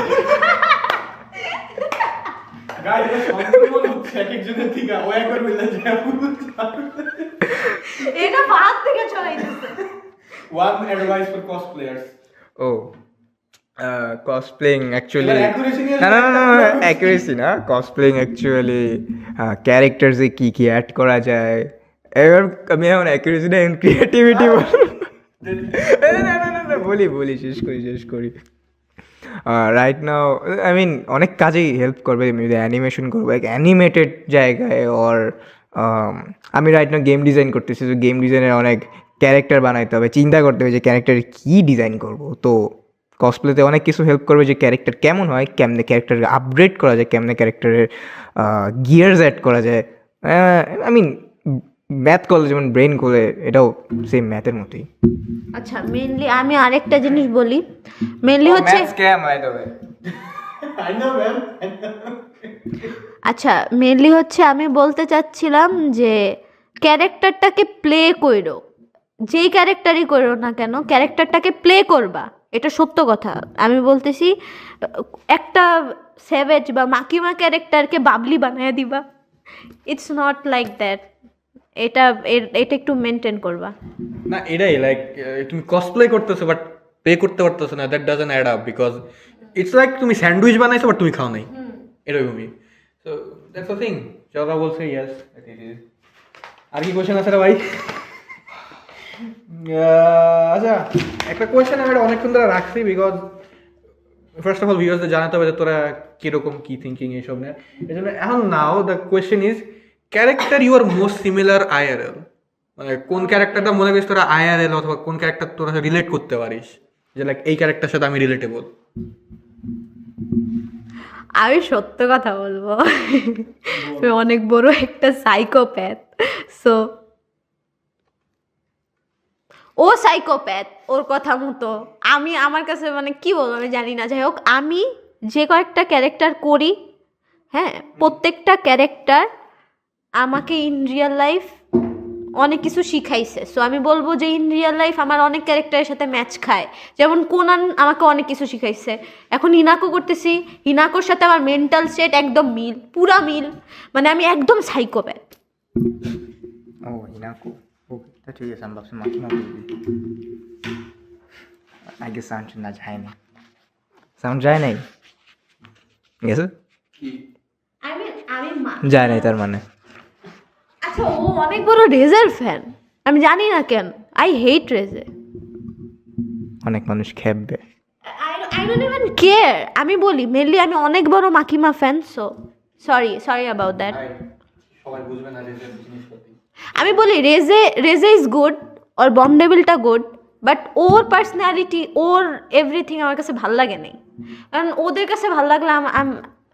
এটা বাদ থেকে চলাইতেছে। One advice for cosplayers. ও কসপ্লেইং অ্যাকচুয়ালি এবার accuracy নিয়ে না না না অ্যাকুরেসি না, কসপ্লেইং অ্যাকচুয়ালি ক্যারেক্টারসে কি কি অ্যাড করা যায়, এবার আমি এখন অ্যাকুরেসি না ক্রিয়েটিভিটি বলি শেষ করি রাইট নাও আই মিন অনেক কাজেই হেল্প করবে যদি অ্যানিমেশন করবো এক অ্যানিমেটেড জায়গায় ওর আমি রাইট নাও গেম ডিজাইন করতেছি, তো গেম ডিজাইনের অনেক ক্যারেক্টার বানাইতে হবে, চিন্তা করতে হবে যে ক্যারেক্টার কী ডিজাইন করব, তো কসপ্লেতে অনেক কিছু হেল্প করবে যে ক্যারেক্টার কেমন হয়, কেমনে ক্যারেক্টারকে আপগ্রেড করা যায়, কেমনে ক্যারেক্টারের গিয়ার্স অ্যাড করা যায়। আই মিন ম্যাথ করলে যেমন ব্রেন করলে এটাও সেম ম্যাথের মতোই। আচ্ছা মেইনলি আমি আরেকটা জিনিস বলি, মেইনলি হচ্ছে I know, man. আচ্ছা মেইনলি হচ্ছে আমি বলতে চাচ্ছিলাম যে ক্যারেক্টারটাকে প্লে করো, যেই ক্যারেক্টারই করো না কেন ক্যারেক্টারটাকে প্লে করবা, এটা সত্য কথা। আমি বলতেছি একটা স্যাভেজ বা মাকিমা ক্যারেক্টারকে বাবলি বানিয়ে দিবা, ইটস নট লাইক দ্যাট। এটা এটা একটু মেনটেন করবা। না এটাই লাইক তুমি কসপ্লে করতেছো বাট পে করতে পারতেছো না, that doesn't add up because it's like তুমি স্যান্ডউইচ বানাইছো বাট তুমি খাও নাই, এরকমই। So that's the thing. চলা বলছে ইয়েস ইট ইজ। আর কি কোয়েশ্চেন আছে রে ভাই? আচ্ছা একটা কোয়েশ্চেন আমি অনেকক্ষণ ধরে রাখছি বিকজ ফার্স্ট অফ অল ভিউয়ার্সদের জানাতে হবে যে তোরা কীরকম কী থিঙ্কিং এইসব নিয়ে। এই জন্য এখন now the question is character you are most similar IRL, মানে কোন ক্যারেক্টারটা মনে করিস তোরা আইআরএল অথবা কোন ক্যারেক্টার তোরা রিলেট করতে পারিস যে লাইক এই ক্যারেক্টার সাথে আমি রিলেটেবল। আমি সত্য কথা বলবো, আমি অনেক বড় একটা সাইকোপ্যাথ। সো ও সাইকোপ্যাথ, ওর কথা মতো আমি আমার কাছে মানে কি বলবো আমি জানি না। যাই হোক আমি যে কয়েকটা ক্যারেক্টার করি, হ্যাঁ প্রত্যেকটা ক্যারেক্টার আমাকে ইন রিয়েল লাইফ অনেক কিছু শিখাইছে। সো আমি বলবো যে ইন রিয়েল লাইফ আমার অনেক ক্যারেক্টারের সাথে ম্যাচ খায়। যেমন কোনান আমাকে অনেক কিছু শিখাইছে, এখন হিনাকো করতেছি, হিনাকোর সাথে আমার মেন্টাল স্টেট একদম মিল, পুরা মিল, মানে আমি একদম সাইকোপ্যাথ। ও হিনাকো, ওকে ঠিক আছে, আমি ভাবছি মাকিমা বলবি। আগে সাউন্ড না যায় না, সাউন্ড যায় নাই গেছে যায় নাই তার মানে। আচ্ছা ও অনেক বড় রেজের ফ্যান, আমি জানি না কেন, আই হেট রেজে। অনেক মানুষ খেপবে, আই ডোন্ট ইভেন কেয়ার। আমি বলি মেনলি আমি অনেক বড় Makima fan, so sorry about that. সবাই বুঝবে না জিনিসপত্র। আমি বলি রেজে ইজ গুড, ওর বম ডেভিলটা গুড, বাট ওর পার্সোনালিটি ওর এভরিথিং আমার কাছে ভাল লাগে নাই। কারণ ওদের কাছে ভাল লাগলে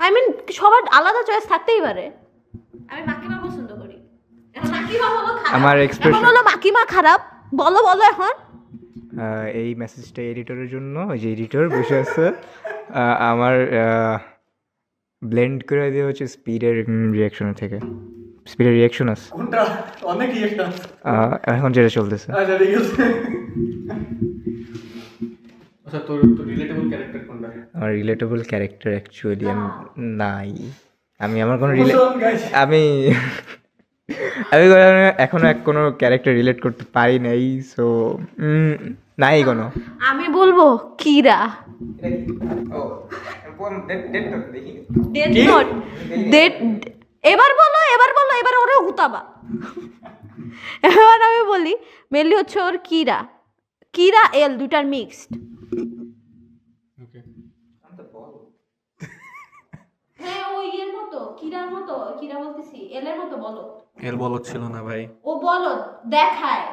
আই মিন সবার আলাদা চয়েস থাকতেই পারে। আমি মাকিমা পছন্দ করি, এখন মাকিমা হলো খারাপ, আমার expression- এখন হলো মাকিমা খারাপ, বলো এখন। এই মেসেজটা এডিটরের জন্য, ওই যে এডিটর বসে আছে, আমার ব্লেন্ড করে দিয়ে হচ্ছে স্পিডের রিয়াকশনের থেকে, স্পিডের রিয়াকশন আছে কোনটা? অনেক রিয়েকশন আছে। এখন যেটা চলতেছে। আচ্ছা ঠিক আছে। আচ্ছা তোর রিলেটেবল ক্যারেক্টার কোনটা? আমার রিলেটেবল ক্যারেক্টার অ্যাকচুয়ালি আমি নাই, আমি আমার কোনো আমি আমি এখনো কোনো ক্যারেক্টার রিলেট করতে পারি নাই, সো নাই কোনো। আমি বলবো কিরা, ডেথ নোট, এবার বলো এবার ওরে হুতাবা। এবার আমি বলি মেনলি হচ্ছে ওর কিরা এল দুটার মিক্সড। ওকে হ্যাঁ ওই এর মতো, কিরার মতো, কিরা বলতেছি এলের মতো বলো। এর বলত ছিল না ভাই। ও বলো দেখায়।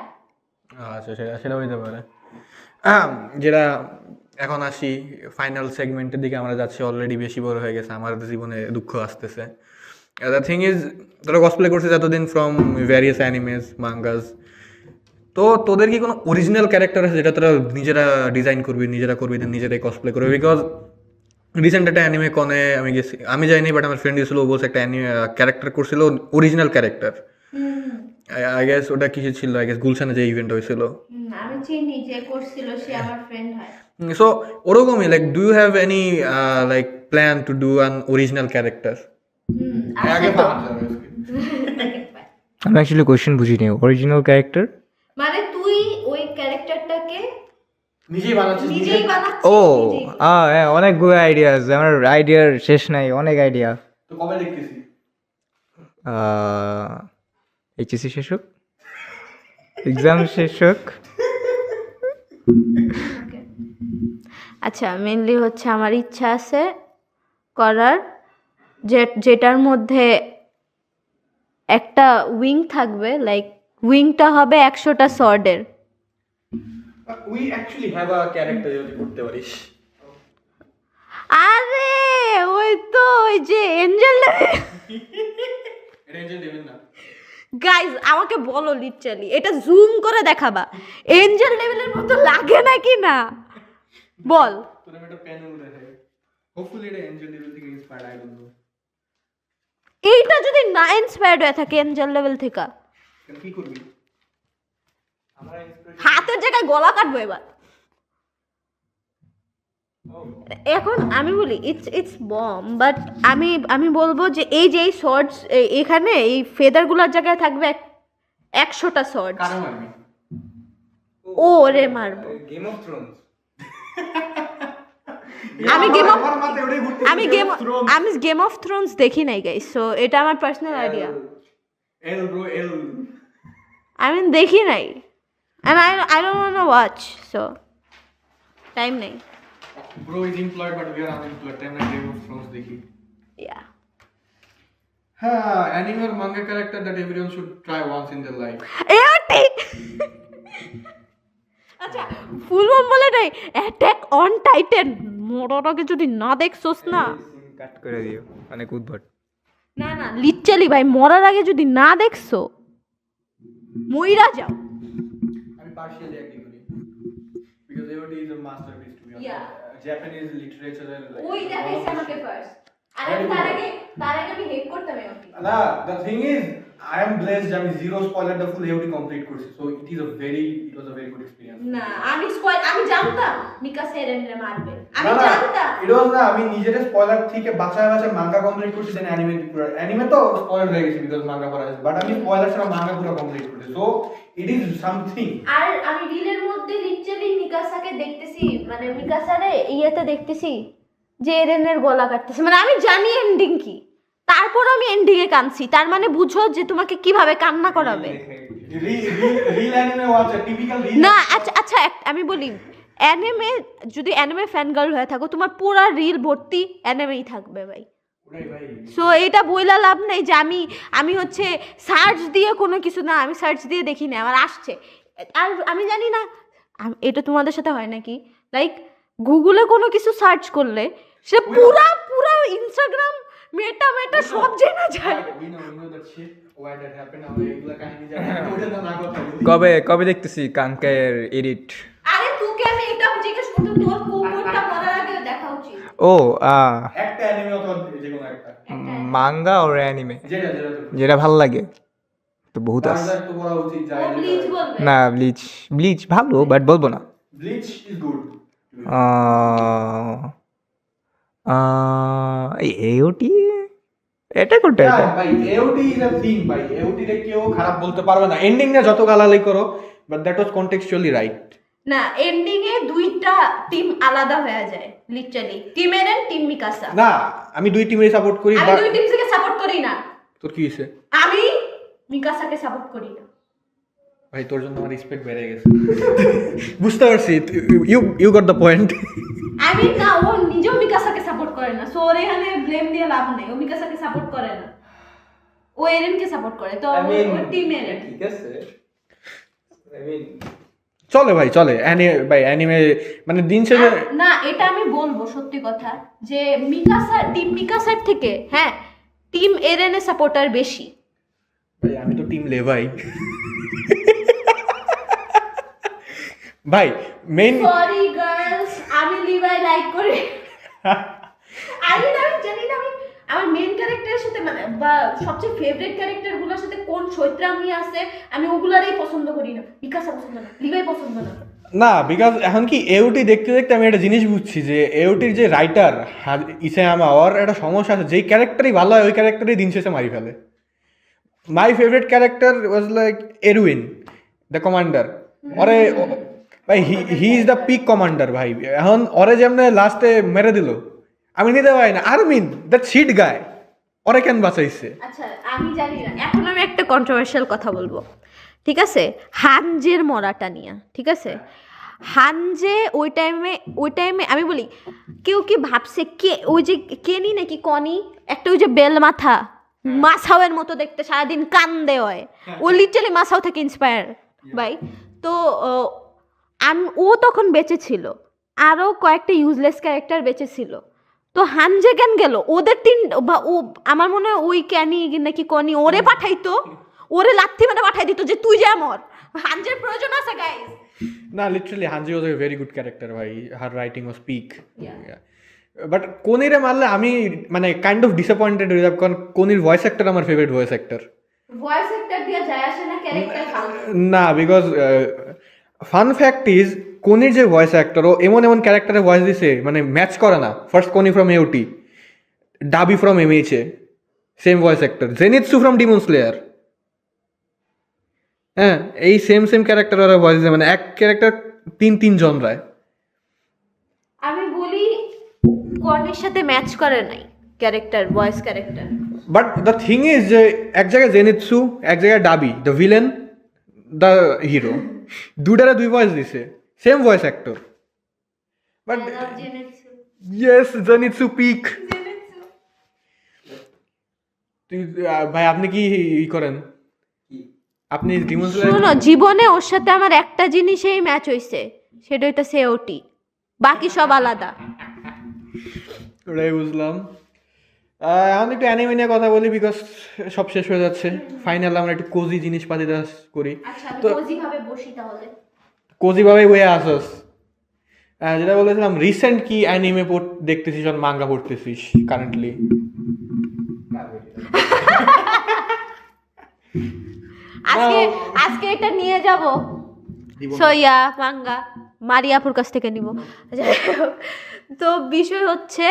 আচ্ছা সেটা হইতে পারে। যেটা এখন আসি ফাইনাল সেগমেন্টের দিকে আমরা যাচ্ছি, অলরেডি বেশি বড় হয়ে গেছে, আমার জীবনে দুঃখ আসতেছে। দ্য থিং ইজ তোরা কসপ্লে করছিস এতদিন ফ্রম ভ্যারিয়াস অ্যানিমেস মাঙ্গাস, তো তোদের কি কোনো অরিজিনাল ক্যারেক্টার আছে যেটা তোরা নিজেরা ডিজাইন করবি, নিজেরা করবি, নিজেরাই কসপ্লে করবি? বিকজ রিসেন্ট একটা অ্যানিমে কনে আমি গেছি, আমি যাইনি বাট আমার ফ্রেন্ড গেছিল, ও বলছে একটা ক্যারেক্টার করছিল, অরিজিনাল ক্যারেক্টার। আই গেস ওটা কিছু ছিল, আই গেস গুলশানে যে ইভেন্ট হয়েছিল, আমি চিনি যে করছিল, সে আমার ফ্রেন্ড হয়। So orogami, like, do you have any like plan to do an original character? আসে তো। আমি অ্যাকচুয়ালি কোয়েশ্চেন বুঝিনি, অরিজিনাল ক্যারেক্টার মানে তুই ওই ক্যারেক্টারটাকে নিজেই বানাচ্ছিস? নিজেই বানাচ্ছিস? ও নিজেই। হ্যাঁ, অনেকগুলো আইডিয়া আছে আমার, আইডিয়ার শেষ নাই, অনেক আইডিয়া। তো কবে দেখতেছি? এইচএসসি শেষ হোক, এক্সাম শেষ হোক। আচ্ছা, মেনলি হচ্ছে আমার ইচ্ছা আছে করার, যেটার মধ্যে একটা উইং থাকবে, লাইক উইংটা হবে 100টা সর্ডের। We actually have a character যদি করতে পারিস। আরে ওই তো ওই যে এঞ্জেল এটা এঞ্জেল ডেভিল না? গাইজ আমাকে বলো লিটারালি, এটা জুম করে দেখাবা এঞ্জেল লেভেলের মতো লাগে নাকি না, বল। তোর আমি একটা প্যানেল দেখাই, হোপফুলি এটা এঞ্জেল ডেভিল থেকে ইন্সপায়ার্ড, আই ডোন্ট নো। এইটা যদি না ইন্সপায়ার্ড হয়ে থাকে এঞ্জেল লেভেল থেকে, কি করবি? হাতের জায়গায় গলা কাটবো এবার। এখন আমি বলি ইটস বম, বাট আমি বলবো যে এই শর্টস এখানে এই ফেদারগুলোর জায়গায় থাকবে 100টা শর্ট। কারে মারবি? ও রে মারবো। Game of Thrones. আমি গেম অফ থ্রোনস দেখি নাই গাইস, সো এটা আমার পার্সোনাল আইডিয়া। এল ব্রো এল। আমি দেখি নাই, and I don't want to watch, so time নেই। Bro is employed but we are unemployed. Time na Game of Thrones দেখি। Yeah. Anime or manga character that everyone should try once in their life. ঠিক। আচ্ছা, full form বলে নাই, attack on Titan. মোড়াটাকে যদি না দেখছস না, কাট করে দিও, অনেক উদ্ভট। না লিটারালি ভাই, মরার আগে যদি না দেখছো মইরা যাও। আমি partially agree করি because AOT is a masterpiece to be honest. Yeah. Japanese literature and like ওই দেখাইছে আমাকে ফার্স্ট, আর তার আগে আমি হেট করতাম এমন। না, the thing is I am blessed আমি zero spoiler the full AOT complete করছি, so it was a very good experience. না আমি জানতাম মিকাসা এরেনরে মারবে, আমি না, জানতাম। it was না, আমি নিজের স্পয়লার থেকে বাঁচায় মাঙ্গা কমপ্লিট করছি, দেন অ্যানিমে তো স্পয়লার হয়ে গেছে বিকজ মাঙ্গা পড়া আছে, বাট আমি স্পয়লার ছাড়া মাঙ্গা পুরো কমপ্লিট করছি, সো ইট ইজ সামথিং। আর আমি রিলের মধ্যে লিটারালি মিকাসাকে দেখতেছি, মানে মিকাসারে ইয়েতে দেখতেছি যে এরেনের গলা কাটতেছে, মানে আমি জানি এন্ডিং কি, তারপর আমি এন্ডিং এ কাঁদছি, তার মানে বুঝো যে তোমাকে কিভাবে কান্না করাবে। Reel anime watch typical reel না আচ্ছা আমি বলি, অ্যানিমে যদি অ্যানিমে ফ্যান গার্ল হয়ে থাকো, তোমার পুরো রিল ভর্তি অ্যানিমেই থাকবে ভাই। সো এটা বইলা লাভ নেই যে আমি হচ্ছে সার্চ দিয়ে কোনো কিছু, না আমি সার্চ দিয়ে দেখি না, আমার আসছে। আর আমি জানি না এটা তোমাদের সাথে হয় নাকি, লাইক গুগলে কোনো কিছু সার্চ করলে সে পুরা ইনস্টাগ্রাম মেটা সব জেনে যায়। কবে দেখতেছি কাঙ্কের এডিট? আরে তোকে আমি এটা জিজ্ঞেস করতে, তোর কোনটা করার আগে দেখা উচিত। ও একটা অ্যানিমে অথবা যে কোনো একটা মাঙ্গা আর অ্যানিমে যেটা যেটা ভালো লাগে তো বহুত আছে। বারজাক তো বলা উচিত, যাই প্লিজ বলবে না ব্লিচ ভালো, বাট বলবো না। Bleach is good. এওটি এটা কোনটা? এটা ভাই এওটি ইজ আ থিং ভাই, এওটি রে কেউ খারাপ বলতে পারবে না, এন্ডিং না যত গালাগালি করো, বাট দ্যাট ওয়াজ কনটেক্সচুয়ালি রাইট। না, এন্ডিং এ দুইটা টিম আলাদা হয়ে যায় লিটারালি, টিম এরেন টিম মিকাসা। না, আমি দুই টিমেরই সাপোর্ট করি, আমি দুই টিম থেকে সাপোর্ট করি না। তোর কি হইছে? আমি মিকাসাকে সাপোর্ট করি না ভাই, তোর জন্য আমার রেসপেক্ট বেড়ে গেছে। বুঝতে পারছি, ইউ গট দ্য পয়েন্ট। আমি না, ও নিজেও মিকাসাকে সাপোর্ট করে না, সো ওর এখানে ব্লেম দিয়ে লাভ নেই, ও মিকাসাকে সাপোর্ট করে না, ও এরেনকে সাপোর্ট করে, তো ও টিম এরেন। ঠিক আছে, চলে ভাই, চলে ভাই অ্যানিমে মানে দিন শেষে। না, এটা আমি বলবো সত্যি কথা যে টিম মিকাসার থেকে হ্যাঁ টিম এরেনের সাপোর্টার বেশি। ভাই আমি তো টিম লেভাই ভাই, মেইন সরি গার্লস, আমি লিভাই লাইক করি। আমি জানি না আমি আমার মেইন ক্যারেক্টারের সাথে মানে বা সবচেয়ে ফেভারিট ক্যারেক্টারগুলোর সাথে কোন চৈত্রামি আছে, আমি ওগুলারই পছন্দ করি না। মিকাসা পছন্দ না, লিভাই পছন্দ না। না, বিকজ এখন কি এওটি দেখতে দেখতে আমি একটা জিনিস বুঝছি যে এওটির যে রাইটার ইসায়ামা, ওর একটা সমস্যা আছে, যেই ক্যারেক্টারই ভালো হয় ওই ক্যারেক্টারই দিন শেষে মারি ফেলে। My favourite character was like Erwin the commander. ওরে ভাই, he is the peak commander ভাই। এখন ওরে যেমন লাস্টে মেরে দিল, আমি নিতে পারি না। আরমিন দ্যাট শিট গায়, ওরে কেন বাঁচাইছে? আচ্ছা আমি জানি না, এখন আমি একটা কন্ট্রোভার্সিয়াল কথা বলবো, ঠিক আছে? হানজের মরাটা নিয়ে, ঠিক আছে? হানজে ওই টাইমে আমি বলি, কেউ কি ভাবছে কে ওই যে কেনি নাকি কনি একটা ওই যে বেল মাথা মাসাওয়ের মতো দেখতে, সারাদিন কান্দে হয়, ও লিটারালি মাসাও থেকে ইন্সপায়ার ভাই। তো ও তখন বেঁচে ছিল, আরও কয়েকটা ইউজলেস ক্যারেক্টার বেঁচে ছিল, তো হানজে কেন গেল? ওদের ও আমার মনে হয় ওই ক্যানি নাকি কনি ওরে পাঠাইতো, ওরে লাথি মানে পাঠাই দিত যে তুই যা মর, হানজের প্রয়োজন আছে গাইস। না, literally Hansi was a very good character ভাই, হার রাইটিং ওয়াজ পিক। বাট কোনিরে মারলে আমি মানে কাইন্ড অফ ডিসঅ্যাপয়েন্টেড হয়ে যাব, কারণ কোনির ভয়েস অ্যাক্টর আমার favourite voice actor. Voice actor দিয়ে যায় আসে না, ক্যারেক্টার ভালো না, বিকজ ফান ফ্যাক্ট ইজ কোনির যে ভয়েস অ্যাক্টর, ও এমন এমন ক্যারেক্টারে ভয়েস দিছে মানে ম্যাচ করে না। First Connie from AOT, Dabi from MHA, same voice actor, Zenitsu from Demon Slayer. হ্যাঁ, এই সেম ক্যারেক্টার ওরা ভয়েস দিছে, মানে এক ক্যারেক্টার তিন জনরায়। আমি বলি কর্নের সাথে ম্যাচ করে নাই character, voice character. But the thing is যে এক জায়গায় জেনিৎসু, এক জায়গায় Dabi, the villain, the hero, দুটারে দুই ভয়েস দিছে, same voice actor. But yes, Zenitsu peak. ভাই আপনি কি করেন? আপনি ডিমন স্লেয়ার? শোনো, জীবনে ওর সাথে আমার একটা জিনিসেই ম্যাচ হইছে, সেটা হইতাছে ওটি, বাকি সব আলাদা। ওটাই বুঝলাম। এখন একটু অ্যানিমে নিয়ে কথা বলি, বিকজ সব শেষ হয়ে যাচ্ছে। ফাইনাল আমরা একটু কোজি জিনিসপাতি দাস করি। আচ্ছা আমি কোজি ভাবে বসি তাহলে। কোজি ভাবে বয়ে আসস। যেটা বলেছিলাম, রিসেন্ট কি অ্যানিমে দেখতেছিস আর মাঙ্গা পড়তেছিস কারেন্টলি? আজকে এটা নিয়ে যাব সইয়া মাঙ্গা মারিয়াপুর কাছ থেকে নিব। তো বিষয় হচ্ছে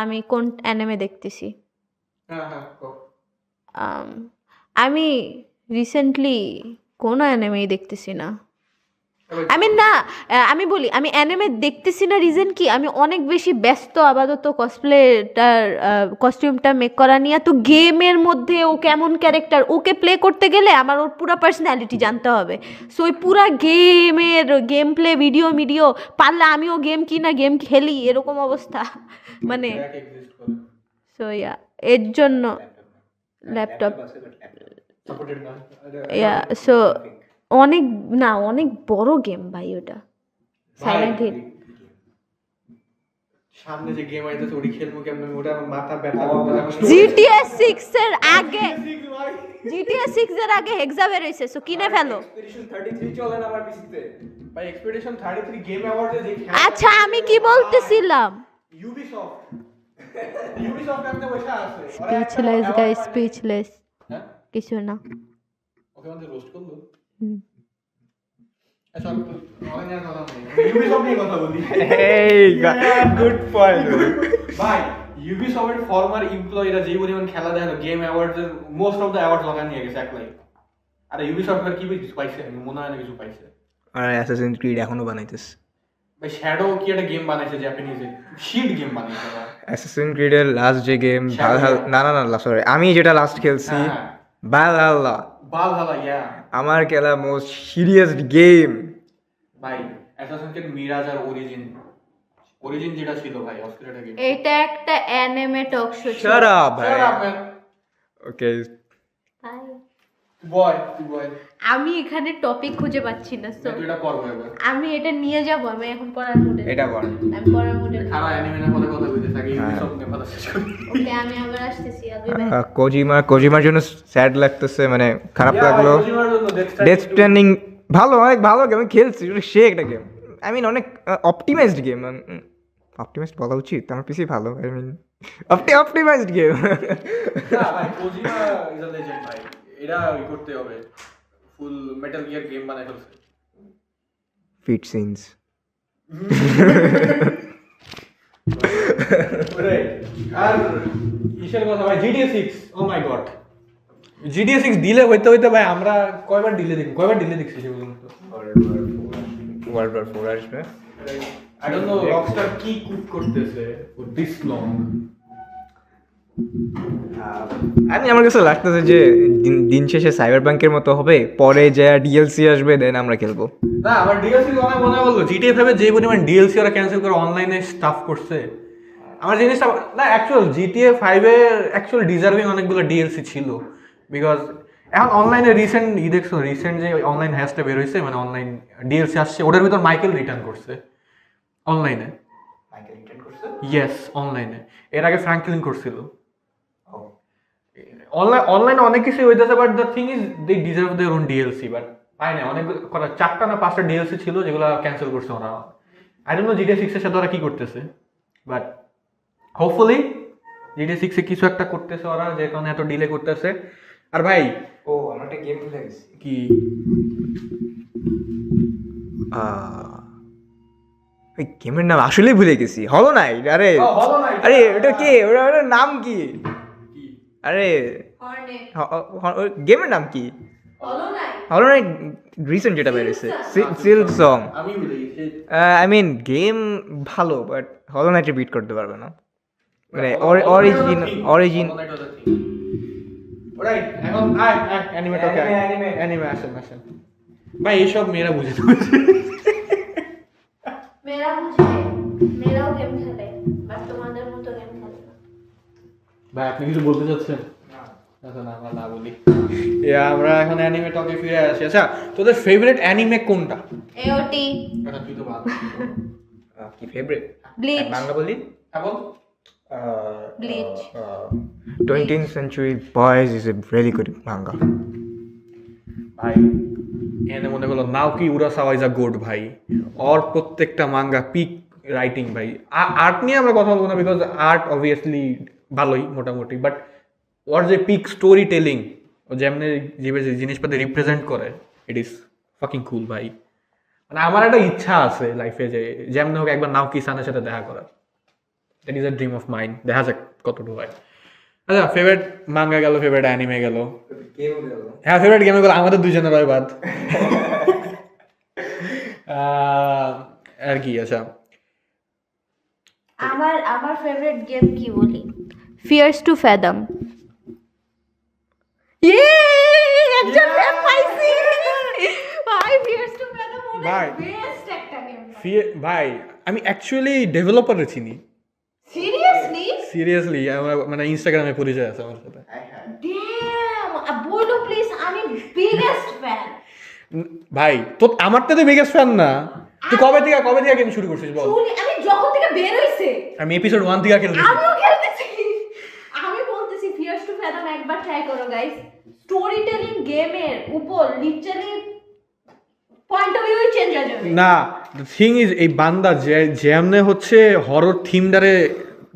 আমি কোন অ্যানিমে দেখতেছি। আমি রিসেন্টলি কোনো অ্যানিমেই দেখতেছি না। আমি বলি আমি অ্যানিমে দেখতেছি না, রিজন কি, আমি অনেক বেশি ব্যস্ত আপাতত কসপ্লেটার কস্টিউমটা মেক করা নিয়ে। তো গেমের মধ্যে ও কেমন ক্যারেক্টার, ওকে প্লে করতে গেলে আমার ওর পুরো পার্সোনালিটি জানতে হবে। সো ওই পুরা গেম প্লে ভিডিও পারলে আমিও গেম কিনা গেম খেলি, এরকম অবস্থা মানে। সো ইয়া, এর জন্য ল্যাপটপ, ইয়া সো অনেক বড় গেম ভাই ওটা, সাইলেন্ট হিল। সামনে যে গেম আইতেছে ওটি খেলবো কেমনে, ওটা আমার মাথা ব্যথা করতেছে। GTA 6 এর আগে GTA 6 এর আগে হেক্সা বের হইছে, সো কিনে ফেলো। এক্সপেডিশন 33 চলে না আমার পিসিতে ভাই, এক্সপেডিশন 33 গেম অ্যাওয়ার্ডে যে আচ্ছা আমি কি বলতেছিলাম, ইউবিসফট এমনে বসে আছে। Speechless guys, speechless. হ্যাঁ, কিছু না। ওকে আমাদের রোস্ট করলো। আচ্ছা অনলাইনে কথা নেই, ইউবিসফট নিয়ে কথা বলি। এই গুড পয়েন্ট ভাই, ইউবিসফটের ফর্মার এমপ্লয়িরা যে পরিমাণ খেলা দেয় না, গেম অ্যাওয়ার্ডের মোস্ট অফ দ্য অ্যাওয়ার্ড লগা নিয়ে গেছে একলাই। আরে ইউবিসফট কি কিছু পাইছে? মনে হয় না কিছু পাইছে। আর অ্যাসাসিনস ক্রিড এখনো বানাইতেছে ভাই, শ্যাডো কি একটা গেম বানাইছে জাপানিজে, শিট গেম বানাইছে। অ্যাসাসিন ক্রিডের লাস্ট যে গেম, না সরি, আমি যেটা লাস্ট খেলছি ভালহাল্লা, ইয়া আমার খেলা মোস্ট সিরিয়াস গেম ভাই। অ্যাসাসিন ক্রিড মিরাজ আর অরিজিন যেটা ছিল ভাই, অস্ট্রেলিয়া গেম। এটা একটা অ্যানিমে টক শো ছিল। শাট আপ ভাই। ওকে বয় আমি এখানে টপিক খুঁজে পাচ্ছি না, সো তুই এটা পড়বো এবার। আমি এটা নিয়ে যাব, আমি এখন পড়ার মুডে। এটা বল। আমি পড়ার মুডে। খারাপ অ্যানিমে না কথা বলতে থাকি, ইউবিসফট নিয়ে কথা শেষ করি। ওকে আমি আবার আসতেছি, আগে কোজিমার জন্য স্যাড লাগতেছে, মানে খারাপ লাগলো। ডেথ স্ট্যান্ডিং ভালো, অনেক ভালো গেম, আমি খেলছি, সে একটা গেম। আই মিন অনেক অপটিমাইজড গেম, অপটিমাইজড বলা উচিত, আমার পিসি ভালো, আই মিন অপটিমাইজড গেম। না ভাই, কোজিমা ইজ আ লেজেন্ড ভাই, এটা করতে হবে। ফুল মেটাল গিয়ার গেম বানাই ফেলছে, ফিট সিনস। আর কিসের কথা ভাই, GTA 6, ও মাই গড, GTA 6 ডিলে হইতে হইতে ভাই আমরা কয়বার ডিলে দেখছি সেগুলো তো। ওয়ার্ল্ড ওয়ার 4 আসবে। I don't know Rockstar কি কুক করতেছে for this long. আমার কাছে লাগতেছে যে দিন শেষে সাইবার ব্যাংকের মতো হবে, পরে যা ডিএলসি আসবে দেন আমরা খেলবো। না আমার ডিএলসি অনেক মনে বললো GTA 5 যে পরিমাণ ডিএলসি ওরা ক্যান্সেল করে অনলাইনে স্টাফ করছে, আমার জিনিসটা না অ্যাকচুয়াল GTA 5 এর অ্যাকচুয়াল ডিজার্ভিং অনেকগুলো ডিএলসি ছিল, বিকজ এখন অনলাইনে রিসেন্ট দেখছো রিসেন্ট যে অনলাইন হ্যাশটা বের হয়েছে, মানে অনলাইন ডিএলসি আসছে, ওটার ভিতর মাইকেল রিটার্ন করছে অনলাইনে। ইয়েস, অনলাইনে। এর আগে ফ্র্যাঙ্কলিন করছিল। অনলাইনে অনেক কিছু হইতেছে, but the thing is they deserve their own DLC, but পাই না। অনেক 4টা না 5টা ডিএলসি ছিল যেগুলো ক্যান্সেল করছে ওরা। আই ডোন্ট নো GTA 6 এর সাথে ওরা কি করতেছে, বাট হোপফুলি GTA 6 এ কিছু একটা করতেছে ওরা, যে কারণে এত ডিলে করতেছে। আর ভাই আমরা একটা গেম ভুলে গেছি। কি ওই গেমের নাম আসলেই ভুলে গেছি। হলো নাইট। আরে আরে ওটা কি, ওটার নাম কি? আরে গেমের নাম কি? হলো নাইট রিসেন্ট যেটা বেরিয়েছে, Silksong. I mean game ভালো, বাট হলো নাইটে বিট করতে পারবে না, মানে অরিজিন। রাইট, এখন অ্যানিমে টকে অ্যানিমে আসেন ভাই, এইসব মেয়েরা বুঝে মেয়েরাও গেম খেলে, বাট তোমাদের মতো গেম খেলে না। ভাই আপনি কিছু বলতে চাচ্ছেন? আচ্ছা না, আমরা না বলি। আমরা এখন অ্যানিমে টকে ফিরে আসি। আচ্ছা, তোদের ফেভারিট অ্যানিমে কোনটা? এওটি। আচ্ছা তুই তো ভালো। কি ফেভারিট? ব্লিচ। বাংলা বলি? হ্যাঁ বল। Bleach. 20th Century Boys is a really good manga. ভাই এনে মনে হলো নাওকি উরাসাওয়া ইজ আ গুড ভাই, ওর প্রত্যেকটা মাঙ্গা পিক রাইটিং ভাই। আর্ট নিয়ে আমরা কথা বলবো না, বিকজ আর্ট অবভিয়াসলি ভালোই মোটামুটি, বাট ওর যে পিক স্টোরি টেলিং, ও যেমনি যে জিনিসপাতি রিপ্রেজেন্ট করে, ইট ইজ ফাকিং কুল ভাই। মানে আমার একটা ইচ্ছা আছে লাইফে যে যেমনি হোক একবার নাওকি সানের সাথে দেখা করার। That is a dream of mind. দেখা যাক কতটুকু হয়। আচ্ছা, ফেভারিট মাঙ্গা গেল, ফেভারিট অ্যানিমে গেল, হ্যাঁ ফেভারিট গেম গেল, আমাদের দুজনের হয় বাদ। আর কি? আচ্ছা, আমার ফেভারিট গেম কি বলি, ফিয়ার্স টু ফ্যাথম। একজন ফ্যান পাইছি ভাই, ফিয়ার্স টু ফ্যাথম ভাই বেস্ট একটা গেম ভাই। আমি অ্যাকচুয়ালি ডেভেলপারে চিনি, সিরিয়াসলি। আমার মানে ইনস্টাগ্রামে পরিচয় আছে আমার সাথে। ড্যাম, বলো প্লিজ, আমি বিগেস্ট ফ্যান ভাই। তো আমার তো বিগেস্ট ফ্যান না। তুই কবে থেকে গেম শুরু করছিস বল? আমি যখন থেকে বের হইছে আমি এপিসোড 1 থেকে খেলতেছি। আমিও খেলতেছি। আমি বলতেছি ফিয়ার্স টু ফ্যাথম একবার ট্রাই করো গাইস। স্টোরি টেলিং গেমের উপর literally point of view change হয়ে যাবে। না, দ্য থিং ইজ এই বান্দা যেমনে হচ্ছে হরর থিমটারে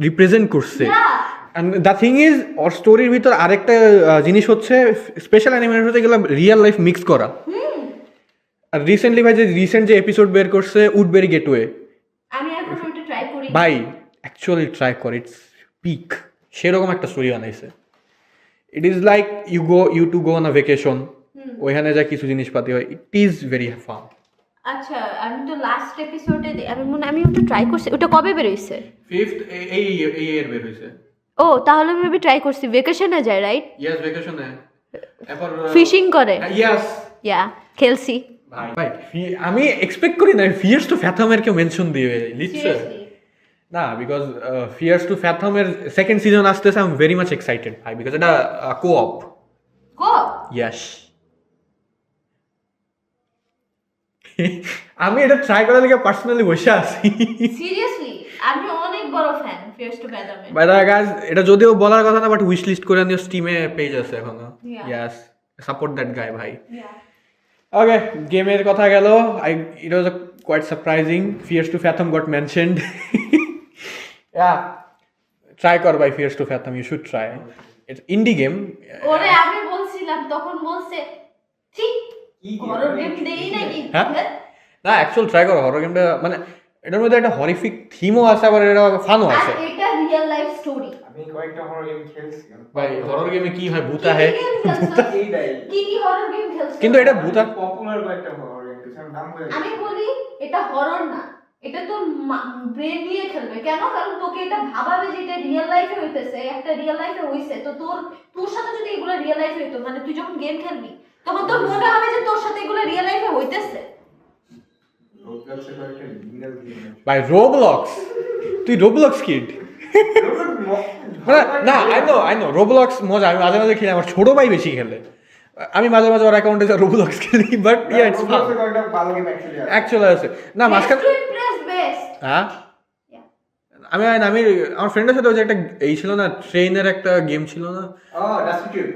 রিপ্রেজেন্ট করছে। এন্ড দ্য থিং ইজ ওর স্টোরির ভিতর আরেকটা জিনিস হচ্ছে স্পেশাল অ্যানিমেশন হতে গেলাম রিয়েল লাইফ মিক্স করা। আর রিসেন্টলি ভাই যে এপিসোড বের করছে উডবেরি গেটওয়ে, আমি এখন ওটা ট্রাই করি ভাই অ্যাকচুয়ালি ট্রাই কর, ইটস পিক। সেরকম একটা স্টোরি বানাইছে। It is like you to go on a vacation, ওইখানে যা কিছু জিনিসপাতি হয়, ইট ইজ ভেরি ফান। আচ্ছা, আমি তো লাস্ট এপিসোডে আমি ওটা ট্রাই করছি। ওটা কবে বের হইছে? 5th এই ইয়ার বের হইছে। ও তাহলে আমি ট্রাই করছি। ভেকেশনে যায় রাইট? ইয়েস, ভেকেশনে। এরপর ফিশিং করে। ইয়েস ইয়া, খেলছি ভাই। আমি এক্সপেক্ট করি না ফিয়ার্স টু ফ্যাথমের কেউ মেনশন দিবে লিখছে না, বিকজ ফিয়ার্স টু ফ্যাথমের সেকেন্ড সিজন আসতেছে। I am very much excited ভাই, বিকজ এটা কোঅপ। ইয়েস। আমি এটা ট্রাই করার লিগে পার্সোনালি বসে আছি। সিরিয়াসলি আমি অনেক বড় ফ্যান ফিয়ার্স টু ফ্যাথমের। বাই দ্য গাইস, এটা যদিও বলার কথা না, বাট উইশ লিস্ট করে নিও, স্টিমে পেজ আছে এখনো। ইয়েস, সাপোর্ট দ্যাট গাই ভাই। ওকে, গেমের কথা গেল। It was quite surprising Fears to Fathom got mentioned. Try কর ভাই Fears to Fathom, you should try. It's indie game. ওরে আমি বলছিলাম তখন বলছে ঠিক হরর গেম দেই নাকি। না অ্যাকচুয়াল ট্রাই করো হরর গেমটা, মানে এটার মধ্যে একটা হরিফিক থিমও আছে, আবার এটা ফানও আর আছে। এটা রিয়েল লাইফ স্টোরি। আমি কয়েকটা হরর গেম খেলছি ভাই হরর গেমে কি হয়, ভূত আহে, এইটাই কি কি হরর গেম খেলছো? কিন্তু এটা ভূত পপুলার কয়েকটা হরর গেম কিছু নাম বলে আমি বলি এটা হরর না, এটা তোর ব্রেন দিয়ে খেলবে। কেন? কারণ তোকে এটা ভাবাবে যে এটা রিয়েল লাইফে হইতেছে, একটা রিয়েল লাইফে হইছে। তো তোর সাথে যদি এগুলো রিয়েল লাইফে হইতো, মানে তুই যখন গেম খেলবি তখন তোর মনে হবে যে তোর সাথে এগুলো রিয়েল লাইফে হইতেছে। রোবলক্সের কয়েকটা লিগাল গেম ভাই রোবলক্স, তুই রোবলক্স কিড? মানে না আই নো রোবলক্স মজা, আমি মাঝে মাঝে খেলি, আমার ছোট ভাই বেশি খেলে, আমি মাঝে মাঝে ওর অ্যাকাউন্টে রোবলক্স খেলি, বাট ইয়া ইটস ফান কয়েকটা ভালো গেম অ্যাকচুয়ালি আছে। না মাঝখানে বেস্ট। হ্যাঁ আমি আমার ফ্রেন্ডের সাথে ওই যে একটা এই ছিল না, ট্রেনের একটা গেম ছিল না, ও ডাস্টি টিউব।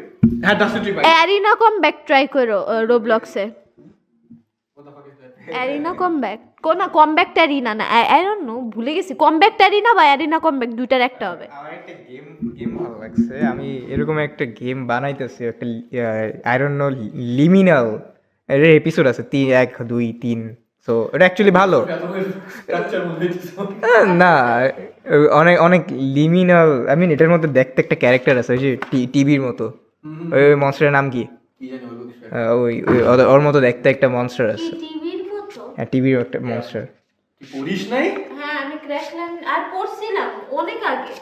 হ্যাঁ dusty trip. Arena comeback try করো রোবলক্সে। অ্যারিনা কমব্যাক কোনা, কমব্যাক অ্যারিনা না, আই ডোন্ট নো, ভুলে গেছি। কমব্যাক অ্যারিনা বা অ্যারিনা কমব্যাক দুইটার একটা হবে। আমার একটা গেম ভালো লাগছে, আমি এরকম একটা গেম বানাইতেছি, একটা আই ডোন্ট নো লিমিনাল এর এপিসোড আছে 1 2 3। সো এটা অ্যাকচুয়ালি ভালো না, অনেক অনেক লিমিনাল, আই মিন এটার মধ্যে দেখতে একটা ক্যারেক্টার আছে, ওই যে টিভির মতো, ওই মনস্টারের নাম কি? ওর মতো দেখতে একটা মনস্টার আছে। টিভির মতো? হ্যাঁ টিভির একটা মনস্টার। পড়িস নাই? হ্যাঁ আমি ক্র্যাশল্যান্ড আর পড়ছিলাম অনেক আগে।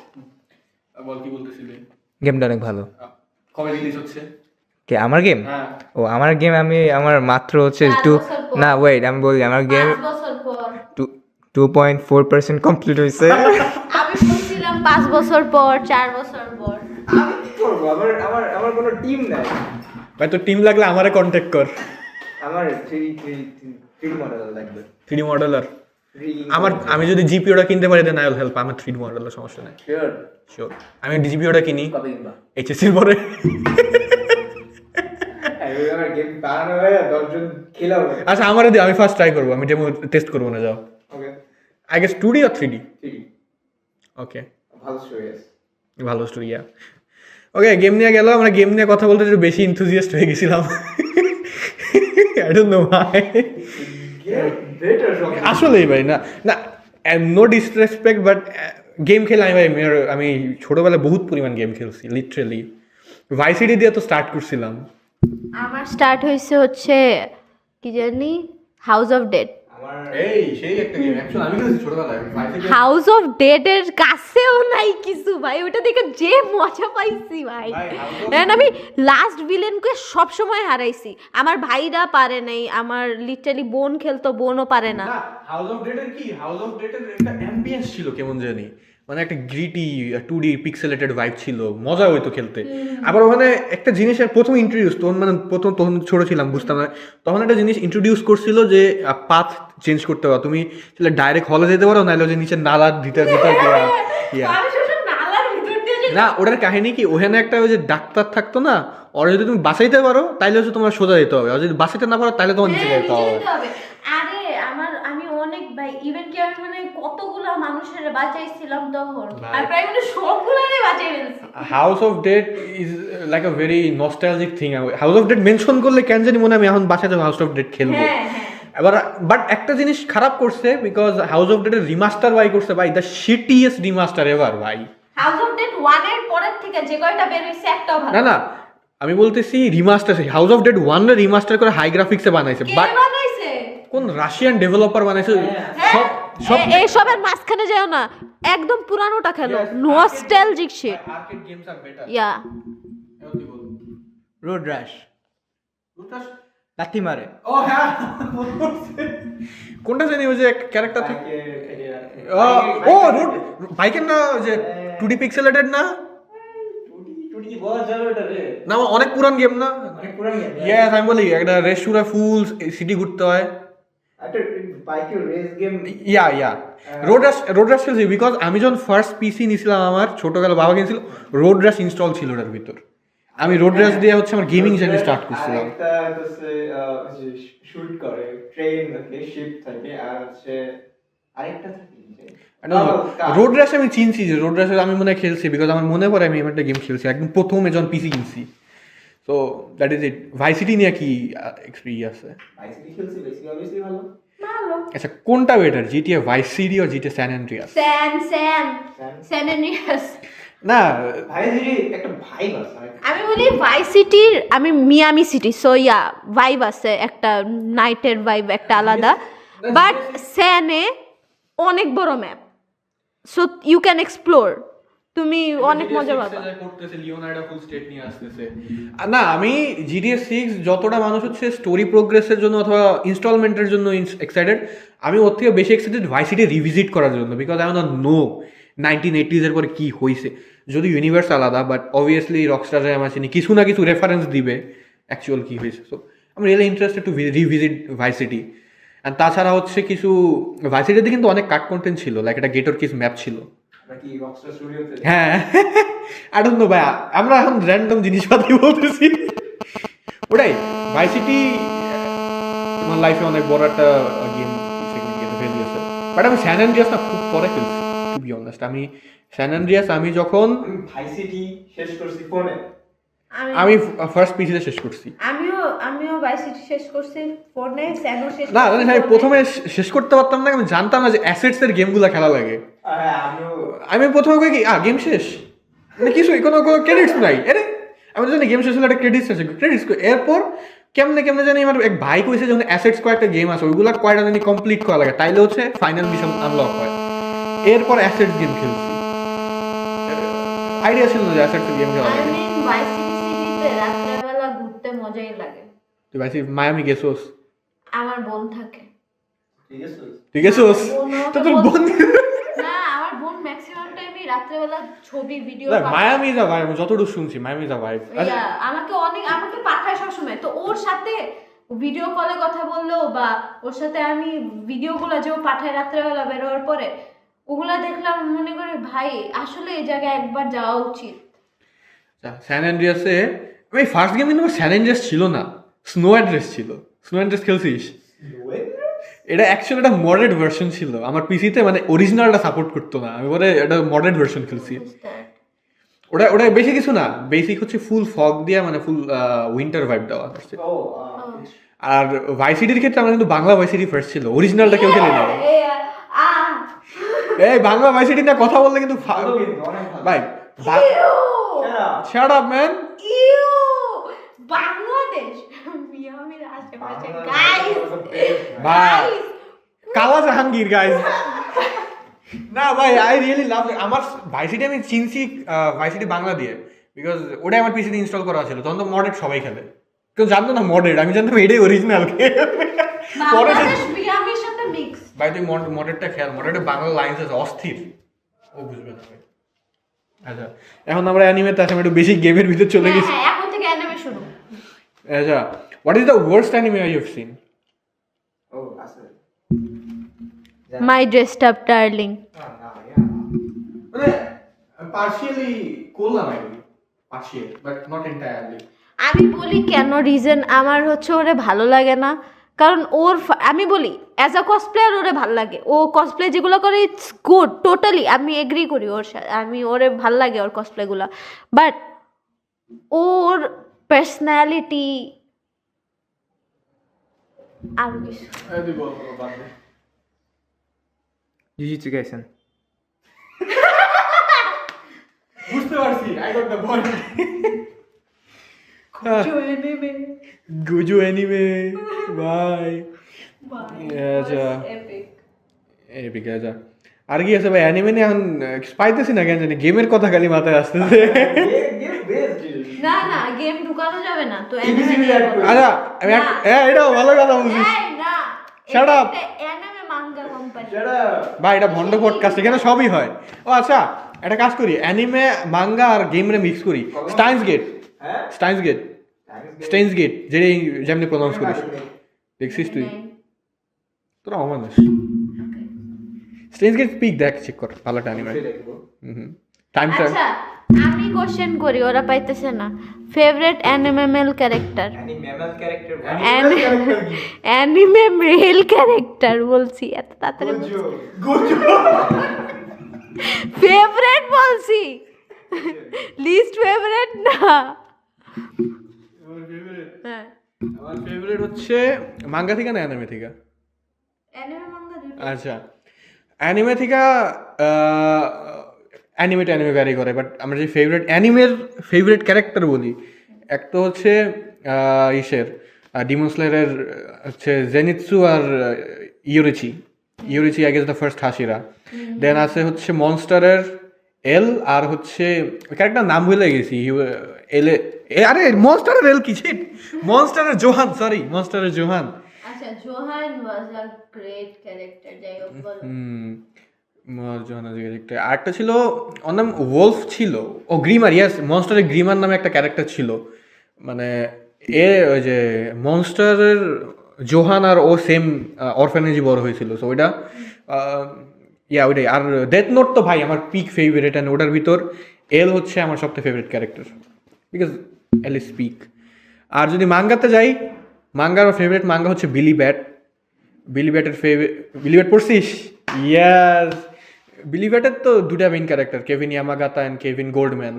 বল কি বলতেছিলি? গেমটা অনেক ভালো। কবে রিলিজ হচ্ছে? কে আমার গেম? হ্যাঁ ও আমার গেম আমার মাত্র হচ্ছে 4 2 বছর পর। না ওয়েট আমি বলি আমার গেম 5 বছর পর। 2.4% কমপ্লিট হয়েছে। আমি পড়ছিলাম 5 বছর পর, 4 বছর পর। আমি কি করব, আমার কোনো টিম নাই। ভাই তোর টিম লাগলে আমারে কন্ট্যাক্ট কর, আমার 3D মডেল লাগবে। 3D মডেলার আমি যদি জিপিওটা কিনতে পারি দেন আই উইল হেল্প। আমার 3D মডেলার সমস্যা নাই, শিওর শিওর। আমি জিপিওটা কিনি কবে কিনবা? এইচএসসির পরে। আমার গেম বানানো হয়ে 10 জন খেলাও। আচ্ছা আমারে দিও, আমি ফার্স্ট ট্রাই করবো, আমি ডেমো টেস্ট করবো না, যাও। Okay I guess 2D R 3D? 3D ওকে ভালো স্টোরি আছে। ভালো স্টোরি। ওকে গেম নিয়ে গেল, আমরা গেম নিয়ে কথা বলতে একটু বেশি ইনথুজিয়াস্ট হয়ে গেছিলাম। I don't know why. Better সব আসলেই ভাই, না না নো ডিসরেসপেক্ট, বাট গেম খেলে আমি ছোটবেলায় বহুত পরিমাণ গেম খেলছি, লিটারেলি। ভাই সিটি দিয়ে তো স্টার্ট করছিলাম। আমার স্টার্ট হয়েছে হচ্ছে কি জানি, হাউস অফ ডেড। এই সেই একটা গেম অ্যাকচুয়ালি আমি খেলছি ছোটবেলায়। হাউস অফ ডেড এর কাছেও নাই কিছু ভাই, ওটা দেখে যে মজা পাইছি ভাই। And আমি লাস্ট ভিলেনকে সব সময় হারাইছি, আমার ভাইরা পারে নাই, আমার লিটারালি বোন খেলতো, বোনও পারে না। হাউস অফ ডেড এর কি, হাউস অফ ডেড এর একটা অ্যাম্বিয়েন্স ছিল কেমন জানি, মানে একটা গ্রিটি 2D পিক্সেলেটেড ভাইব ছিল, মজা হইতো খেলতে। আবার ওখানে একটা জিনিসের প্রথম ইন্ট্রোডিউস, তখন ছোট ছিলাম বুঝতাম না, তখন একটা জিনিস ইন্ট্রোডিউস করছিল যে পাথ চেঞ্জ করতে পারো, তুমি ডাইরেক্ট হলে যেতে পারো, নাহলে যে নিচে নালার ভিতর না। ওটার কাহিনী কি, ওখানে একটা ওই যে ডাক্তার থাকতো না, ওরা যদি তুমি বাঁচাইতে পারো তাইলে হচ্ছে তোমার সোজা যেতে হবে, আর যদি বাঁচাইতে না পারো তাহলে তোমার নিচে যেতে হবে। আরে আমি অনেক ভাই, ইভেন কি আমি মানে কতগুলো মানুষের বাঁচাইছিলাম তখন, আর প্রায় মানে সবগুলোরে বাঁচাই ফেলছি। House of dead is like a very nostalgic thing. House of dead mention করলে কেন জানি মনে হয় আমি এখন বাসায় যাবো, হাউস অফ ডেড খেলবো। এবার বাট একটা জিনিস খারাপ করছে, বিকজ হাউস অফ ডেডের রিমাস্টার ভাই করছে ভাই, দ্য শিটিয়েস্ট রিমাস্টার এভার ভাই। হাউস অফ ডেড 1 এর পরের থেকে যে কয়টা বের হইছে একটাও ভালো না না আমি বলতেছি রিমাস্টার, হাউস অফ ডেড 1 এর রিমাস্টার করে হাই গ্রাফিক্সে বানাইছে, কে বাট বানাইছে? কোন রাশিয়ান ডেভেলপার বানাইছে। সব সব এই সবের মাঝখানে যাও না, একদম পুরানোটা খেলো, নস্টালজিক শিট। আর্কেড গেমস আর বেটার। ইয়া রোড রাশ লাথি মারে। ও হ্যাঁ কোনটা জানি ওই যে ক্যারেক্টার থেকে, ও রোড বাইকের না, ওই যে 2D পিক্সেলেটেড না, না অনেক পুরান গেম না। ইয়েস আমি বলি একটা রেস্টুরা ফুল সিটি ঘুরতে হয়। একটা বাইকের রেস গেম। ইয়া রোড রাশ খেলছি, বিকজ আমি যখন ফার্স্ট পিসি নিয়েছিলাম, আমার ছোটবেলা বাবা কিনেছিল, রোড রাশ ইনস্টল ছিল ওটার ভিতর, আমি রোড রাশ দিয়ে হচ্ছে আমার গেমিং জার্নি স্টার্ট করছিলাম। একটা হচ্ছে শুট করে ট্রেন থাকে, শিপ থাকে, আর হচ্ছে আরেকটা থাকে রোড রাশ আমি চিনছি, যে রোড রাশ আমি মনে হয় খেলছি, বিকজ আমার মনে পড়ে আমি একটা গেম খেলছি একদম প্রথমে যখন পিসি কিনছি। সো দ্যাট ইজ ইট। ভাই সিটি নিয়ে কি এক্সপিরিয়েন্স আছে? ভাই সিটি খেলছি, বেশি অবভিয়াসলি ভালো। ভালো। আচ্ছা কোনটা বেটার, জিটিএ ভাইস সিটি আর জিটিএ স্যান অ্যান্ড্রিয়াস? স্যান অ্যান্ড্রিয়াস। না ভাই দিদি একটা ভাইব আছে। আমি বলি ভাইস সিটির, আমি Miami city, so yeah vibe আছে, একটা নাইটের ভাইব একটা আলাদা, বাট স্যানে অনেক বড় map, so you can explore, তুমি অনেক মজা পাবা। করতেছে লিওনার্ডো ফুল স্টেট নিয়ে আসতেছে। না আমি জিটিএ 6 যতটা মানুষ হচ্ছে স্টোরি প্রোগ্রেসের জন্য অথবা ইনস্টলমেন্টের জন্য এক্সাইটেড, আমি ওর থেকে বেশি এক্সাইটেড ভাইস সিটি রিভিজিট করার জন্য, because I want no 1980s এর পরে কি হয়েছে। যদি ইউনিভার্স আলাদা, বাট অবভিয়াসলি রকস্টার আমার চিনি কিছু না কিছু রেফারেন্স দিবে অ্যাকচুয়াল কি হয়েছে। সো আমি really interested to revisit vice city. And তাছাড়া হচ্ছে কিছু ভাইস সিটিতে কিন্তু অনেক কাট কন্টেন্ট ছিল, লাইক একটা গেটর কিস ম্যাপ ছিল। নাকি রকস্টার স্টুডিওতে? হ্যাঁ আই ডোন্ট নো ভাই, আমরা এখন র্যান্ডম জিনিসপাতি বলতেছি। ওটাই ভাইস সিটি তোমার লাইফে অনেক বড় একটা গেম ভ্যালু আছে। বাট আমি স্যান অ্যান্ড্রিয়াস না খুব পরে খেলছি, টু বি অনেস্ট। আমি স্যান অ্যান্ড্রিয়াস আমি যখন ভাই সিটি শেষ করছি ফোনে। আমি ফার্স্ট পিসিতে শেষ করছি। আমিও ভাইস সিটি শেষ করছি ফোনে, স্যানও শেষ না জানিস আমি প্রথমে শেষ করতে পারতাম না, আমি জানতাম না যে অ্যাসেটস এর গেমগুলো খেলা লাগে। আমি প্রথমে কই কি গেম শেষ মানে কিছু কোনো ক্রেডিটস নাই, আরে আমি তো জানি গেম শেষ হলে একটা ক্রেডিটস আছে, ক্রেডিটস এরপর কেমনে কেমনে জানি আমার এক ভাই কইছে যখন অ্যাসেটস কয়েকটা গেম আছে ওইগুলা কয়টা জানি কমপ্লিট করা লাগে, তাইলে হচ্ছে ফাইনাল মিশন আনলক হয়। এরপর অ্যাসেটস গেম খেলছি, আইডিয়া ছিল না যে অ্যাসেটস গেম খেলা লাগে। ভাইস সিটি সিটিতে রাত্রেবেলা ঘুরতে মজাই লাগে। তুই ভাই মায়ামি গেছোস? আমার বোন থাকে। ঠিক আছে তো তোর বোন না, আমার বোন ম্যাক্সিমাম টাইমই রাত্রেবেলা ছবি ভিডিও মায়ামি যা ভাই, আমি যতটুকু শুনছি মায়ামি যা ভাই। আমাকে পাঠায় সবসময়, তো ওর সাথে ভিডিও কলে কথা বললেও বা ওর সাথে আমি ভিডিওগুলো যে ও পাঠায় রাত্রেবেলা বেরোয়ার পরে ওগুলা দেখলাম, মনে করে ভাই আসলে এই জায়গায় একবার যাওয়া উচিত। স্যান অ্যান্ড্রিয়াসে আমি ফার্স্ট গেম কিন্তু স্যান অ্যান্ড্রিয়াস ছিল না, স্নো অ্যাড্রেস ছিল। স্নো অ্যাড্রেস খেলছিস? এটা অ্যাকচুয়ালি একটা মডেড ভার্সন ছিল আমার পিসিতে, মানে অরিজিনালটা সাপোর্ট করতো না, আমি পরে এটা মডেড ভার্সন খেলছি। ওটা বেশি কিছু না, বেসিক হচ্ছে ফুল ফগ দিয়ে মানে ফুল উইন্টার ভাইব দেওয়া হচ্ছে। আর ভাইসিটির ক্ষেত্রে আমার কিন্তু বাংলা ভাইসিটি ফার্স্ট ছিল, অরিজিনালটা কেউ খেলে না। এই বাংলা ভাইসিটি না কথা বললে কিন্তু ভাই শাট আপ ম্যান। বাংলাদেশ মিয়ামির আশেপাশে গাইস, ভাই কালা জাহাঙ্গীর গাইস। না ভাই আই রিয়েলি লাভ আমার ভাইসিটি, আমি চিনছি ভাইসিটি বাংলা দিয়ে, বিকজ ওটাই আমার পিসিতে ইনস্টল করা ছিল। তখন তো মডেড সবাই খেলে, কেউ জানতো না মডেড, আমি জানতাম এটাই অরিজিনাল। বাংলাদেশ মিয়ামির সাথে মিক্স। ভাই তুই মডেডটা খেয়াল, মডেডে বাংলা লাইন্স আছে অস্থির, ও বুঝবে না ভাই। আচ্ছা এখন আমরা অ্যানিমেতে আসলে একটু বেশি গেমের ভিতর চলে গেছি। হ্যাঁ, এখন থেকে অ্যানিমে শুরু। আচ্ছা what is the worst anime you have seen? My dressed up darling. মানে পার্শিয়ালি করলাম পার্শিয়াল বাট নট এন্টায়ারলি। আমি বলি কেন রিজন, আমার হচ্ছে ওরে ভালো লাগে না, কারণ ওর আমি বলি অ্যাজ আ কসপ্লেয়ার ওরে ভালো লাগে, ও কসপ্লে যেগুলো করে ইটস গুড, টোটালি আমি এগ্রি করি ওর সাথে, আমি ওরে ভালো লাগে ওর কসপ্লেগুলো, বাট ওর পার্সোনালিটি আর কিছু। Jujutsu Kaisen. বুঝতে পারছি, আই গট দ্য পয়েন্ট। গুজু অ্যানিমে ভাই। আচ্ছা এপিক। আচ্ছা আর কি আছে ভাই অ্যানিমে নিয়ে এখন পাইতেছি না কেন জানি, গেমের কথা খালি মাথায় আসতেছে। না না, গেম ঢুকানো যাবে না তো। আচ্ছা আমি এটাও ভালো কথা বলছিস। Shut up. Anime manga company. ভাই এটা ভন্ড পডকাস্ট, এখানে সবই হয়। ও আচ্ছা একটা কাজ করি, অ্যানিমে মাঙ্গা আর গেমরে মিক্স করি। স্টাইনস গেট যেমনি প্রনাউন্স করিস, দেখছিস তুই? তোরা অমানুষ। স্টাইনস গেট স্পিক দেখ, চেক কর, ভালো একটা অ্যানিমে। টাইম আচ্ছা আমি কোশ্চেন করি, ওরা পাইতেছে না। Favourite anime mail character? Anime mail character বলছি, এত তাড়াতাড়ি ফেভারিট বলছি, লিস্ট ফেভারিট না। আমার ফেভারিট হচ্ছে মাঙ্গা থেকে না অ্যানিমে থেকে? অ্যানিমে মাঙ্গা দুটো। আচ্ছা, অ্যানিমে থেকে অ্যানিমে টু অ্যানিমে ভ্যারি করে, বাট আমরা যে ফেভারিট ক্যারেক্টার বলি, এক তো হচ্ছে ইসের ডিমন স্লেয়ারের হচ্ছে জেনিৎসু আর ইউরিচি আই গেস দ্য ফার্স্ট হাসিরা। দেন আছে হচ্ছে মনস্টারের এল, আর হচ্ছে ক্যারেক্টার নাম ভুলে গেছি, আরে মনস্টারের এল কি ছিল, মনস্টারের জোহান, সরি মনস্টারের জোহান। আচ্ছা, Johan was a great character, যাই হোক বলো। আরেকটা ছিল, ওর নাম ওলফ ছিল, ও গ্রিমার, ইয়াস মনস্টারের গ্রিমার নামে একটা ক্যারেক্টার ছিল, মানে ওই যে মনস্টারের জোহান আর ও সেম অরফানেজই বড় হয়েছিল, সো ওইটা ওইটাই। আর ডেথ নোট তো ভাই আমার পিক ফেভারিট, অ্যান্ড ওটার ভিতর এল হচ্ছে আমার সবথেকে favourite character, because L is peak. আর যদি মাঙ্গাতে যাই, মাঙ্গার ফেভারিট মাঙ্গা হচ্ছে বিলি ব্যাট পড়ছিস? ইয়াস, বিলি ব্যাটের তো দুটা main character, Kevin Yamagata and Kevin Goldman,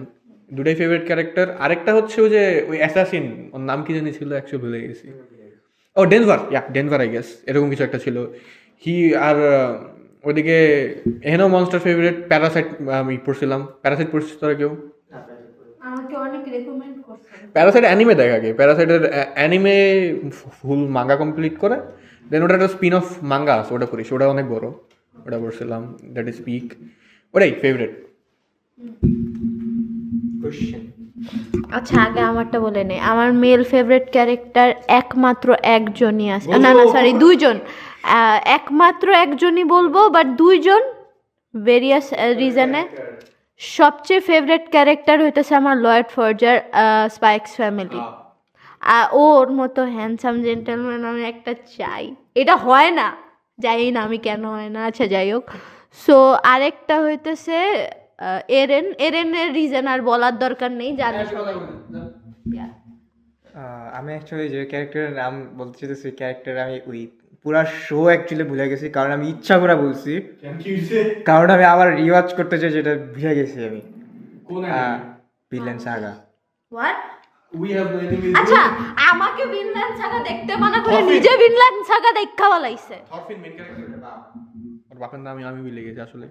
দুটাই ফেভারিট ক্যারেক্টার। আরেকটা হচ্ছে ওই যে ওই অ্যাসাসিন, ওর নাম কি জানি ছিল, অ্যাকচুয়ালি ভুলে গেছি। ও ডেনভার আই গেস, এরকম কিছু একটা ছিল। আর ওইদিকে এহেনও মনস্টার ফেভারিট প্যারাসাইট আমি পড়ছিলাম। প্যারাসাইট পড়ছিস তোরা কেউ? আমাকে অনেক রেকমেন্ড করছেন। প্যারাসাইট অ্যানিমে দেখ আগে, প্যারাসাইটের অ্যানিমে ফুল মাঙ্গা কমপ্লিট করে, দেন ওটা একটা স্পিন অফ মাঙ্গা আছে, ওটা করিস, ওটা অনেক বড়, ওটা পড়ছিলাম, দ্যাট ইজ পিক, ওটাই ফেভারিট। আচ্ছা, আগে আমারটা বলে নেই। আমার মেল ফেভারিট ক্যারেক্টার একমাত্র একজনই আছে, না সরি দুইজন। একমাত্র একজনই বলবো, বাট দুইজন ভেরিয়াস রিজনে। সবচেয়ে ফেভারিট ক্যারেক্টার হইতেছে আমার লয়েড ফর্জার, স্পাইক্স ফ্যামিলি। ওর মতো হ্যান্ডসাম জেন্টেলম্যান আমি একটা চাই, এটা হয় না, যাই না আমি কেন হয় না, আচ্ছা যাই হোক। সো আরেকটা হইতেছে এরেনের রিজন আর বলার দরকার নেই, জানি সবাই। Yeah. আমি অ্যাকচুয়ালি যে ক্যারেক্টারের নাম বলতে চাইতেছি, ক্যারেক্টার আমি ওই পুরা শো অ্যাকচুয়ালি ভুলে গেছি, কারণ আমি ইচ্ছা করে বলছি, কারণ আমি আবার রিওয়াচ করতে চাই, যেটা ভুলে গেছি আমি। Villain Saga. What? আচ্ছা, আমাকে ভিনল্যান্ড সাগা দেখতে মানা করে Thorfinn. নিজে ভিনল্যান্ড সাগা দেখা বলাইছে। থরফিন মেইন ক্যারেক্টার, ওর বাপের নাম আমি ভুলে গেছি আসলে।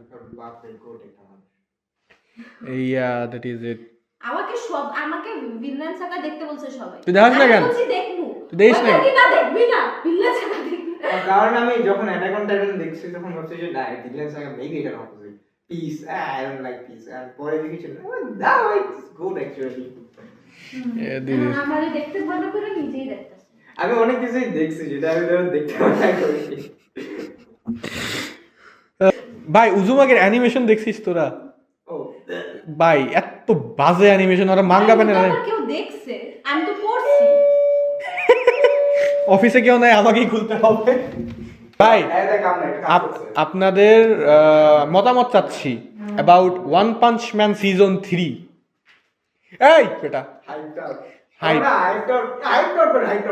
দ্যাট ইজ ইট। আমাকে ভিনল্যান্ড সাগা দেখতে বলছে সবাই। তুই দেখাস না কেন? আমি বলছি দেখবো। তুই দেখিস না? কি না দেখবি না? ভিনল্যান্ড সাগা দেখবি না। কারণ আমি যখন অ্যাটাক অন টাইটান দেখছি তখন ভাবছি যে না, ভিলেন সাগা মেবি এটা opposite, peace, I don't like peace, আর পরে দেখেছি নাও ইটস গুড অ্যাকচুয়ালি। আমারে দেখতে ভালো করে নিজেই দেখতেছে। আমি অনেক কিছুই দেখছি যেটা আমি ধরো দেখতে মজা করেছি। ভাই উজুমাকের অ্যানিমেশন দেখছিস তোরা? ও ভাই এত বাজে অ্যানিমেশন, ওরা মাঙ্গা বানায় না। কেউ দেখছে? আমি তো পড়ছি। অফিসে কেউ নাই, আমাকেই খুলতে হবে। ভাই আপনাদের মতামত চাচ্ছি about one punch man season 3। এই বেটা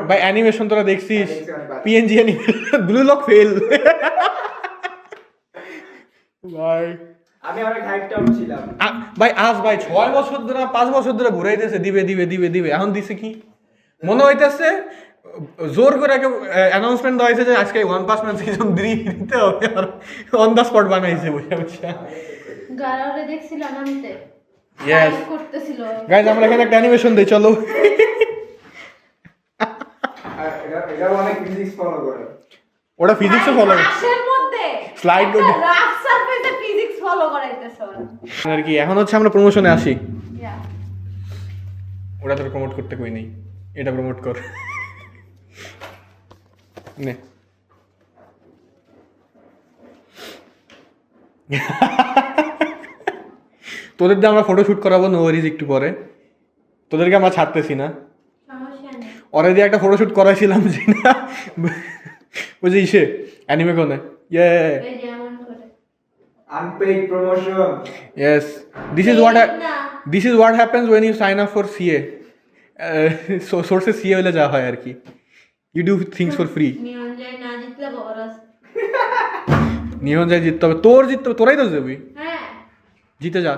ভাই অ্যানিমেশন তোরা দেখছিস? PNG animation, blue lock fail. ভাই আমি অনেক হাইপড আউট ছিলাম ভাই, ভাই 6 বছর ধরে 5 বছর ধরে ঘুরাইতেছে, দিবে এখন দিছে কি মনে হইতেছে, জোর করে অ্যানাউন্সমেন্ট দেওয়া হয়েছে যে আজকে ওয়ান পাঞ্চ ম্যান সিজন 3 দিতে হবে, আর অন দ্য স্পট বানাইছে বুঝা বুঝা। গারারে দেখছিল আনন্দে। ইয়েস করতেছিল। গাইস, আমরা এখানে একটা অ্যানিমেশন দেই, চলো। এটা অনেক ফিজিক্স ফলো করে, ওটা ফিজিক্সও ফলো করে, ক্লাসের মধ্যে স্লাইড করে রাফ সারফেসে ফিজিক্স ফলো করাইতেছে ওরা। আর কি। এখন হচ্ছে আমরা প্রমোশনে আসি। ইয়া, ওটা তোর প্রমোট করতে কই নেই, এটা প্রমোট কর নে। তোদের দিয়ে আমরা ফটো শুট করাবো, নো ওয়ারিজ, একটু পরে। তোদেরকে আমরা ছাড়তেছি না। সমস্যা নেই। ওরে দিয়ে একটা ফটো শুট করাইছিলাম যে না, বুঝি সে অ্যানিমে কোনে। এই যে এমন করে unpaid promotion. Yes, this is what happens when you sign up for CA. So sources CA হলে যা হয় আর কি, you do things for free. নিয়ন যায় না জিতলে খবর আছে। নিয়ন যায় জিততে হবে, তোর জিততে হবে, তোরাই তো যাবি, হ্যাঁ, জিতে যা,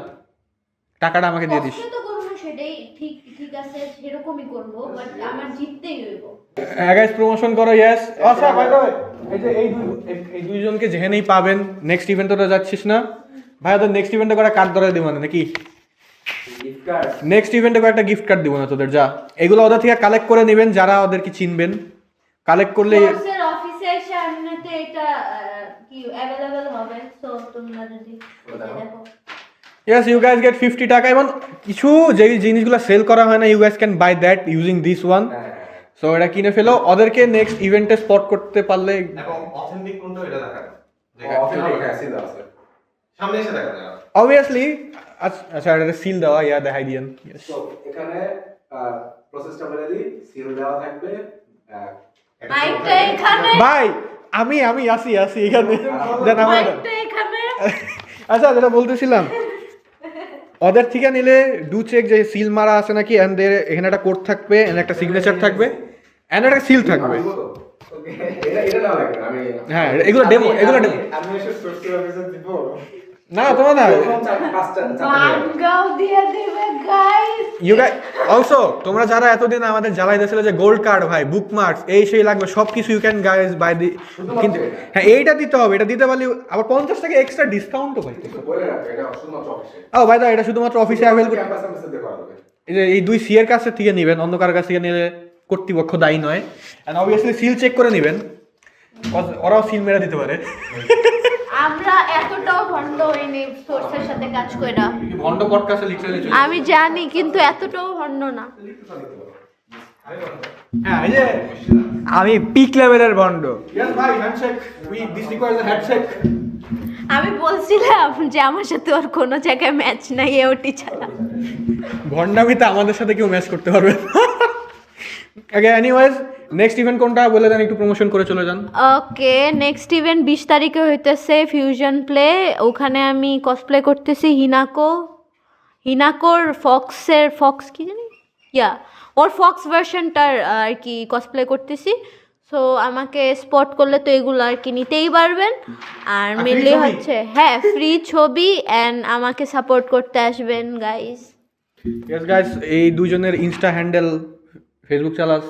টাকাটা আমাকে দিয়ে দিস। কষ্ট তো করবো, সেটাই ঠিক আছে, সেরকমই করবো, বাট আমার জিততেই হইব। গাইস প্রমোশন করো ইয়েস আচ্ছা বাই দ্য ওয়ে এই দুইজনকে যেখানেই পাবেন নেক্সট ইভেন্টে তো যাচ্ছিস না ভাই ওদের নেক্সট ইভেন্টে করে কার্ড ধরে দিব না নাকি নেক্সট ইভেন্টে একটা গিফট কার্ড দিব না তোদের যা এগুলো ওদের থেকে কালেক্ট করে নেবেন যারা ওদেরকে চিনবেন কালেক্ট করলে কোর্সের অফিসের সামনেতে এটা কি अवेलेबल হবে সো তোমরা যদি দেখো Yes, you guys get 50 টাকা এবং কিছু যে জিনিসগুলো সেল করা হয় না you guys can buy that using this one so এটা কিনে ফেলো ওদেরকে নেক্সট ইভেন্টে স্পট করতে পারলে এবং অথেন্টিক কোনটা এটা দেখায় অথেন্টিক অ্যাসিড আছে সামনে এসে দেখা যায় obviously আচ্ছা এটা সিল দেওয়া ইয়া দেখাই দিয়েন yes তো এখানে প্রসেসটা বলে দিই সিল দেওয়া থাকবে মাইকটা এখানে ভাই আমি আসি এখানে দেন আমার মাইকটা এখানে আচ্ছা যেটা বলতেছিলাম ওদের থেকে নিলে ডু চেক যে সিল মারা আছে নাকি এন্ড এখানে একটা কোড থাকবে এন্ড একটা সিগনেচার থাকবে এন্ড একটা সিল থাকবে ওকে এটা না লাগবে আমি হ্যাঁ এগুলো ডেমো আমি এসে সোর্স অফিসার দিব না তোমার না বাঙ্গাও দিয়ে দিবে গাইস ইউ গাইস অলসো তোমরা যারা এতদিন আমাদের জ্বালাইতেছিলে যে গোল্ড কার্ড ভাই বুকমার্কস এই সেই লাগবে সবকিছু you can guys by the কিন্তু হ্যাঁ এইটা দিতে হবে এটা দিতে পারলে আবার 50 টাকা এক্সট্রা ডিসকাউন্টও পাই বলে রাখো এটা শুধুমাত্র অফিসে ও ভাই দা এটা শুধুমাত্র অফিসে অ্যাভেলেবল ক্যাম্পাস এমএসএ করা হবে এই যে এই দুই সি এর কাছ থেকে নেবেন অন্য কারোর কাছ থেকে নিলে কর্তৃপক্ষ দায়ী নয় এন্ড অবভিয়াসলি সিল চেক করে নেবেন ওরাও সিল মেরে দিতে পারে আমরা এতটাও ভন্ড হইনি সোর্সের সাথে কাজ কইরা ভন্ড পডকাস্টে লিটারালি আমি জানি কিন্তু এতটাও ভন্ড না হ্যাঁ এই যে আমি পিক লেভেলের ভন্ড ইয়েস ভাই handshake this requires a handshake আমি বলছিলাম যে আমার সাথে ওর কোনো জায়গায় ম্যাচ নাই এওটি ছাড়া ভন্ডামিতে আমাদের সাথে কেউ ম্যাচ করতে পারবে ওকে এনিওয়েজ নেক্সট ইভেন্ট কোনটা বলে দেন একটু প্রমোশন করে চলে যান ওকে নেক্সট ইভেন্ট 20 তারিখে হইতেছে ফিউশন প্লে ওখানে আমি কসপ্লে করতেছি হিনাকোর ফক্স কি জানি ওর ফক্স ভার্সনটার আর কি কসপ্লে করতেছি সো আমাকে স্পট করলে তো এগুলো আর কি নিতেই পারবেন আর মেনলি হচ্ছে হ্যাঁ ফ্রি ছবি অ্যান্ড আমাকে সাপোর্ট করতে আসবেন গাইস ইয়েস গাইস এই দুজনের ইনস্টা হ্যান্ডেল ফেসবুক চালাস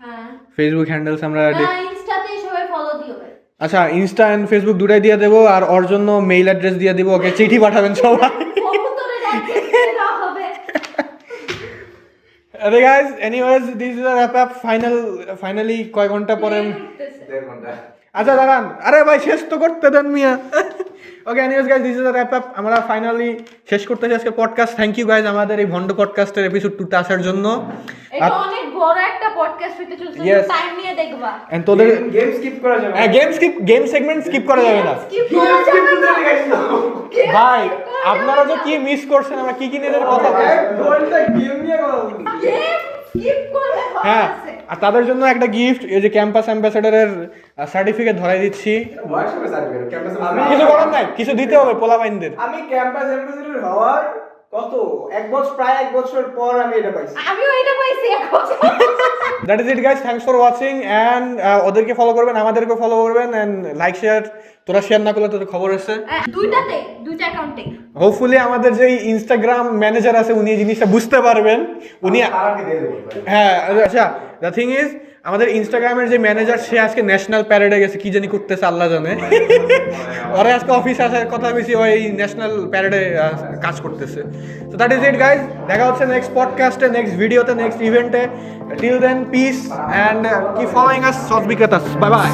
হ্যাঁ ফেসবুক হ্যান্ডেলস আমরা ইনস্টাতে সবাই ফলো দিও আচ্ছা ইনস্টা এন্ড ফেসবুক দুটাই দিয়ে দেবো আর ওর জন্য মেইল অ্যাড্রেস দিয়ে দেবো ওকে চিঠি পাঠাবেন সবাই আরে guys anyways this is a wrap up finally কয় ঘন্টা পরে 1.5 ঘন্টা আচ্ছা দাঁড়ান আরে ভাই শেষ তো করতে দেন মিয়া okay anyways guys this is a wrap up আমরা ফাইনালি শেষ করতেছি আজকে পডকাস্ট থ্যাংক ইউ গাইস আমাদের এই ভন্ড পডকাস্টের এপিসোড 2 তে আসার জন্য এটা অনেক বড় একটা পডকাস্ট হইতে চলছে Yes. টাইম নিয়ে দেখবা এন্ড তোদের গেম স্কিপ করা যাবে হ্যাঁ গেম সেগমেন্ট স্কিপ করা যাবে না স্কিপ করা যাবে না ভাই আপনারা যে কি মিস করছেন আমরা কি নিয়ে কথা বলছি গেম নিয়ে কথা বলছি গেম স্কিপ করলে হ্যাঁ আছে আর তাদের জন্য একটা গিফট এই যে ক্যাম্পাস অ্যাম্বাসেডরের সার্টিফিকেট ধরাই দিচ্ছি হোয়াটসঅ্যাপে সার্টিফিকেট ক্যাম্পাসে কিছু করার নাই কিছু দিতে হবে পোলাপাইনদের আমি ক্যাম্পাস অ্যাম্বাসেডর হওয়ার কত প্রায় এক বছর পর আমি এটা পাইছি আমিও এটা পাইছি এখন that is it guys thanks for watching and ওদেরকে ফলো করবেন আমাদেরকে ফলো করবেন অ্যান্ড লাইক শেয়ার তোরা শেয়ার না করলে তোদের খবর এসছে দুইটা অ্যাকাউন্টে হোপফুলি আমাদের যে ইনস্টাগ্রাম ম্যানেজার আছে উনি এই জিনিসটা বুঝতে পারবেন উনি তারাকে দিয়ে দেবো হ্যাঁ আচ্ছা দ্য থিং ইজ আমাদের ইনস্টাগ্রামের যে ম্যানেজার সে আজকে ন্যাশনাল প্যারেডে গেছে কি জানি করতেছে আল্লাহ জানে ওরা আজকে অফিসে আসার কথা বেশি ওই ন্যাশনাল প্যারেডে কাজ করতেছে তো দ্যাট ইজ ইট গাইজ দেখা হচ্ছে নেক্সট পডকাস্টে নেক্সট ভিডিওতে নেক্সট ইভেন্টে টিল দেন পিস অ্যান্ড কি ফলোইং আস সস বিক্রেতাস বাই বাই